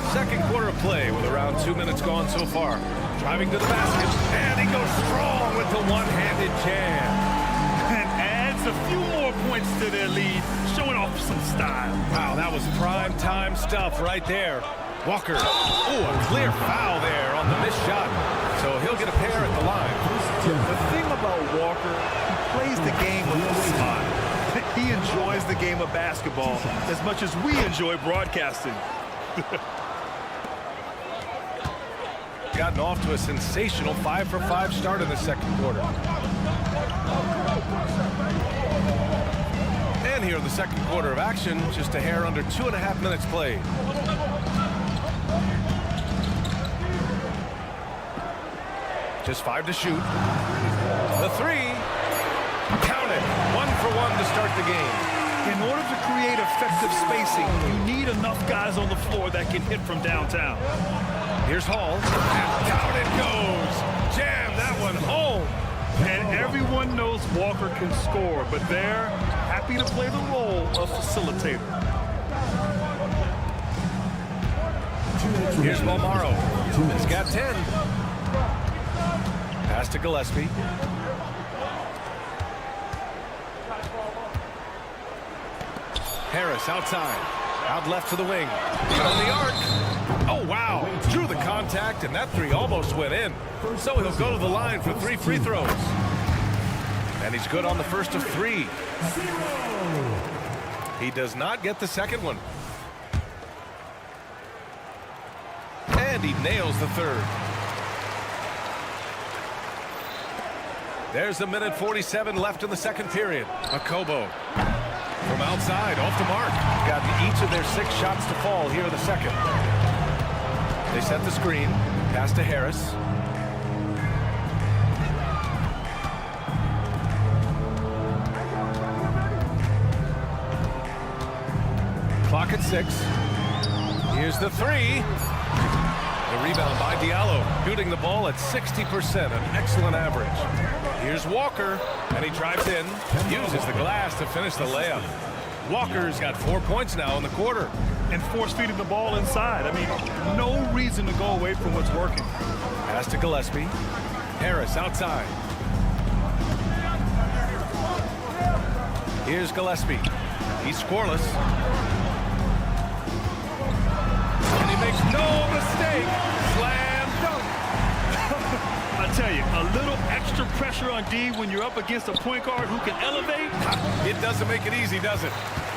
Second quarter of play with around 2 minutes gone so far. Driving to the basket. And he goes strong with the one-handed jam. And adds a few more points to their lead, showing off some style. Wow, that was prime time stuff right there. Walker. Oh, a clear foul there on the missed shot. So he'll get a pair at the line. The thing about Walker, he plays the game with a smile. He enjoys the game of basketball as much as we enjoy broadcasting. Gotten off to a sensational 5 for 5 start in the second quarter. And here in the second quarter of action, just a hair under 2.5 minutes played. Just 5 to shoot. The 3. Count it. 1 for 1 to start the game. In order to create effective spacing, you need enough guys on the floor that can hit from downtown. Here's Hall. And down it goes. Jam that one home. And everyone knows Walker can score, but they're happy to play the role of facilitator. Here's Balmaro. He's got 10. Pass to Gillespie. Harris outside. Out left to the wing. On the arc. Oh, wow. Drew the contact, and that 3 almost went in. So he'll go to the line for 3 free throws. And he's good on the first of 3. He does not get the second one. And he nails the third. There's a minute 47 left in the second period. Akobo from outside, off the mark. Gotten each of their 6 shots to fall here in the second. They set the screen. Pass to Harris. Clock at 6. Here's the 3. The rebound by Diallo, shooting the ball at 60%, an excellent average. Here's Walker, and he drives in, uses the glass to finish the layup. Walker's got 4 points now in the quarter. And force-feeding the ball inside. I mean, no reason to go away from what's working. Pass to Gillespie. Harris outside. Here's Gillespie. He's scoreless. And he makes no mistake. Slam dunk. I tell you, a little extra pressure on D when you're up against a point guard who can elevate. It doesn't make it easy, does it?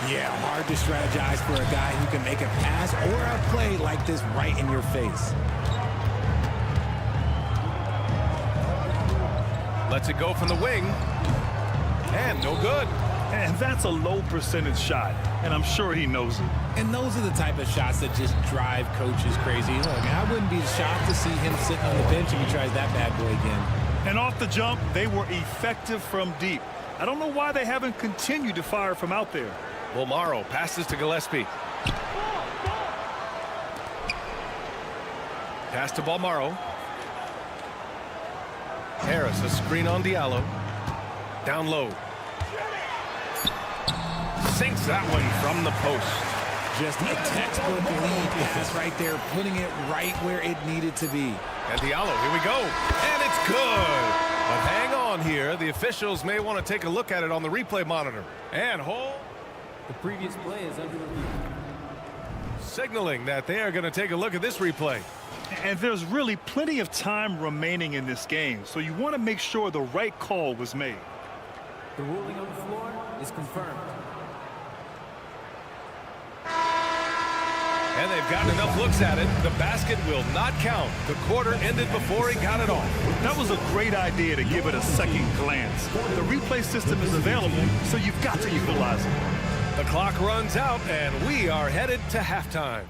Yeah, hard to strategize for a guy who can make a pass or a play like this right in your face. Lets it go from the wing. And no good. And that's a low percentage shot, and I'm sure he knows it. And those are the type of shots that just drive coaches crazy. Look, I wouldn't be shocked to see him sitting on the bench if he tries that bad boy again. And off the jump, they were effective from deep. I don't know why they haven't continued to fire from out there. Morrow passes to Gillespie. Pass to Morrow. Harris, a screen on Diallo. Down low. Sinks that one from the post. Just a textbook lead pass right there, putting it right where it needed to be. And Diallo, here we go. And it's good. But hang on here. The officials may want to take a look at it on the replay monitor. And hold. The previous play is under review. Signaling that they are going to take a look at this replay. And there's really plenty of time remaining in this game, so you want to make sure the right call was made. The ruling on the floor is confirmed. And they've gotten enough looks at it. The basket will not count. The quarter ended before he got it off. That was a great idea to give it a second glance. The replay system is available, so you've got to utilize it. The clock runs out, and we are headed to halftime.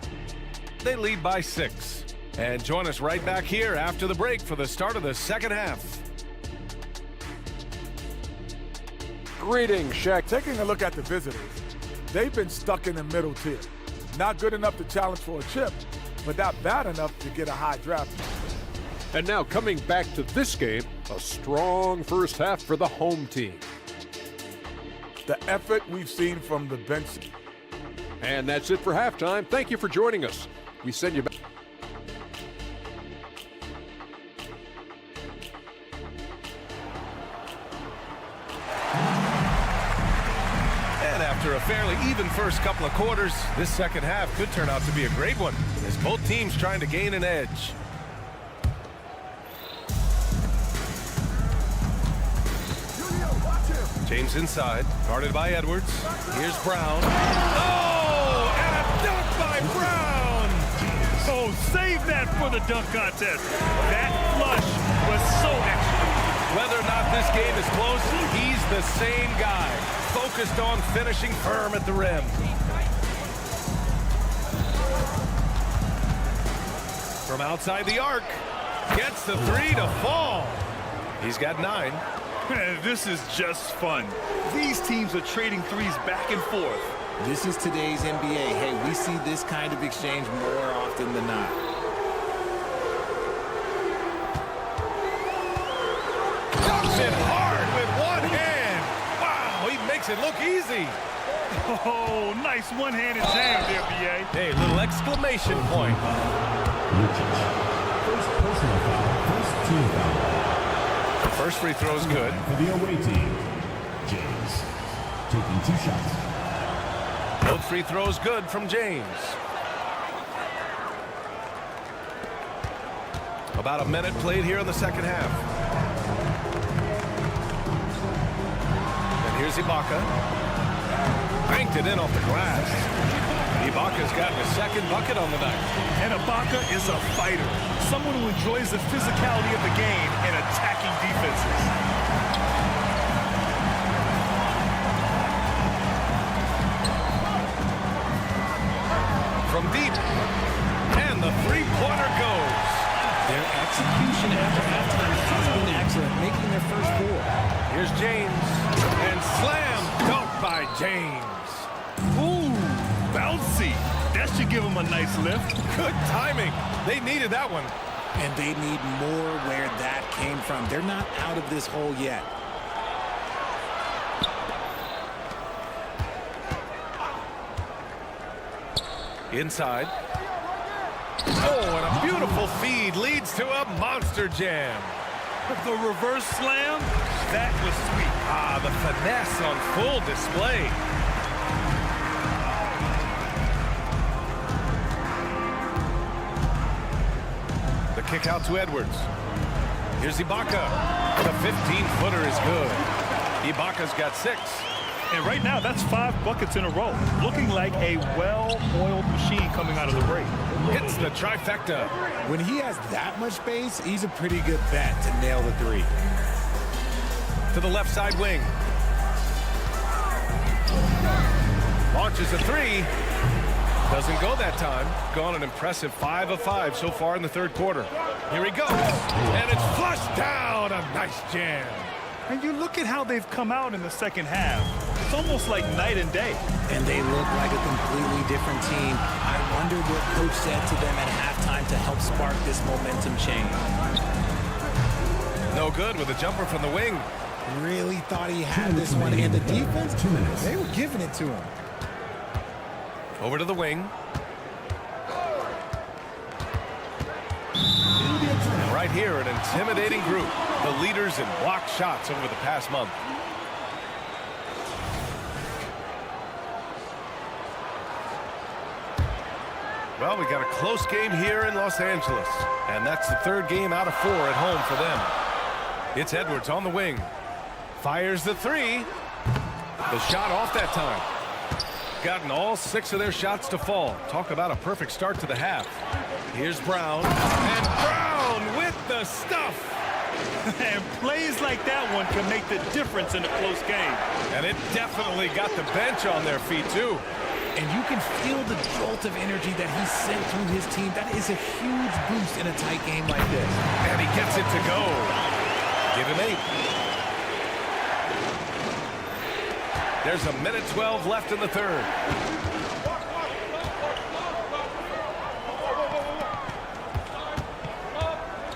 They lead by 6. And join us right back here after the break for the start of the second half. Greetings, Shaq. Taking a look at the visitors, they've been stuck in the middle tier. Not good enough to challenge for a chip, but not bad enough to get a high draft. And now coming back to this game, a strong first half for the home team. The effort we've seen from the bench. And that's it for halftime. Thank you for joining us. We send you back. After a fairly even first couple of quarters, this second half could turn out to be a great one as both teams trying to gain an edge. James inside, guarded by Edwards. Here's Brown. Oh, and a dunk by Brown! Oh, save that for the dunk contest. That flush was so excellent. Whether or not this game is close, he's the same guy. Focused on finishing firm at the rim. From outside the arc, gets the 3 to fall. He's got 9. This is just fun. These teams are trading threes back and forth. This is today's NBA. Hey, we see this kind of exchange more often than not. Dumps it hard with one hand. Wow, he makes it look easy. Oh, nice one-handed jam there, B.A. Hey, little exclamation point. First personal foul, first team foul. The first free throw is good. For the away team, James taking 2 shots. Both free throws good from James. About a minute played here in the second half. And here's Ibaka. Banked it in off the glass. Ibaka's gotten a second bucket on the night. And Ibaka is a fighter. Someone who enjoys the physicality of the game and attacking defenses. execution after halftime has been excellent, making their first 4. Here's James. And slam dunk by James. Ooh, bouncy. That should give him a nice lift. Good timing. They needed that one. And they need more where that came from. They're not out of this hole yet. Inside. Oh, and a beautiful feed leads to a monster jam. The reverse slam, that was sweet. Ah, the finesse on full display. The kick out to Edwards. Here's Ibaka. The 15-footer is good. Ibaka's got 6. And right now, that's 5 buckets in a row. Looking like a well-oiled machine coming out of the break. Hits the trifecta. When he has that much space, he's a pretty good bet to nail the 3. To the left side wing. Launches a 3. Doesn't go that time. Gone an impressive 5 of 5 so far in the third quarter. Here he goes. And it's flushed down. A nice jam. And you look at how they've come out in the second half. It's almost like night and day. And they look like a completely different team. I wonder what coach said to them at halftime to help spark this momentum change. No good with a jumper from the wing. Really thought he had this one. And the defense, they were giving it to him. Over to the wing. And right here, an intimidating group. The leaders in blocked shots over the past month. Well, we got a close game here in Los Angeles. And that's the 3rd game out of 4 at home for them. It's Edwards on the wing. Fires the 3. The shot off that time. Gotten all 6 of their shots to fall. Talk about a perfect start to the half. Here's Brown. And Brown with the stuff. And plays like that one can make the difference in a close game. And it definitely got the bench on their feet, too. And you can feel the jolt of energy that he sent through his team. That is a huge boost in a tight game like this. And he gets it to go. Give him 8. There's a minute 12 left in the third.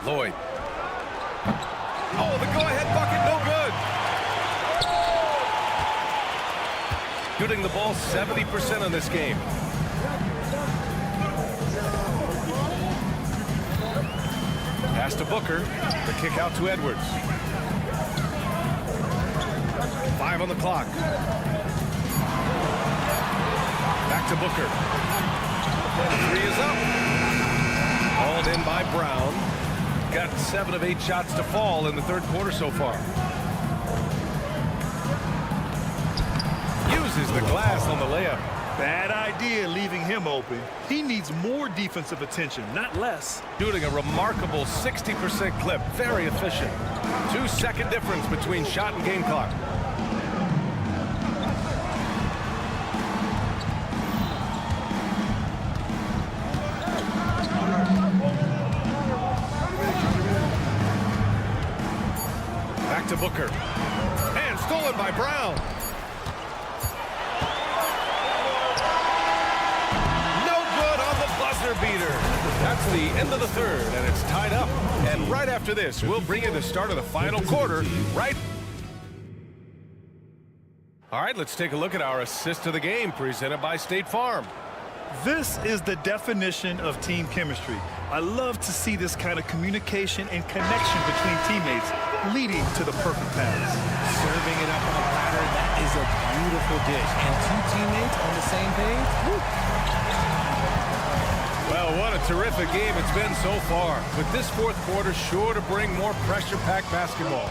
Lloyd. Oh, the go-ahead bucket, no good. Shooting the ball 70% in this game. Pass to Booker. The kick out to Edwards. 5 on the clock. Back to Booker. 3 is up. Hauled in by Brown. Got 7 of 8 shots to fall in the third quarter so far. Uses the glass on the layup. Bad idea leaving him open. He needs more defensive attention, not less. Shooting a remarkable 60% clip. Very efficient. 2-second difference between shot and game clock. Back to Booker. And stolen by Brown. Beater. That's the end of the third, and it's tied up. And right after this, we'll bring you the start of the final quarter. Right. All right, let's take a look at our assist of the game presented by State Farm. This is the definition of team chemistry. I love to see this kind of communication and connection between teammates leading to the perfect pass. Serving it up on a platter, that is a beautiful dish. And 2 teammates on the same page. Woo. Well, what a terrific game it's been so far. But this fourth quarter sure to bring more pressure-packed basketball.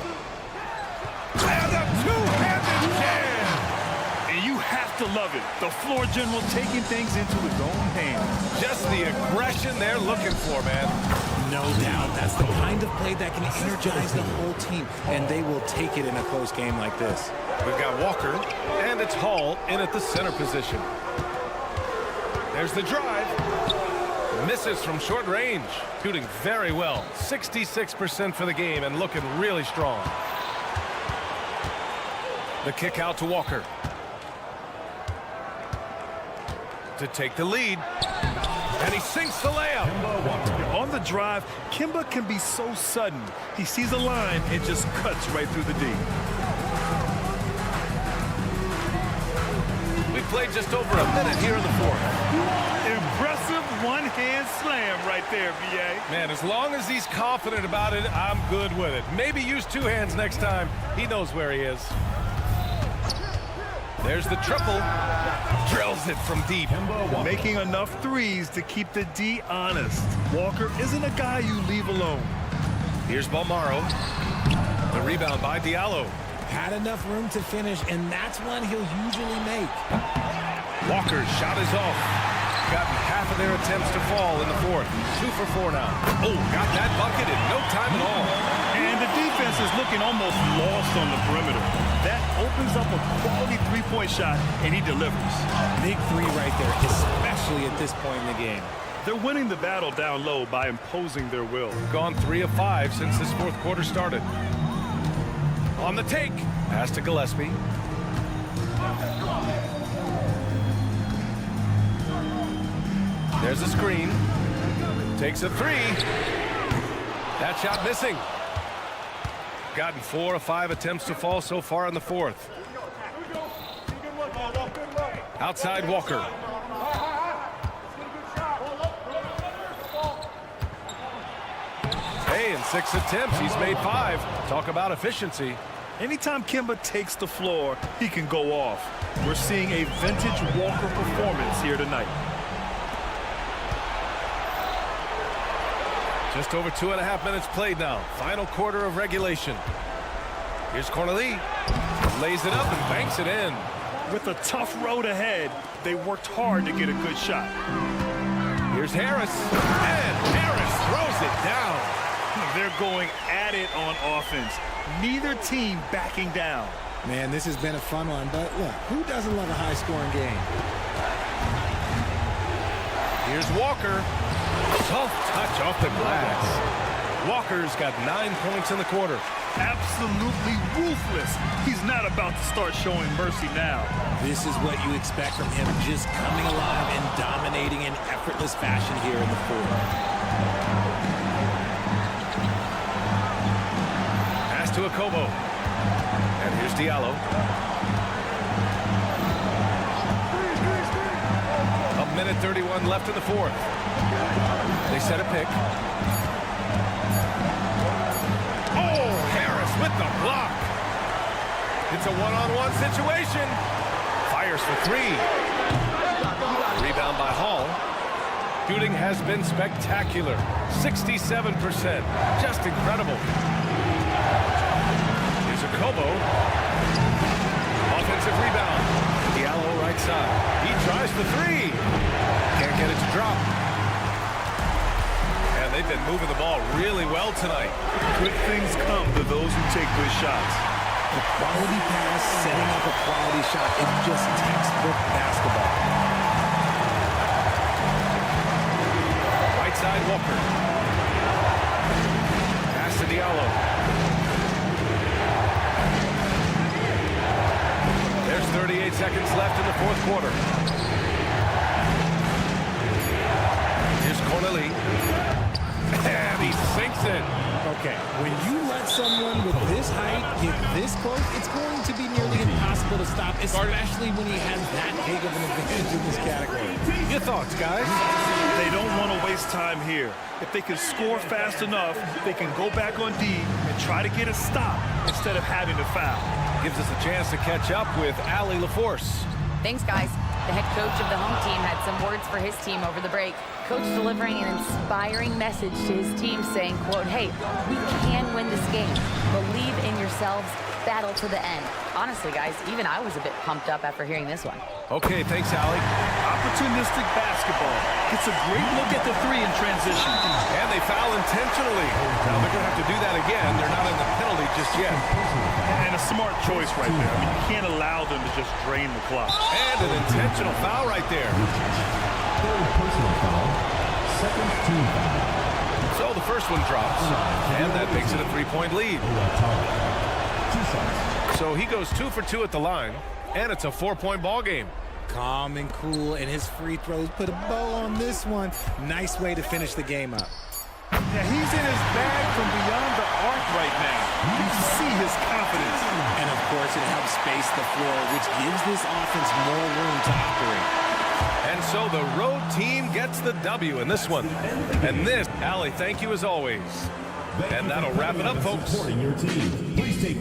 And a two-handed jam! And you have to love it. The floor general taking things into his own hands. Just the aggression they're looking for, man. No doubt. That's the kind of play that can energize the whole team. And they will take it in a close game like this. We've got Walker, and it's Hall in at the center position. There's the drive. Misses from short range. Shooting very well. 66% for the game and looking really strong. The kick out to Walker. To take the lead. And he sinks the layup. On the drive, Kemba can be so sudden. He sees a line and just cuts right through the D. We played just over a minute here in the fourth. Impressive one-hand slam right there, B.A. Man, as long as he's confident about it, I'm good with it. Maybe use two hands next time. He knows where he is. There's the triple. Drills it from deep. Making enough threes to keep the D honest. Walker isn't a guy you leave alone. Here's Balmaro. The rebound by Diallo. Had enough room to finish, and that's one he'll usually make. Walker's shot is off. Gotten half of their attempts to fall in the fourth. 2 for 4 now. Oh, got that bucket in no time at all. And the defense is looking almost lost on the perimeter. That opens up a quality three-point shot, and he delivers. Big three right there, especially at this point in the game. They're winning the battle down low by imposing their will. Gone 3 of 5 since this fourth quarter started. On the take. Pass to Gillespie. There's a screen. Takes a 3. That shot missing. Gotten 4 of 5 attempts to fall so far in the fourth. Outside Walker. Hey, in 6 attempts, he's made 5. Talk about efficiency. Anytime Kemba takes the floor, he can go off. We're seeing a vintage Walker performance here tonight. Just over 2.5 minutes played now. Final quarter of regulation. Here's Cornelie. Lays it up and banks it in. With a tough road ahead, they worked hard to get a good shot. Here's Harris. And Harris throws it down. They're going at it on offense. Neither team backing down. Man, this has been a fun one, but look, who doesn't love a high-scoring game? Here's Walker. Soft touch off the glass. Walker's got 9 points in the quarter. Absolutely ruthless. He's not about to start showing mercy now. This is what you expect from him, just coming alive and dominating in effortless fashion here in the fourth. Pass to Akobo. And here's Diallo. A minute 31 left in the fourth. They set a pick. Oh, Harris with the block. It's a one-on-one situation. Fires for 3. Rebound by Hall. Shooting has been spectacular. 67%. Just incredible. Here's Akobo. Offensive rebound. Diallo right side. He tries the 3. Can't get it to drop. They've been moving the ball really well tonight. Good things come to those who take good shots. A quality pass, setting up a quality shot. It's just textbook basketball. Right side, Walker. Pass to Diallo. There's 38 seconds left in the fourth quarter. Here's Cornelie. And he sinks it. Okay, when you let someone with this height get this close, it's going to be nearly impossible to stop, especially when he has that big of an advantage in this category. Your thoughts, guys? They don't want to waste time here. If they can score fast enough, they can go back on D and try to get a stop instead of having to foul. Gives us a chance to catch up with Allie LaForce. Thanks, guys. The head coach of the home team had some words for his team over the break. Coach delivering an inspiring message to his team saying, quote, "Hey, we can win this game. Believe in yourselves. Battle to the end." Honestly, guys, even I was a bit pumped up after hearing this one. Okay, thanks, Allie. Opportunistic basketball. Gets a great look at the 3 in transition. And they foul intentionally. Now they're going to have to do that again. They're not in the penalty just yet. And a smart choice right there. I mean, you can't allow them to just drain the clock. And an intentional foul right there. Third personal foul, second team foul. So the first one drops, and that makes it a 3-point lead. 2 shots. So he goes 2 for 2 at the line, and it's a 4-point ball game. Calm and cool, and his free throws put a bow on this one. Nice way to finish the game up. Yeah, he's in his bag from beyond the arc right now. You see his confidence. And of course, it helps space the floor, which gives this offense more room to operate. And so the road team gets the W in this one. And this, Allie, thank you as always. And that'll wrap it up, folks. Supporting your team. Please take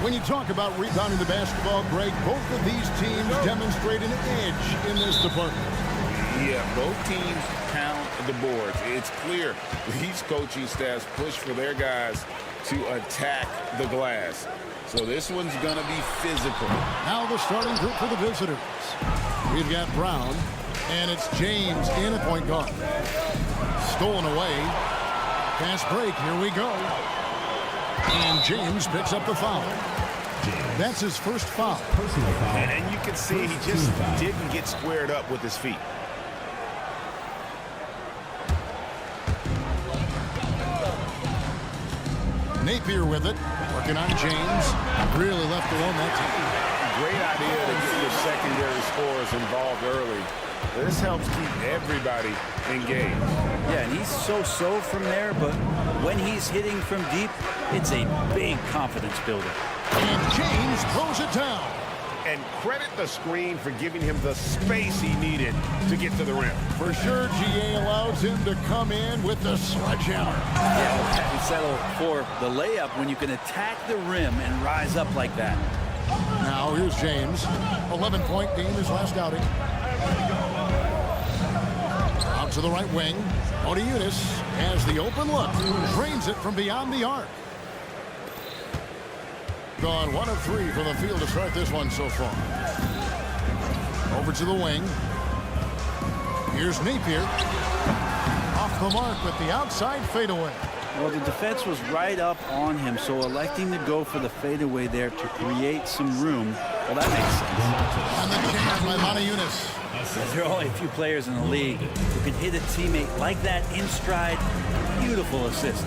When you talk about rebounding the basketball, Greg, both of these teams demonstrate an edge in this department. Yeah, both teams pound the boards. It's clear these coaching staffs push for their guys to attack the glass. So this one's going to be physical. Now the starting group for the visitors. We've got Brown, and it's James in at point guard. Stolen away. Pass break. Here we go. And James picks up the foul. That's his first foul. And you can see he just didn't get squared up with his feet. Napier with it, working on James. Really left alone that time. Great idea to get your secondary scorers involved early. This helps keep everybody engaged. Yeah, and he's so-so from there, but when he's hitting from deep, it's a big confidence builder. And James throws it down. And credit the screen for giving him the space he needed to get to the rim. For sure, GA allows him to come in with the sledgehammer. Yeah, you settle for the layup when you can attack the rim and rise up like that. Now here's James. 11-point game his last outing. Out to the right wing. Odiunis has the open look. Drains it from beyond the arc. Gone 1 of 3 from the field to start this one so far. Over to the wing. Here's Napier. Off the mark with the outside fadeaway. Well, the defense was right up on him, so electing to go for the fadeaway there to create some room, well, that makes sense. And the jam by Odiunis. There are only a few players in the league who can hit a teammate like that in stride. Beautiful assist.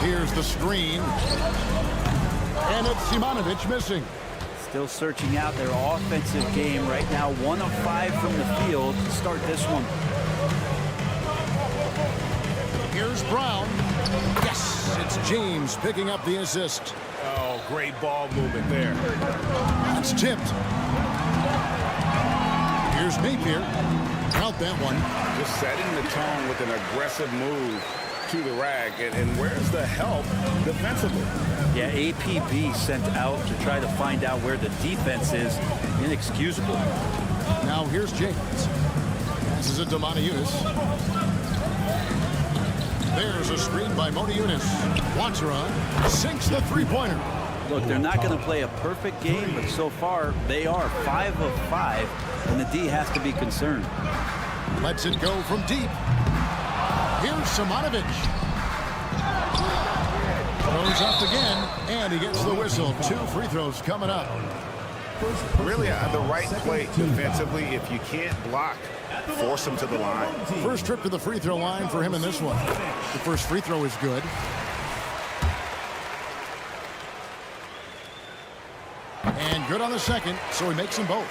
Here's the screen. And it's Simonovic missing. Still searching out their offensive game right now. 1 of 5 from the field to start this one. Here's Brown. Yes. It's James picking up the assist. Oh, great ball movement there. That's tipped. Here's Napier. Count that one. Just setting the tone with an aggressive move to the rack. And where's the help defensively? Yeah, APB sent out to try to find out where the defense is. Inexcusable. Now here's James. Passes it to Moniunas. There's a screen by Moniunas. Wancheron sinks the three-pointer. Look, they're not going to play a perfect game, but so far they are 5 of 5, and the D has to be concerned. Lets it go from deep. Here's Simonovic. Throws up again, and he gets the whistle. 2 free throws coming up. Really the right play defensively. If you can't block, force him to the line. First trip to the free throw line for him in this one. The first free throw is good. And good on the second, so he makes them both.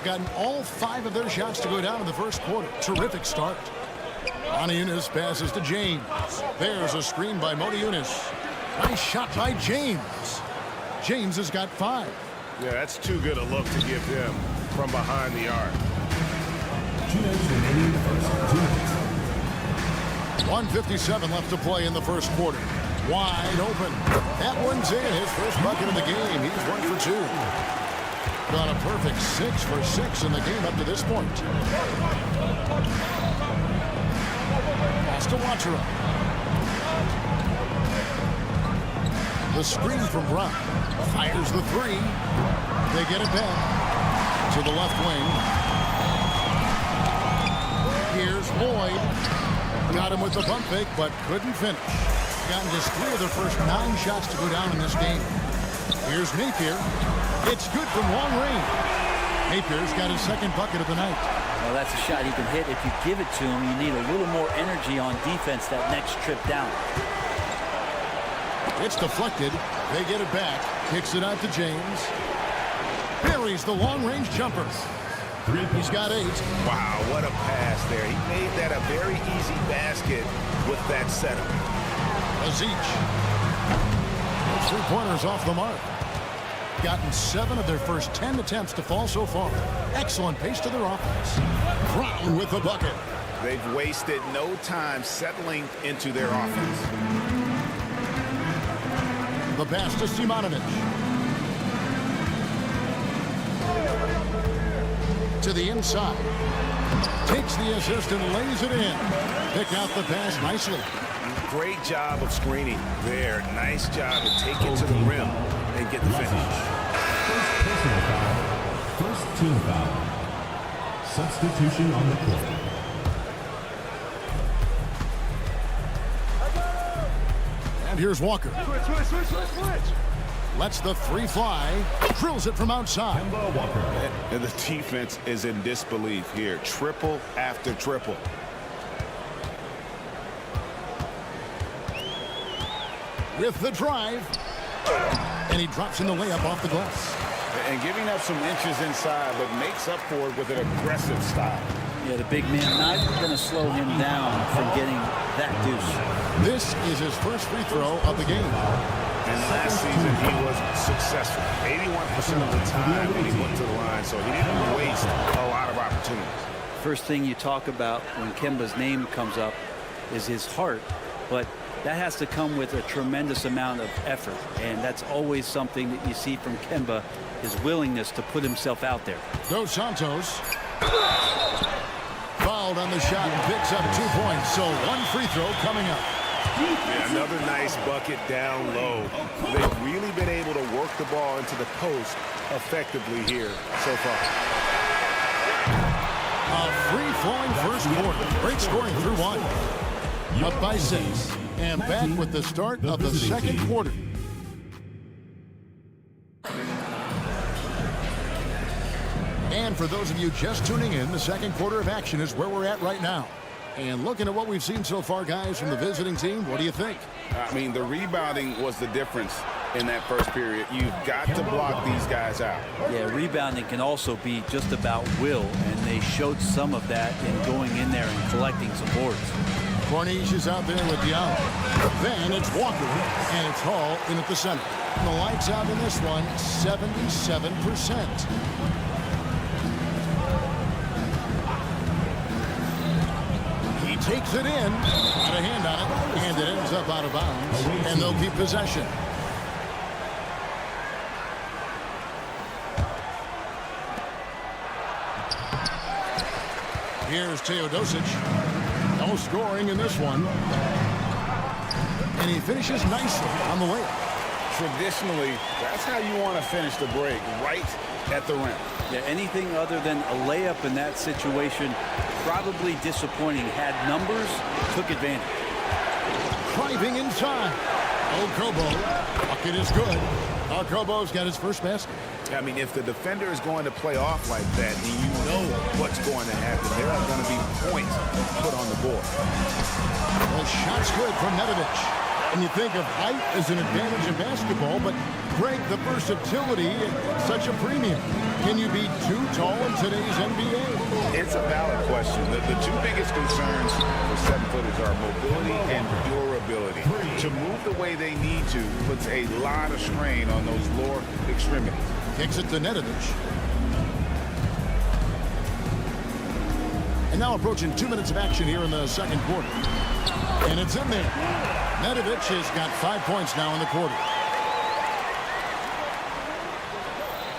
Gotten all 5 of their shots to go down in the first quarter. Terrific start. Moniunas passes to James. There's a screen by Moniunas. Nice shot by James. James has got 5. Yeah, that's too good a look to give him from behind the arc. 1:57 left to play in the first quarter. Wide open. That one's in. His first bucket of the game. He's 1 for 2. Got a perfect 6 for 6 in the game up to this point. Pass to Wancheron. The screen from Brown. Fires the 3. They get it back to the left wing. Here's Lloyd. Got him with the pump fake, but couldn't finish. Gotten just 3 of their first 9 shots to go down in this game. Here's Napier. It's good from long range. Napier's got his second bucket of the night. Well, that's a shot he can hit. If you give it to him, you need a little more energy on defense that next trip down. It's deflected. They get it back. Kicks it out to James. Buries the long-range jumper. He's got 8. Wow, what a pass there. He made that a very easy basket with that setup. Aziz. 3-pointers off the mark. Gotten 7 of their first 10 attempts to fall so far. Excellent pace to their offense. Brown with the bucket. They've wasted no time settling into their offense. The pass to Simonovic. To the inside. Takes the assist and lays it in. Pick out the pass nicely. Great job of screening there. Nice job to take it to the rim and get the finish. First team foul. Substitution on the court. And here's Walker. Switch. Lets the 3 fly. Drills it from outside. And the defense is in disbelief here. Triple after triple. With the drive. And he drops in the layup off the glass. And giving up some inches inside, but makes up for it with an aggressive style. Yeah, the big man not going to slow him down from getting that deuce. This is his first free throw of the game. And last season he was successful. 81% of the time when he went to the line, so he didn't waste a lot of opportunities. First thing you talk about when Kemba's name comes up is his heart, but that has to come with a tremendous amount of effort, and that's always something that you see from Kemba, his willingness to put himself out there. Dos Santos fouled on the shot and picks up 2 points, so 1 free throw coming up. Yeah, another nice bucket down low. They've really been able to work the ball into the post effectively here so far. A free-flowing first quarter. Great scoring through 1. Up by 6. And back with the start of the second quarter. And for those of you just tuning in, the second quarter of action is where we're at right now. And looking at what we've seen so far, guys, from the visiting team, what do you think? I mean, the rebounding was the difference in that first period. You've got to block these guys out. Yeah, rebounding can also be just about will, and they showed some of that in going in there and collecting some boards. Corniche is out there with Diallo. Then it's Walker, and it's Hall in at the center. And the lights out in this one, 77%. He takes it in, got a hand on it, and it ends up out of bounds, and they'll keep possession. Here's Teodosic. No scoring in this one. And he finishes nicely on the layup. Traditionally, that's how you want to finish the break, right at the rim. Yeah, anything other than a layup in that situation, probably disappointing. Had numbers, took advantage. Driving inside. Okobo. Bucket is good. Okobo's got his first basket. I mean, if the defender is going to play off like that, and you know what's going to happen, there are going to be points put on the board. The shot's good from Nedovic. And you think of height as an advantage in basketball, but Greg, the versatility is such a premium. Can you be too tall in today's NBA? It's a valid question. The two biggest concerns for 7-footers are mobility and durability. To move the way they need to puts a lot of strain on those lower extremities. Kicks it to Nedovic. And now approaching 2 minutes of action here in the second quarter. And it's in there. Nedovic has got 5 points now in the quarter.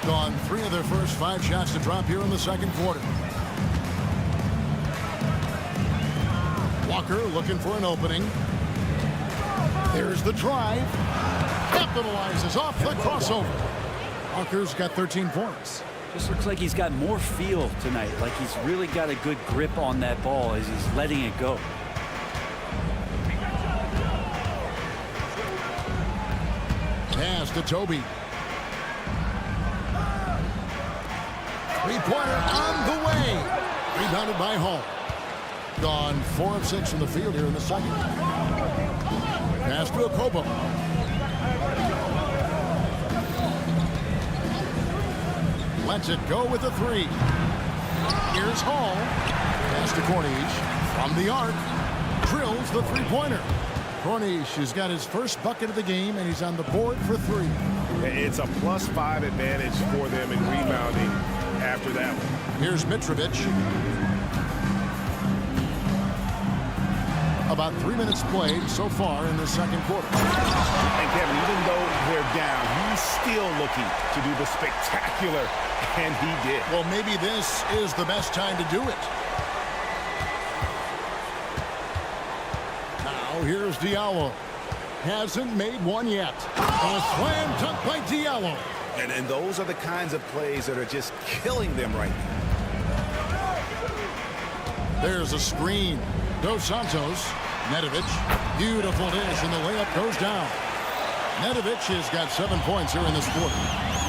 Gone 3 of their first 5 shots to drop here in the second quarter. Walker looking for an opening. There's the drive. Capitalizes off the crossover. Walker's got 13 points. Just looks like he's got more feel tonight. Like he's really got a good grip on that ball as he's letting it go. Pass to Toby. Three-pointer on the way. Rebounded by Hall. Gone 4 of 6 from the field here in the second. Pass to Okobo. Lets it go with a 3. Here's Hall. Pass to Corniche. From the arc. Drills the three-pointer. Corniche has got his first bucket of the game, and he's on the board for 3. It's a +5 advantage for them in rebounding after that one. Here's Mitrovic. About 3 minutes played so far in the second quarter. And Kevin, even though they're down, he's still looking to do the spectacular, and he did. Well, maybe this is the best time to do it. Now here's Diallo. Hasn't made one yet. A slam dunk by Diallo. And those are the kinds of plays that are just killing them right now. There's a screen. Dos Santos. Nedovic. Beautiful dish, and the layup goes down. Nedovic has got 7 points here in this quarter.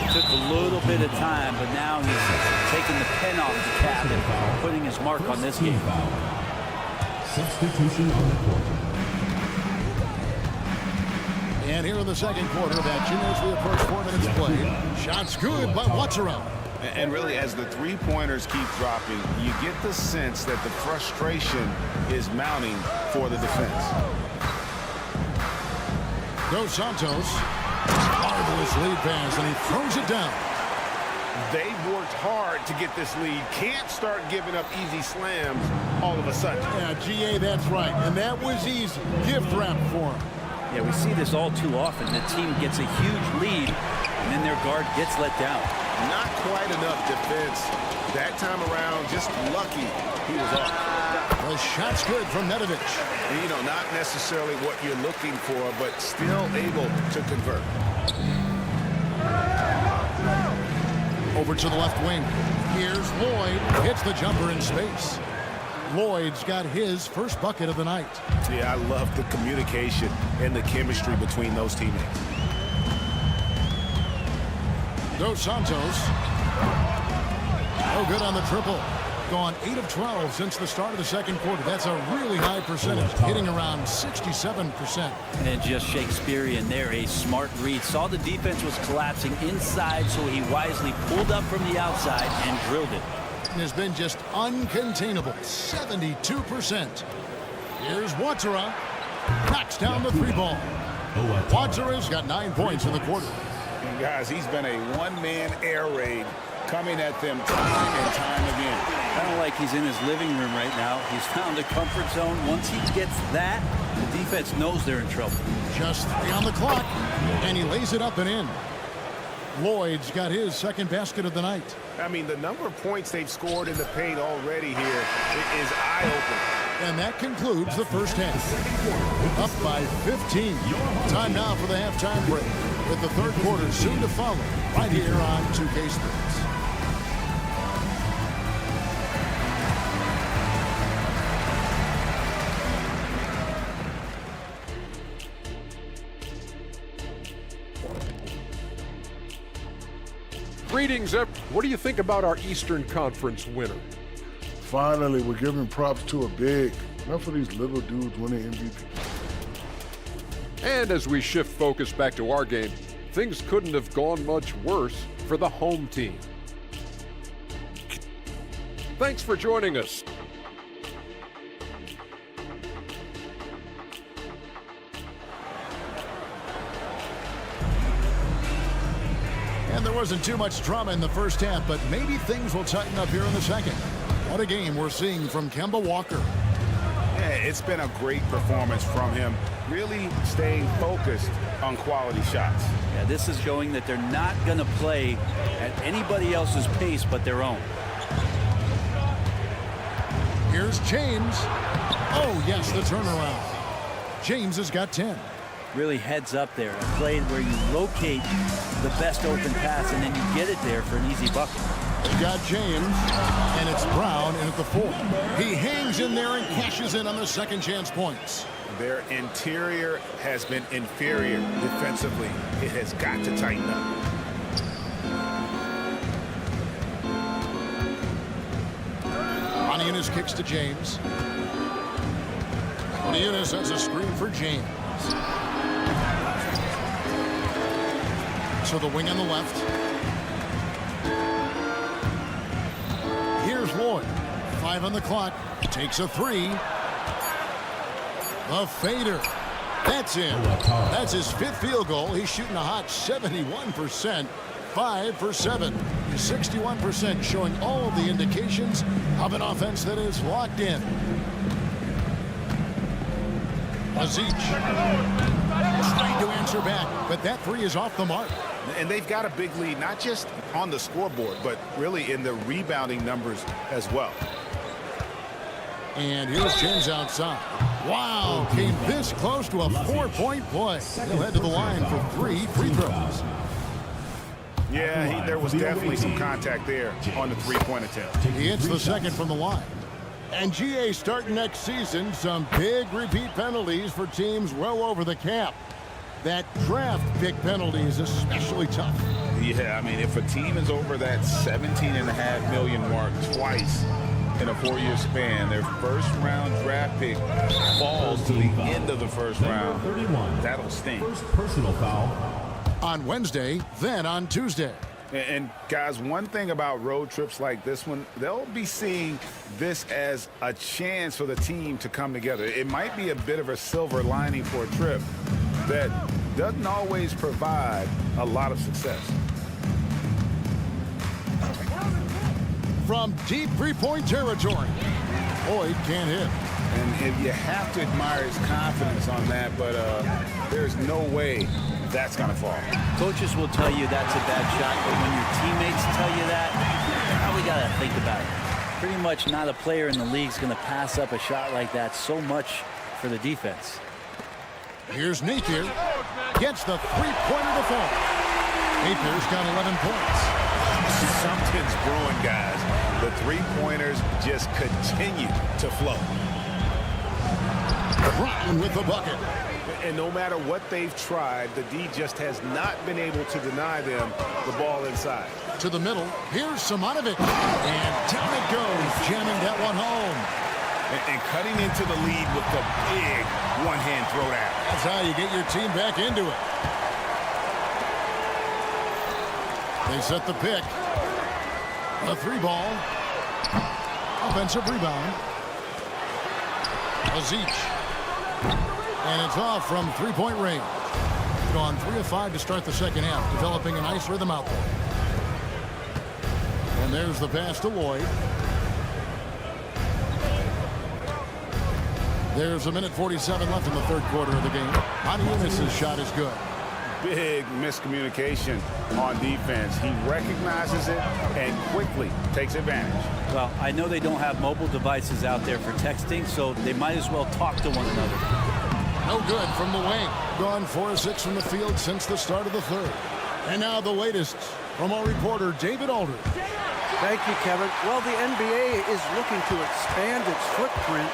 It took a little bit of time, but now he's taking the pen off the cap and putting his mark on this game. Substitution on the court. And here in the second quarter of action as we approach 4 minutes played. Shots good by Watsero. And really, as the three-pointers keep dropping, you get the sense that the frustration is mounting for the defense. Dos Santos. Marvelous lead pass, and he throws it down. They've worked hard to get this lead. Can't start giving up easy slams all of a sudden. Yeah, GA, that's right. And that was easy. Gift wrap for him. Yeah, we see this all too often. The team gets a huge lead, and then their guard gets let down. Not quite enough defense. That time around, just lucky he was off. The shot's good from Nedovic. And, you know, not necessarily what you're looking for, but still able to convert. Over to the left wing. Here's Lloyd. Hits the jumper in space. Lloyd's got his first bucket of the night. Yeah, I love the communication and the chemistry between those teammates. Dos Santos. No good on the triple. Gone 8 of 12 since the start of the second quarter. That's a really high percentage, hitting around 67%. And just Shakespearean there, a smart read. Saw the defense was collapsing inside, so he wisely pulled up from the outside and drilled it. Has been just uncontainable, 72%. Here's Watsura. Knocks down the 3-ball. Watsura's got 9 points in the quarter. And guys, he's been a one-man air raid coming at them time and time again. Kind of like he's in his living room right now. He's found a comfort zone. Once he gets that, the defense knows they're in trouble. Just 3 on the clock, and he lays it up and in. Lloyd's got his second basket of the night. I mean, the number of points they've scored in the paint already here is eye-opening. And that concludes the first half. Up by 15. Time now for the halftime break, with the third quarter soon to follow, right here on 2K Sports. Greetings, what do you think about our Eastern Conference winner? Finally, we're giving props to a big. Enough of these little dudes winning MVP. And as we shift focus back to our game, things couldn't have gone much worse for the home team. Thanks for joining us. And there wasn't too much drama in the first half, but maybe things will tighten up here in the second. What a game we're seeing from Kemba Walker. Yeah, it's been a great performance from him, really staying focused on quality shots. Yeah, this is showing that they're not going to play at anybody else's pace but their own. Here's James. Oh, yes, the turnaround. James has got 10. Really heads up there. A play where you locate the best open pass and then you get it there for an easy bucket. They got James, and it's Brown in at the 4. He hangs in there and cashes in on the second chance points. Their interior has been inferior defensively. It has got to tighten up. Oniunas kicks to James. Oniunas has a screen for James. So the wing on the left. Here's Lloyd. 5 on the clock. Takes a 3. The fader. That's in. That's his 5th field goal. He's shooting a hot 71%. 5 for 7. 61%, showing all the indications of an offense that is locked in. Aziz trying to answer back, but that 3 is off the mark. And they've got a big lead, not just on the scoreboard, but really in the rebounding numbers as well. And here's James outside. Wow, came this close to a 4-point play. He'll head to the line for 3 free throws. Yeah, there was definitely some contact there on the 3-point attempt. He hits the second from the line. And GA starting next season, some big repeat penalties for teams well over the cap. That draft pick penalty is especially tough. Yeah, I mean, if a team is over that $17.5 million mark twice in a 4-year span, their first-round draft pick falls to the end of the first round, that'll sting. First personal foul. On Wednesday, then on Tuesday. And guys, one thing about road trips like this one, they'll be seeing this as a chance for the team to come together. It might be a bit of a silver lining for a trip that doesn't always provide a lot of success. From deep 3-point territory, Boyd can't hit. And if you have to admire his confidence on that, but there's no way that's going to fall. Coaches will tell you that's a bad shot, but when your teammates tell you that, we got to think about it. Pretty much not a player in the league is going to pass up a shot like that so much for the defense. Here's Napier. Gets the 3-pointer to fall. Napier's got 11 points. Something's brewing, guys. The 3-pointers just continue to flow. Brown with the bucket. And no matter what they've tried, the D just has not been able to deny them the ball inside. To the middle. Here's Simonovic. And down it goes, jamming that one home. And cutting into the lead with the big one-hand throwdown. That's how you get your team back into it. They set the pick. A 3-ball. Offensive rebound. Aziz. And it's off from three-point range. Gone 3 of 5 to start the second half, developing a nice rhythm out there. And there's the pass to Lloyd. There's 1:47 left in the third quarter of the game. Maniunas' shot is good. Big miscommunication on defense. He recognizes it and quickly takes advantage. Well, I know they don't have mobile devices out there for texting, so they might as well talk to one another. No good from the wing. Gone 4 of 6 from the field since the start of the third. And now the latest from our reporter, David Aldridge. Thank you, Kevin. Well, the NBA is looking to expand its footprint,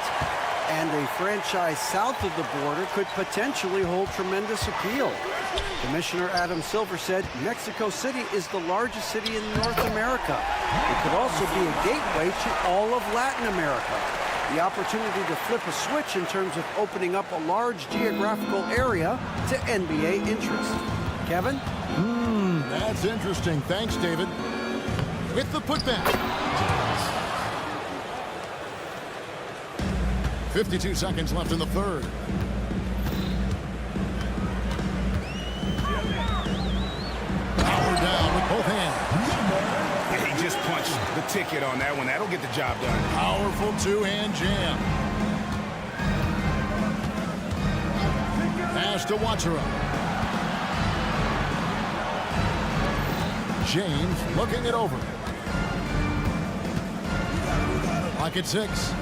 and a franchise south of the border could potentially hold tremendous appeal. Commissioner Adam Silver said Mexico City is the largest city in North America. It could also be a gateway to all of Latin America. The opportunity to flip a switch in terms of opening up a large geographical area to NBA interest. Kevin? That's interesting. Thanks, David. With the putback. 52 seconds left in the third. Power down with both hands. Yeah, he just punched the ticket on that one. That'll get the job done. Powerful two-hand jam. Pass to Watchera. James looking it over. Lock at 6.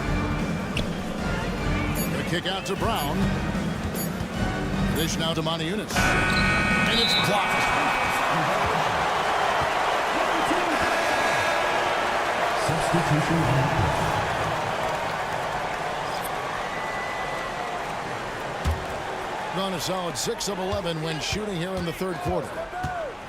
The kick out to Brown. Dish now to Maniunas. And it's blocked. Substitution. Gone a solid 6 of 11 when shooting here in the third quarter.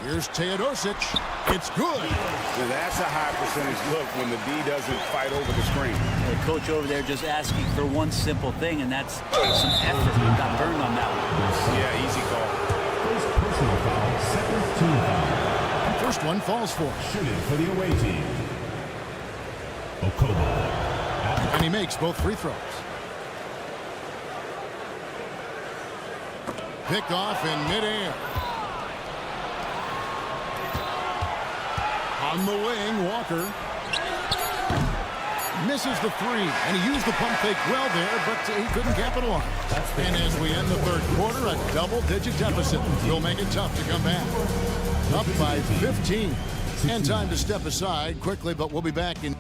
Here's Teodosic. It's good. Now that's a high percentage look when the D doesn't fight over the screen. The coach over there just asking for one simple thing, and that's some effort. He got burned on that one. Yeah, easy call. First personal foul, second team foul. First one falls for. Shooting for the away team. Okobo. And he makes both free throws. Picked off in midair. On the wing, Walker misses the 3, and he used the pump fake well there, but he couldn't capitalize. And as we end the third quarter, a double-digit deficit will make it tough to come back. Up by 15. And time to step aside quickly, but we'll be back in.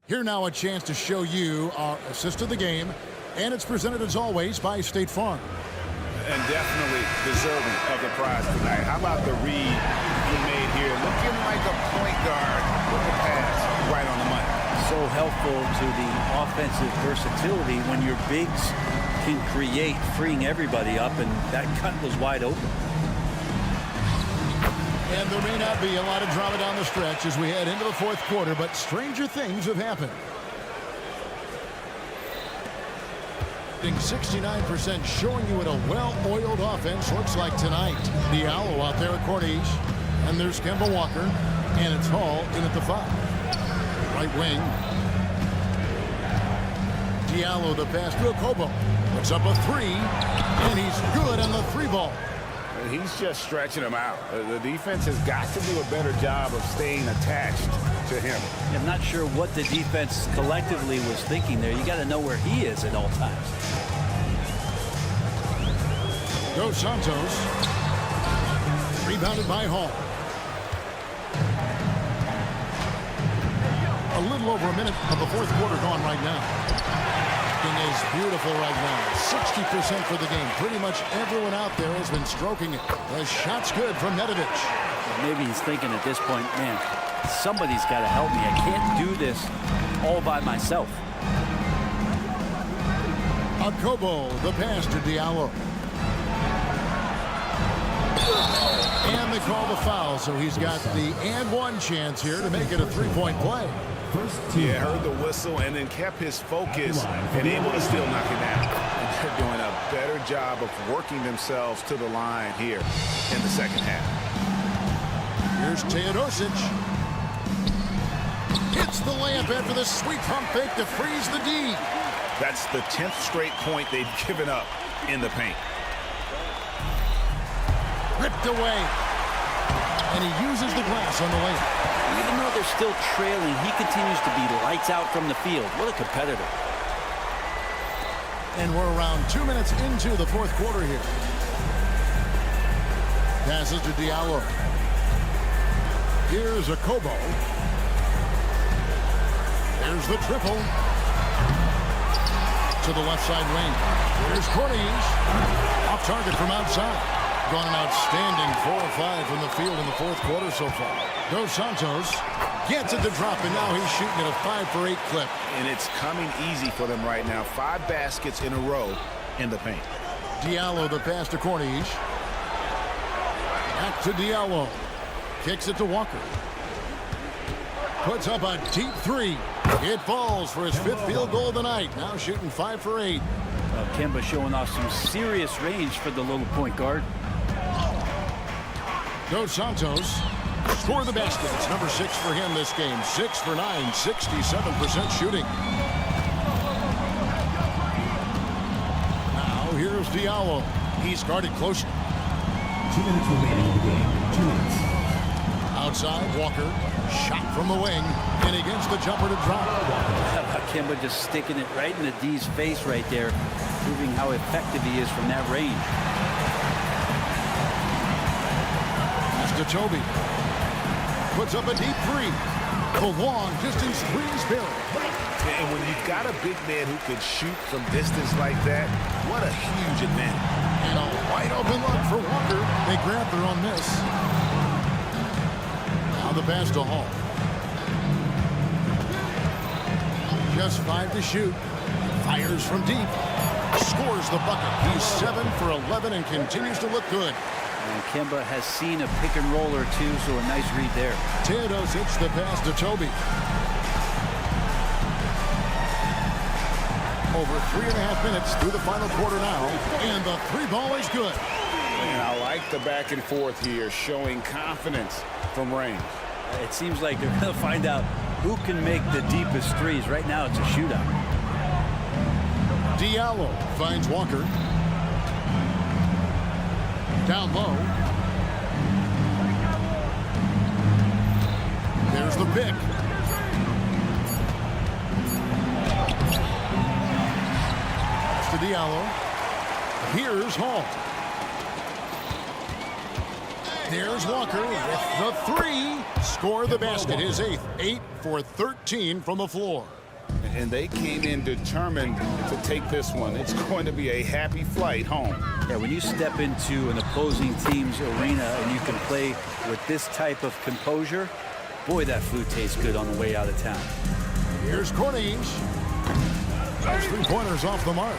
Here now a chance to show you our assist of the game, and it's presented as always by State Farm. And definitely deserving of the prize tonight. How about the read he made here? Looking like a point guard with the pass right on the money. So helpful to the offensive versatility when your bigs can create, freeing everybody up, and that cut was wide open. And there may not be a lot of drama down the stretch as we head into the fourth quarter, but stranger things have happened. 69% showing you what a well-oiled offense looks like tonight. Diallo out there at court each. And there's Kemba Walker. And it's Hall in at the 5. Right wing. Diallo the pass to Okobo. Puts up a 3. And he's good on the 3 ball. He's just stretching him out. The defense has got to do a better job of staying attached to him. I'm not sure what the defense collectively was thinking there. You got to know where he is at all times. Dos Santos. Rebounded by Hall. A little over a minute of the fourth quarter gone right now. Is beautiful right now. 60% for the game. Pretty much everyone out there has been stroking it. The shot's good from Nedovic. Maybe he's thinking at this point, man, somebody's got to help me. I can't do this all by myself. Okobo, the pass to Diallo. And they call the foul, so he's got the and one chance here to make it a three-point play. Yeah, heard the whistle and then kept his focus and able to still knock it down. And they're doing a better job of working themselves to the line here in the second half. Here's Teodosic. Hits the layup after the sweet pump fake to freeze the D. That's the 10th straight point they've given up in the paint. Ripped away. And he uses the glass on the layup. Even though they're still trailing, he continues to be lights out from the field. What a competitor. And we're around 2 minutes into the fourth quarter here. Passes to Diallo. Here's a Kobo. There's the triple. To the left side wing. Here's Cornies. Off target from outside. Gone an outstanding 4 or 5 from the field in the fourth quarter so far. Dos Santos gets it to drop, and now he's shooting at a 5 for 8 clip. And it's coming easy for them right now. 5 baskets in a row in the paint. Diallo, the pass to Cornies. Back to Diallo. Kicks it to Walker. Puts up a deep 3. It falls for his 5th field goal of the night. Now shooting 5 for 8. Kemba showing off some serious range for the little point guard. Dos Santos score the basket. It's number 6 for him this game. 6 for 9, 67% shooting. Now here's Diallo. He's guarded close. 2 minutes remaining in the game. 2 minutes. Outside, Walker. Shot from the wing. And he gets the jumper to drop. Kemba just sticking it right in the D's face right there, proving how effective he is from that range. To Toby. Puts up a deep 3. The long distance 3's barrel. And when you've got a big man who can shoot from distance like that, what a huge advantage. And a wide open look for Walker. They grab their own miss. Now the pass to Hall. Just 5 to shoot. Fires from deep. Scores the bucket. He's 7 for 11 and continues to look good. And Kemba has seen a pick and roll or two, so a nice read there. Teodos hits the pass to Toby. Over 3.5 minutes through the final quarter now, and the 3 ball is good. And I like the back and forth here, showing confidence from range. It seems like they're going to find out who can make the deepest threes. Right now, it's a shootout. Diallo finds Walker. Down low. There's the pick. That's to Diallo. Here's Hall. There's Walker with the 3. Score the basket. His 8th. 8 for 13 from the floor. And they came in determined to take this one. It's going to be a happy flight home. Yeah, when you step into an opposing team's arena and you can play with this type of composure, boy, that food tastes good on the way out of town. Here's Cornies. Those 3-pointers off the mark.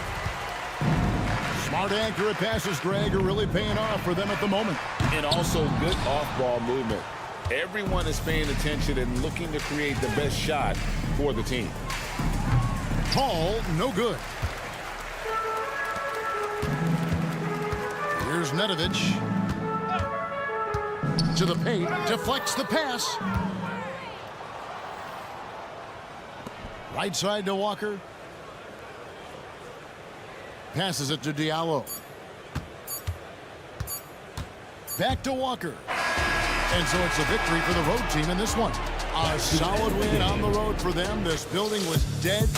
Smart, accurate passes, Greg, are really paying off for them at the moment. And also good off-ball movement. Everyone is paying attention and looking to create the best shot for the team. Hall, no good. Here's Nedovic. To the paint, deflects the pass. Right side to Walker. Passes it to Diallo. Back to Walker. And so it's a victory for the road team in this one. A solid win on the road for them. This building was dead.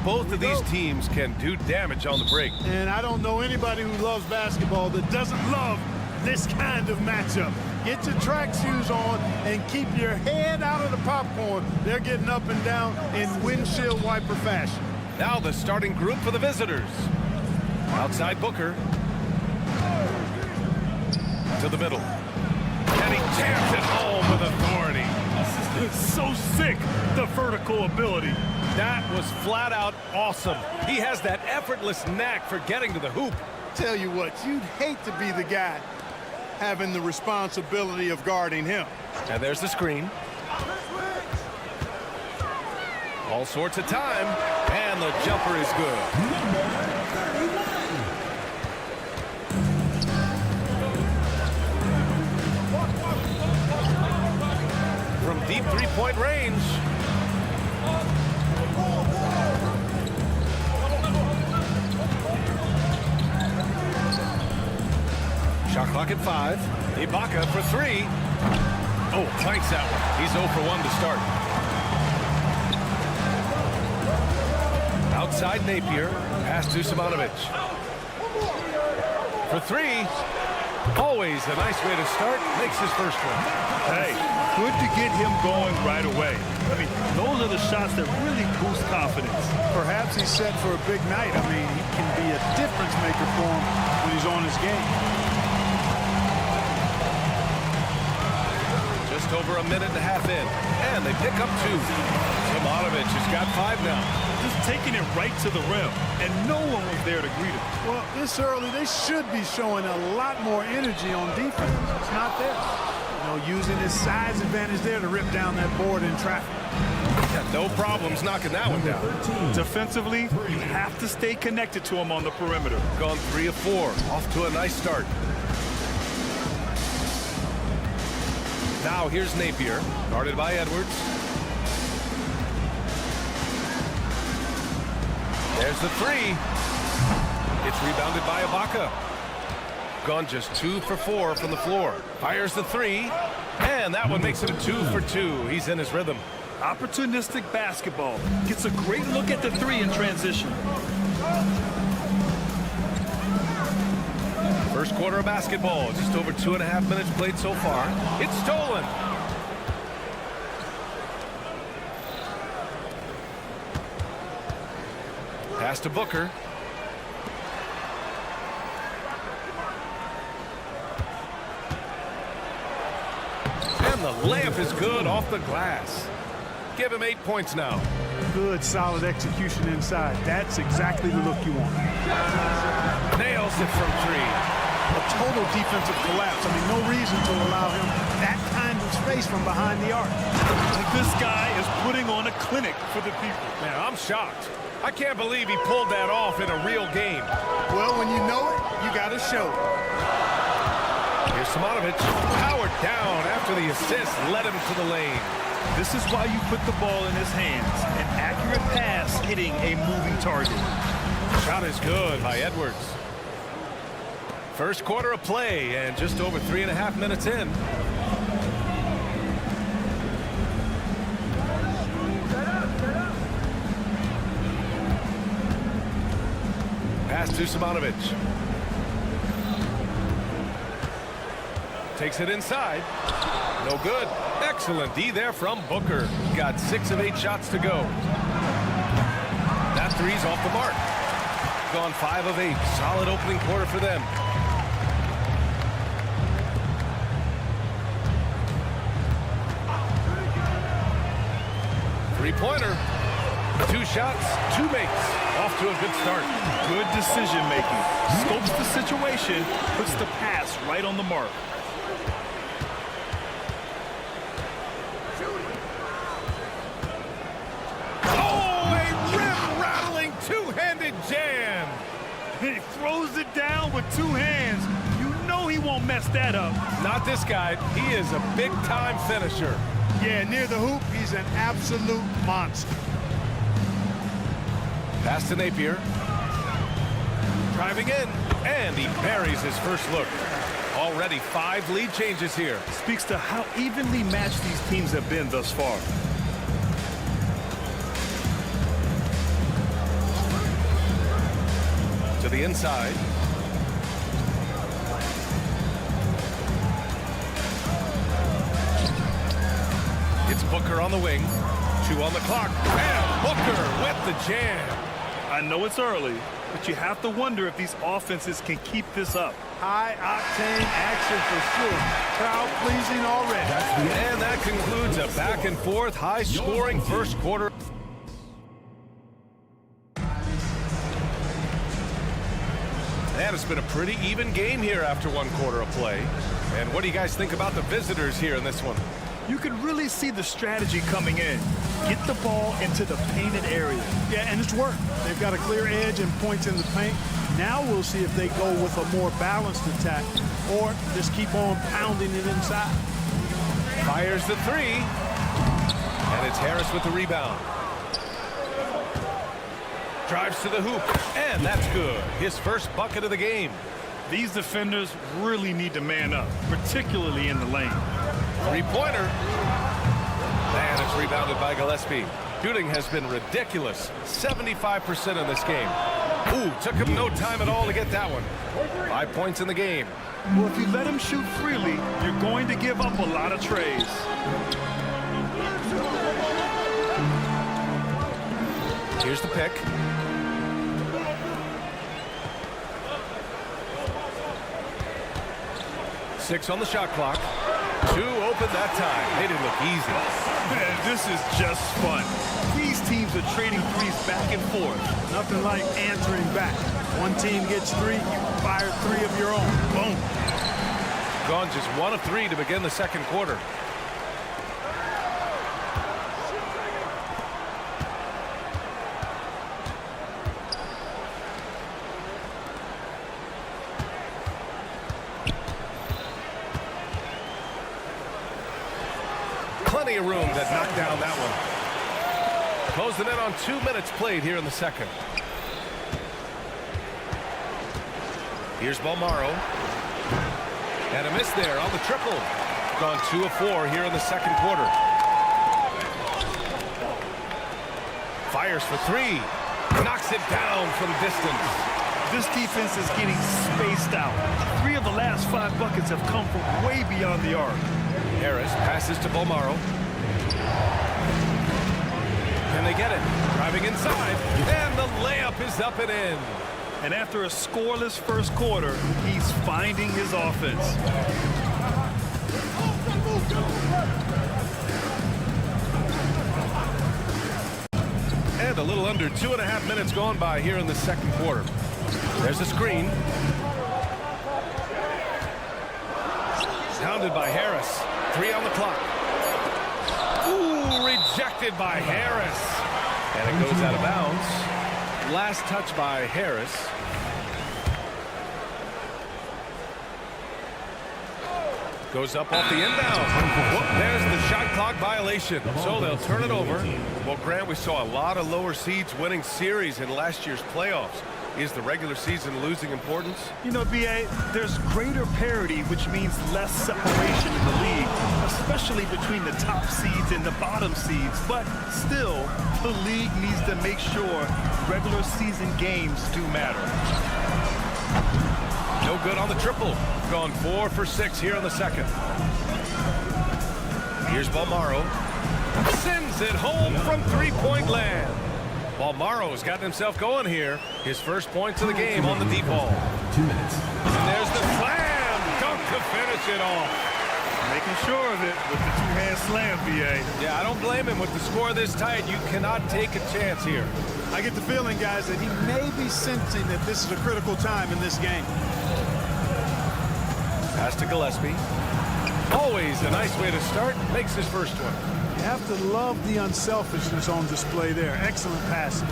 Both of these teams can do damage on the break. And I don't know anybody who loves basketball that doesn't love this kind of matchup. Get your track shoes on and keep your head out of the popcorn. They're getting up and down in windshield wiper fashion. Now the starting group for the visitors. Outside Booker. To the middle. And he jams it home with authority. It's so sick, the vertical ability. That was flat out awesome. He has that effortless knack for getting to the hoop. Tell you what, you'd hate to be the guy having the responsibility of guarding him. And there's the screen. All sorts of time, and the jumper is good. From deep three-point range. Shot clock at 5. Ibaka for 3. Oh, clanks that one. He's 0 for 1 to start. Outside Napier. Pass to Simonovic. For three. Always a nice way to start. Makes his first one. Hey, good to get him going right away. I mean, those are the shots that really boost confidence. Perhaps he's set for a big night. I mean, he can be a difference maker for him when he's on his game. Just over a minute and a half in. And they pick up two. Simonovic has got 5 now. Just taking it right to the rim, and no one was there to greet him. Well, this early, they should be showing a lot more energy on defense. It's not there. You know, using his size advantage there to rip down that board in traffic. Got no problems knocking that one down. Defensively, you have to stay connected to him on the perimeter. Gone 3 of 4. Off to a nice start. Now here's Napier, guarded by Edwards. There's the 3. It's rebounded by Ibaka. Gone just 2 for 4 from the floor. Fires the 3. And that one makes him 2 for 2. He's in his rhythm. Opportunistic basketball. Gets a great look at the 3 in transition. First quarter of basketball. Just over 2.5 minutes played so far. It's stolen. Pass to Booker. And the layup is good off the glass. Give him 8 points now. Good, solid execution inside. That's exactly the look you want. Nails it from 3. A total defensive collapse. I mean, no reason to allow him that kind of space from behind the arc. This guy is putting on a clinic for the people. Man, I'm shocked. I can't believe he pulled that off in a real game. Well, when you know it, you got to show it. Here's Simonovic. Powered down after the assist led him to the lane. This is why you put the ball in his hands. An accurate pass hitting a moving target. Shot is good by Edwards. First quarter of play and just over 3.5 minutes in. Pass to Simonovic. Takes it inside. No good. Excellent D there from Booker. Got 6 of 8 shots to go. That 3's off the mark. Gone 5 of 8. Solid opening quarter for them. Three-pointer. 2 shots, 2 makes. Off to a good start. Good decision making. Scopes the situation, puts the pass right on the mark. Oh, a rim-rattling two-handed jam. He throws it down with 2 hands. You know he won't mess that up. Not this guy. He is a big-time finisher. Yeah, near the hoop, he's an absolute monster. Pass to Napier. Driving in, and he buries his first look. Already 5 lead changes here. Speaks to how evenly matched these teams have been thus far. To the inside. It's Booker on the wing. 2 on the clock. And Booker with the jam. I know it's early, but you have to wonder if these offenses can keep this up. High-octane action for sure. Crowd-pleasing already. And that concludes a back-and-forth, high-scoring first quarter. And it's been a pretty even game here after 1 quarter of play. And what do you guys think about the visitors here in this one? You can really see the strategy coming in. Get the ball into the painted area. Yeah, and it's worked. They've got a clear edge and points in the paint. Now we'll see if they go with a more balanced attack or just keep on pounding it inside. Fires the 3. And it's Harris with the rebound. Drives to the hoop. And that's good. His first bucket of the game. These defenders really need to man up, particularly in the lane. 3-pointer. And it's rebounded by Gillespie. Shooting has been ridiculous. 75% in this game. Ooh, took him no time at all to get that one. 5 points in the game. Well, if you let him shoot freely, you're going to give up a lot of trays. Here's the pick. Six on the shot clock. 2 open that time. Made it look easy. Man, this is just fun. These teams are trading threes back and forth. Nothing like answering back. One team gets 3, you fire 3 of your own. Boom. Gone just 1 of 3 to begin the second quarter. Plenty of room that knocked down that one. Closed the net on 2 minutes played here in the second. Here's Balmaro. And a miss there on the triple. Gone 2 of 4 here in the second quarter. Fires for 3. Knocks it down from distance. This defense is getting spaced out. 3 of the last 5 buckets have come from way beyond the arc. Harris passes to Balmaro. Can they get it? Driving inside. And the layup is up and in. And after a scoreless first quarter, he's finding his offense. And a little under 2.5 minutes gone by here in the second quarter. There's a screen. Pounded by Harris. 3 on the clock. Ooh, rejected by Harris. And it goes out of bounds. Last touch by Harris. Goes up off the inbound. Whoop, there's the shot clock violation. So they'll turn it over. Well, Grant, we saw a lot of lower seeds winning series in last year's playoffs. Is the regular season losing importance? You know, B.A., there's greater parity, which means less separation in the league, especially between the top seeds and the bottom seeds. But still, the league needs to make sure regular season games do matter. No good on the triple. Gone 4 for 6 here in the second. Here's Balmaro. Sends it home from 3-point land. Balmaro's gotten himself going here. His first points of the game on the deep ball. 2 minutes. And there's the slam dunk to finish it off. Making sure of it with the two-hand slam, B.A. Yeah, I don't blame him. With the score this tight, you cannot take a chance here. I get the feeling, guys, that he may be sensing that this is a critical time in this game. Pass to Gillespie. Always a nice way to start. Makes his first one. You have to love the unselfishness on display there. Excellent passing.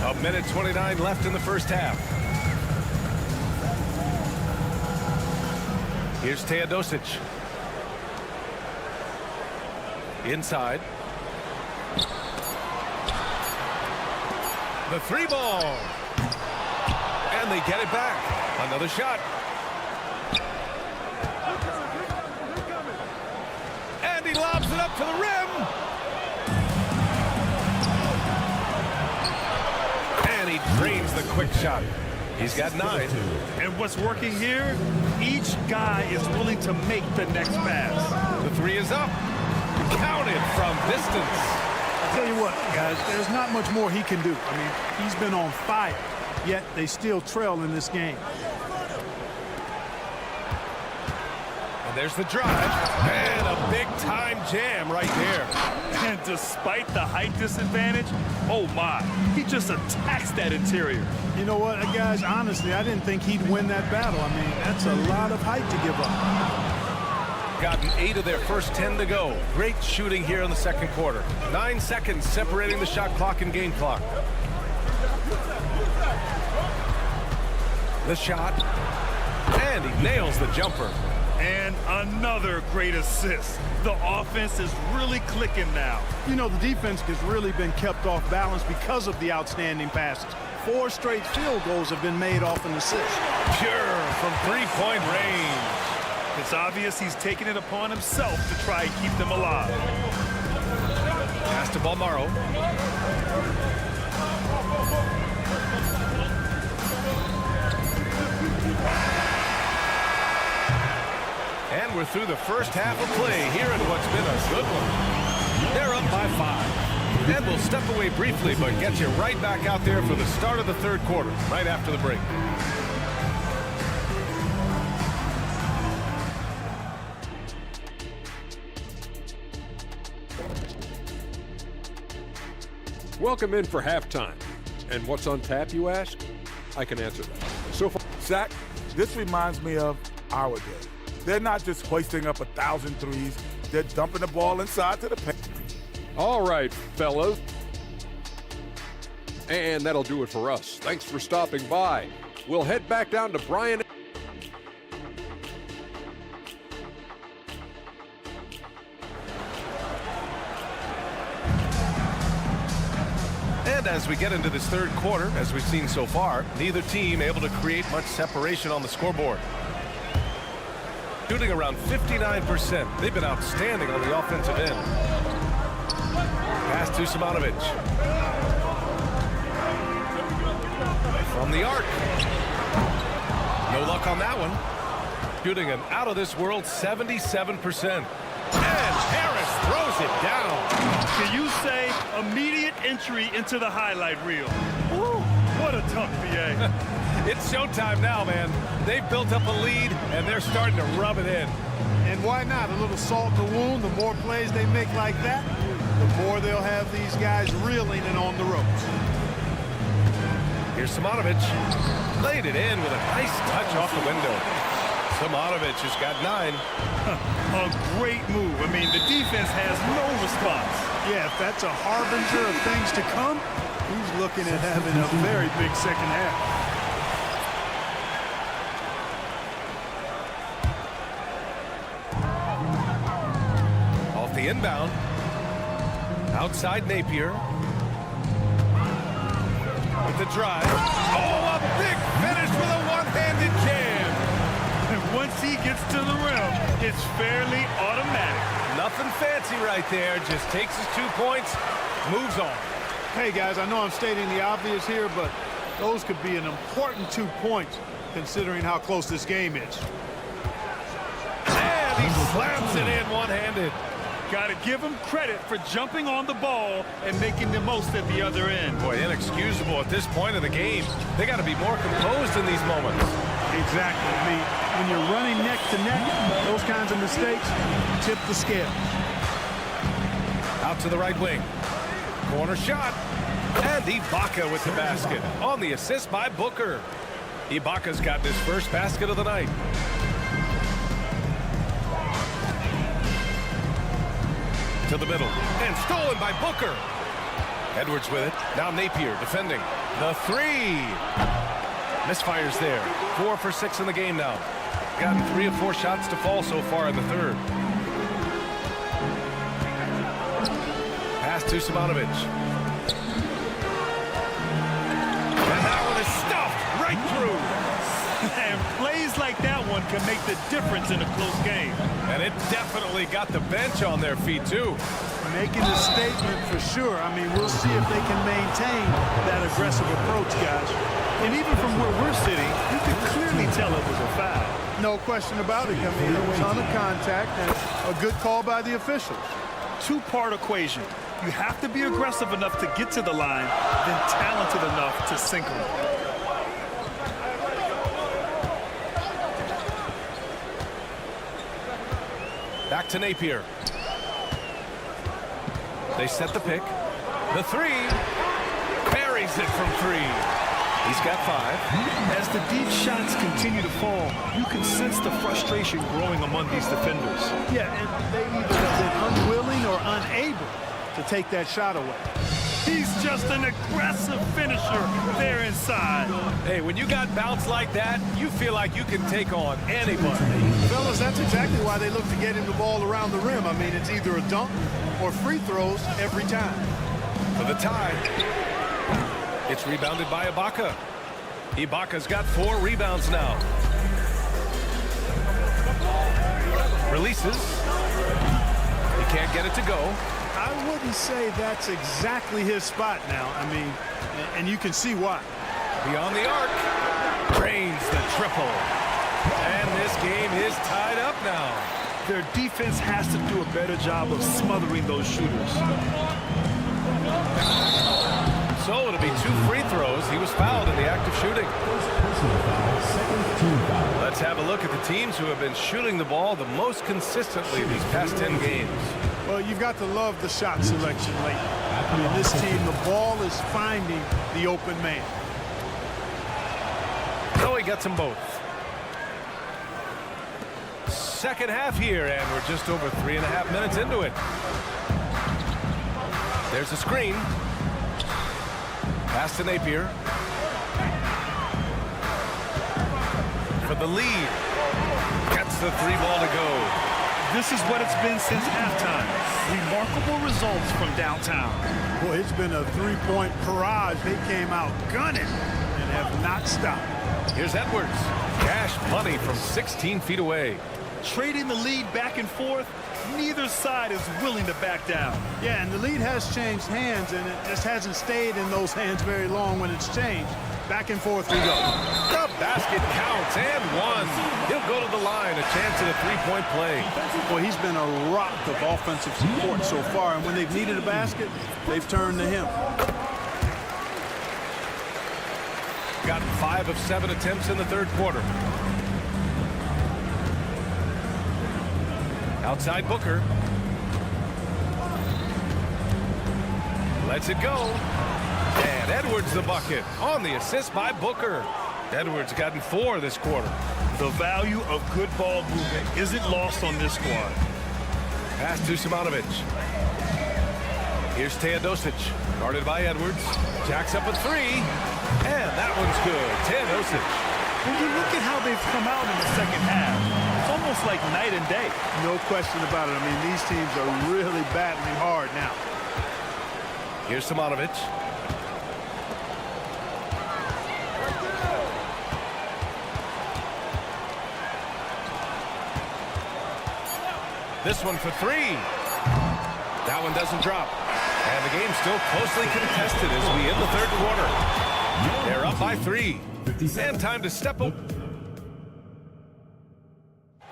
A minute 29 left in the first half. Here's Teodosic. Inside. The 3 ball. And they get it back. Another shot. And he lobs it up to the rim. And he drains the quick shot. He's got 9. And what's working here? Each guy is willing to make the next pass. The 3 is up. Counted from distance. I'll tell you what, guys, there's not much more he can do. I mean, he's been on fire, yet they still trail in this game. And there's the drive. And a big-time jam right there. And despite the height disadvantage, oh my, he just attacks that interior. You know what, guys, honestly, I didn't think he'd win that battle. I mean, that's a lot of height to give up. Gotten 8 of their first 10 to go. Great shooting here in the second quarter. 9 seconds separating the shot clock and game clock. The shot. And he nails the jumper. And another great assist. The offense is really clicking now. You know, the defense has really been kept off balance because of the outstanding passes. 4 straight field goals have been made off an assist. Pure from 3-point range. It's obvious he's taking it upon himself to try and keep them alive. Pass to Balmaro. And we're through the first half of play here in what's been a good one. They're up by 5. And we'll step away briefly, but get you right back out there for the start of the third quarter, right after the break. Welcome in for halftime. And what's on tap, you ask? I can answer that. So far, Zach, this reminds me of our day. They're not just hoisting up 1,000 threes. They're dumping the ball inside to the paint. all right, fellas. And that'll do it for us. Thanks for stopping by. We'll head back down to Brian. And as we get into this third quarter, as we've seen so far, neither team able to create much separation on the scoreboard. Shooting around 59%. They've been outstanding on the offensive end. Pass to Simanovic. From the arc. No luck on that one. Shooting an out-of-this-world 77%. And Harris throws it down. Can you say immediate entry into the highlight reel? Woo, what a tough BA. It's showtime now, man. They've built up a lead, and they're starting to rub it in. And why not? A little salt in the wound. The more plays they make like that, the more they'll have these guys reeling and on the ropes. Here's Simanovic. Laid it in with a nice touch off the window. Simanovic has got 9. A great move. I mean, the defense has no response. Yeah, if that's a harbinger of things to come, he's looking at having a very big second half. Off the inbound. Outside Napier. With the drive. Oh, a big finish with a one-handed jam. And once he gets to the rim, it's fairly automatic. Nothing fancy right there. Just takes his 2 points, moves on. Hey, guys, I know I'm stating the obvious here, but those could be an important 2 points considering how close this game is. And he slams it in one-handed. Got to give him credit for jumping on the ball and making the most at the other end. Boy, inexcusable at this point of the game. They got to be more composed in these moments. Exactly. I mean, when you're running neck to neck, those kinds of mistakes tip the scale. Out to the right wing. Corner shot. And Ibaka with the basket. On the assist by Booker. Ibaka's gotten his first basket of the night. To the middle. And stolen by Booker. Edwards with it. Now Napier defending. The 3. Misfires there. 4 for 6 in the game now. Gotten 3 of 4 shots to fall so far in the third. Pass to Simanovic. And that one is stuffed right through. And plays like that one can make the difference in a close game. And it definitely got the bench on their feet, too. Making a statement for sure. I mean, we'll see if they can maintain that aggressive approach, guys. And even from where we're sitting, you can clearly tell it was a foul. No question about it. I mean, a ton of contact and a good call by the officials. Two-part equation. You have to be aggressive enough to get to the line, then talented enough to sink them. Back to Napier. They set the pick. The 3. Buries it from 3. He's got 5. As the deep shots continue to fall, you can sense the frustration growing among these defenders. Yeah, and they either have been unwilling or unable to take that shot away. He's just an aggressive finisher there inside. Hey, when you got bounce like that, you feel like you can take on anybody. Fellas, that's exactly why they look to get him the ball around the rim. I mean, it's either a dunk or free throws every time. For the tie. It's rebounded by Ibaka. Ibaka's got 4 rebounds now. Releases. He can't get it to go. I wouldn't say that's exactly his spot now. I mean, and you can see why. Beyond the arc. Drains the triple. And this game is tied up now. Their defense has to do a better job of smothering those shooters. So it'll be 2 free throws. He was fouled in the act of shooting. Let's have a look at the teams who have been shooting the ball the most consistently these past 10 games. Well, you've got to love the shot selection lately. I mean, this team, the ball is finding the open man. So he gets them both. Second half here, and we're just over 3.5 minutes into it. There's a screen. Pass to Napier. For the lead. Gets the 3 ball to go. This is what it's been since halftime. Remarkable results from downtown. Boy, it's been a 3-point barrage. They came out gunning and have not stopped. Here's Edwards. Cash money from 16 feet away. Trading the lead back and forth, neither side is willing to back down. Yeah, and the lead has changed hands, and it just hasn't stayed in those hands very long when it's changed. Back and forth we go. The basket counts, and 1. He'll go to the line, a chance at a 3-point play. Boy, he's been a rock of offensive support so far, and when they've needed a basket, they've turned to him. Gotten 5 of 7 attempts in the third quarter. Outside Booker. Lets it go. And Edwards the bucket on the assist by Booker. Edwards gotten 4 this quarter. The value of good ball movement isn't lost on this squad. Pass to Simonovic. Here's Teodosic. Guarded by Edwards. Jacks up a 3. And that one's good. Teodosic. When you look at how they've come out in the second half, it's almost like night and day. No question about it. I mean, these teams are really battling hard now. Here's Simonovic. This one for 3. That one doesn't drop. And the game's still closely contested as we end the third quarter. They're up by 3. And time to step up.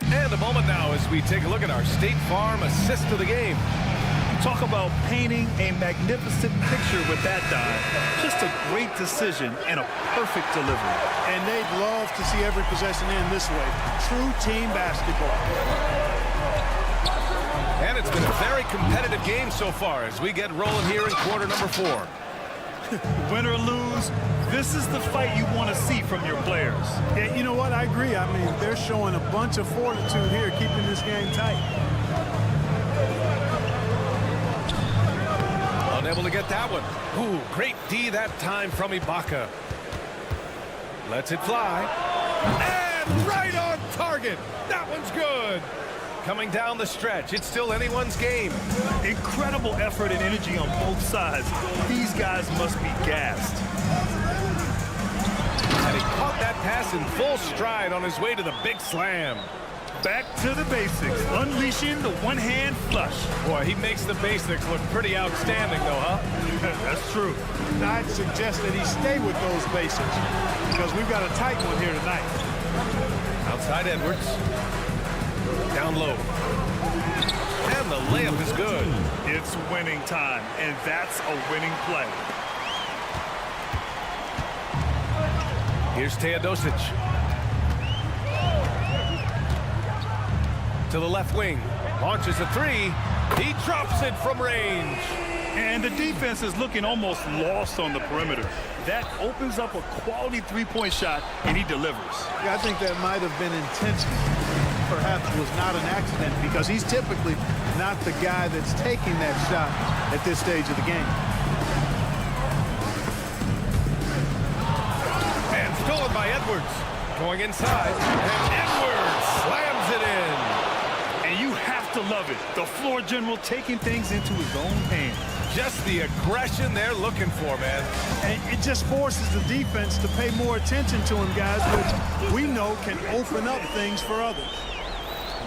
And a moment now as we take a look at our State Farm assist of the game. Talk about painting a magnificent picture with that dive. Just a great decision and a perfect delivery. And they'd love to see every possession end this way. True team basketball. And it's been a very competitive game so far as we get rolling here in quarter number 4. Win or lose, this is the fight you want to see from your players. Yeah, you know what? I agree. I mean, they're showing a bunch of fortitude here, keeping this game tight. Unable to get that one. Ooh, great D that time from Ibaka. Lets it fly. And right on target. That one's good. Coming down the stretch, it's still anyone's game. Incredible effort and energy on both sides. These guys must be gassed. And he caught that pass in full stride on his way to the big slam. Back to the basics, unleashing the one-hand flush. Boy, he makes the basics look pretty outstanding, though, huh? That's true. I'd suggest that he stay with those basics because we've got a tight one here tonight. Outside Edwards. Down low. And the layup is good. It's winning time, and that's a winning play. Here's Teodosic. To the left wing. Launches a 3. He drops it from range. And the defense is looking almost lost on the perimeter. That opens up a quality three-point shot, and he delivers. Yeah, I think that might have been intentional. Perhaps was not an accident because he's typically not the guy that's taking that shot at this stage of the game. And stolen by Edwards. Going inside. And Edwards slams it in. And you have to love it. The floor general taking things into his own hands. Just the aggression they're looking for, man. And it just forces the defense to pay more attention to him, guys, which we know can open up things for others.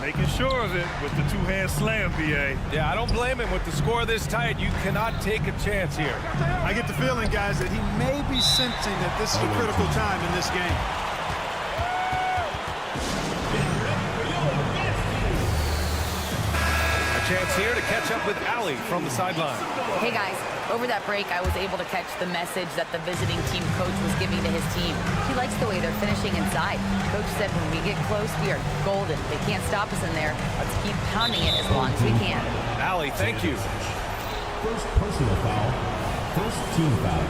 Making sure of it with the two-hand slam, B.A. Yeah, I don't blame him. With the score this tight, you cannot take a chance here. I get the feeling, guys, that he may be sensing that this is a critical time in this game. A chance here to catch up with Allie from the sideline. Hey guys, over that break I was able to catch the message that the visiting team coach was giving to his team. He likes the way they're finishing inside. Coach said when we get close, we are golden. They can't stop us in there. Let's keep pounding it as long as we can. Allie, thank you. First personal foul. First team foul.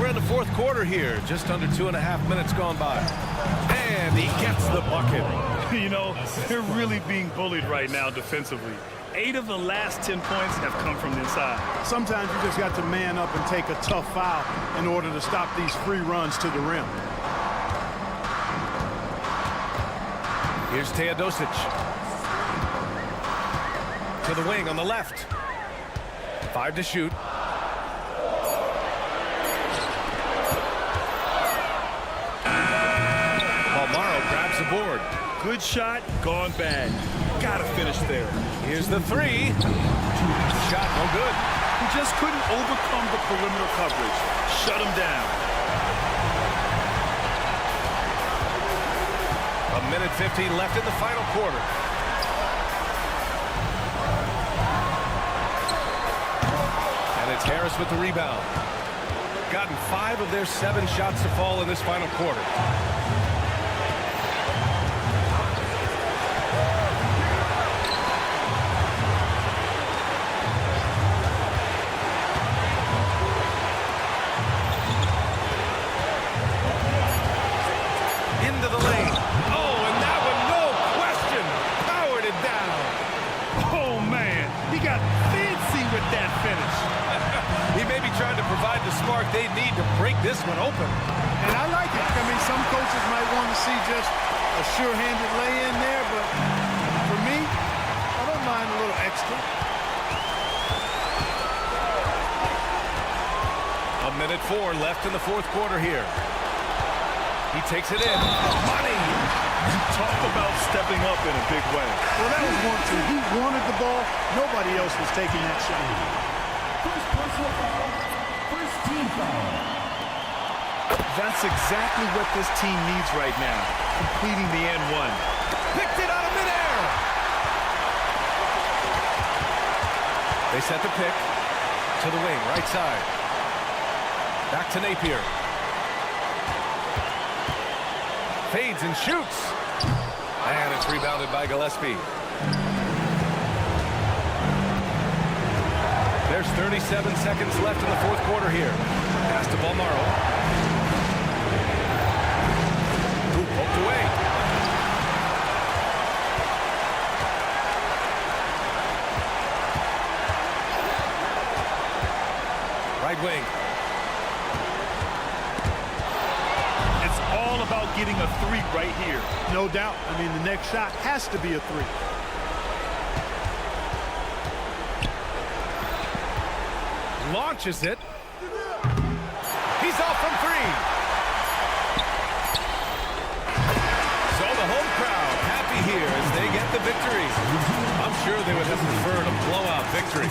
We're in the fourth quarter here, just under 2.5 minutes gone by. And he gets the bucket. You know, they're really being bullied right now defensively. 8 of the last 10 points have come from the inside. Sometimes you just got to man up and take a tough foul in order to stop these free runs to the rim. Here's Teodosic. To the wing on the left. 5 to shoot. Grabs the board. Good shot, gone bad. Gotta finish there. Here's the 3. Shot no good. He just couldn't overcome the perimeter coverage. Shut him down. 1:15 left in the final quarter. And it's Harris with the rebound. Gotten 5 of their 7 shots to fall in this final quarter. Provide the spark they need to break this one open. And I like it. I mean, some coaches might want to see just a sure-handed lay-in there, but for me, I don't mind a little extra. 1:04 left in the fourth quarter here. He takes it in. Money! Talk about stepping up in a big way. Well, that was 1-2. He wanted the ball. Nobody else was taking that shot. First personal foul. First team foul. That's exactly what this team needs right now. Completing the and one. Picked it out of midair. They set the pick to the wing, right side. Back to Napier. Fades and shoots. And it's rebounded by Gillespie. There's 37 seconds left in the fourth quarter here. Pass to Balmaro. Who poked away. Right wing. It's all about getting a 3 right here. No doubt. I mean, the next shot has to be a 3. Launches it. He's off from 3. So the home crowd happy here as they get the victory. I'm sure they would have preferred a blowout victory.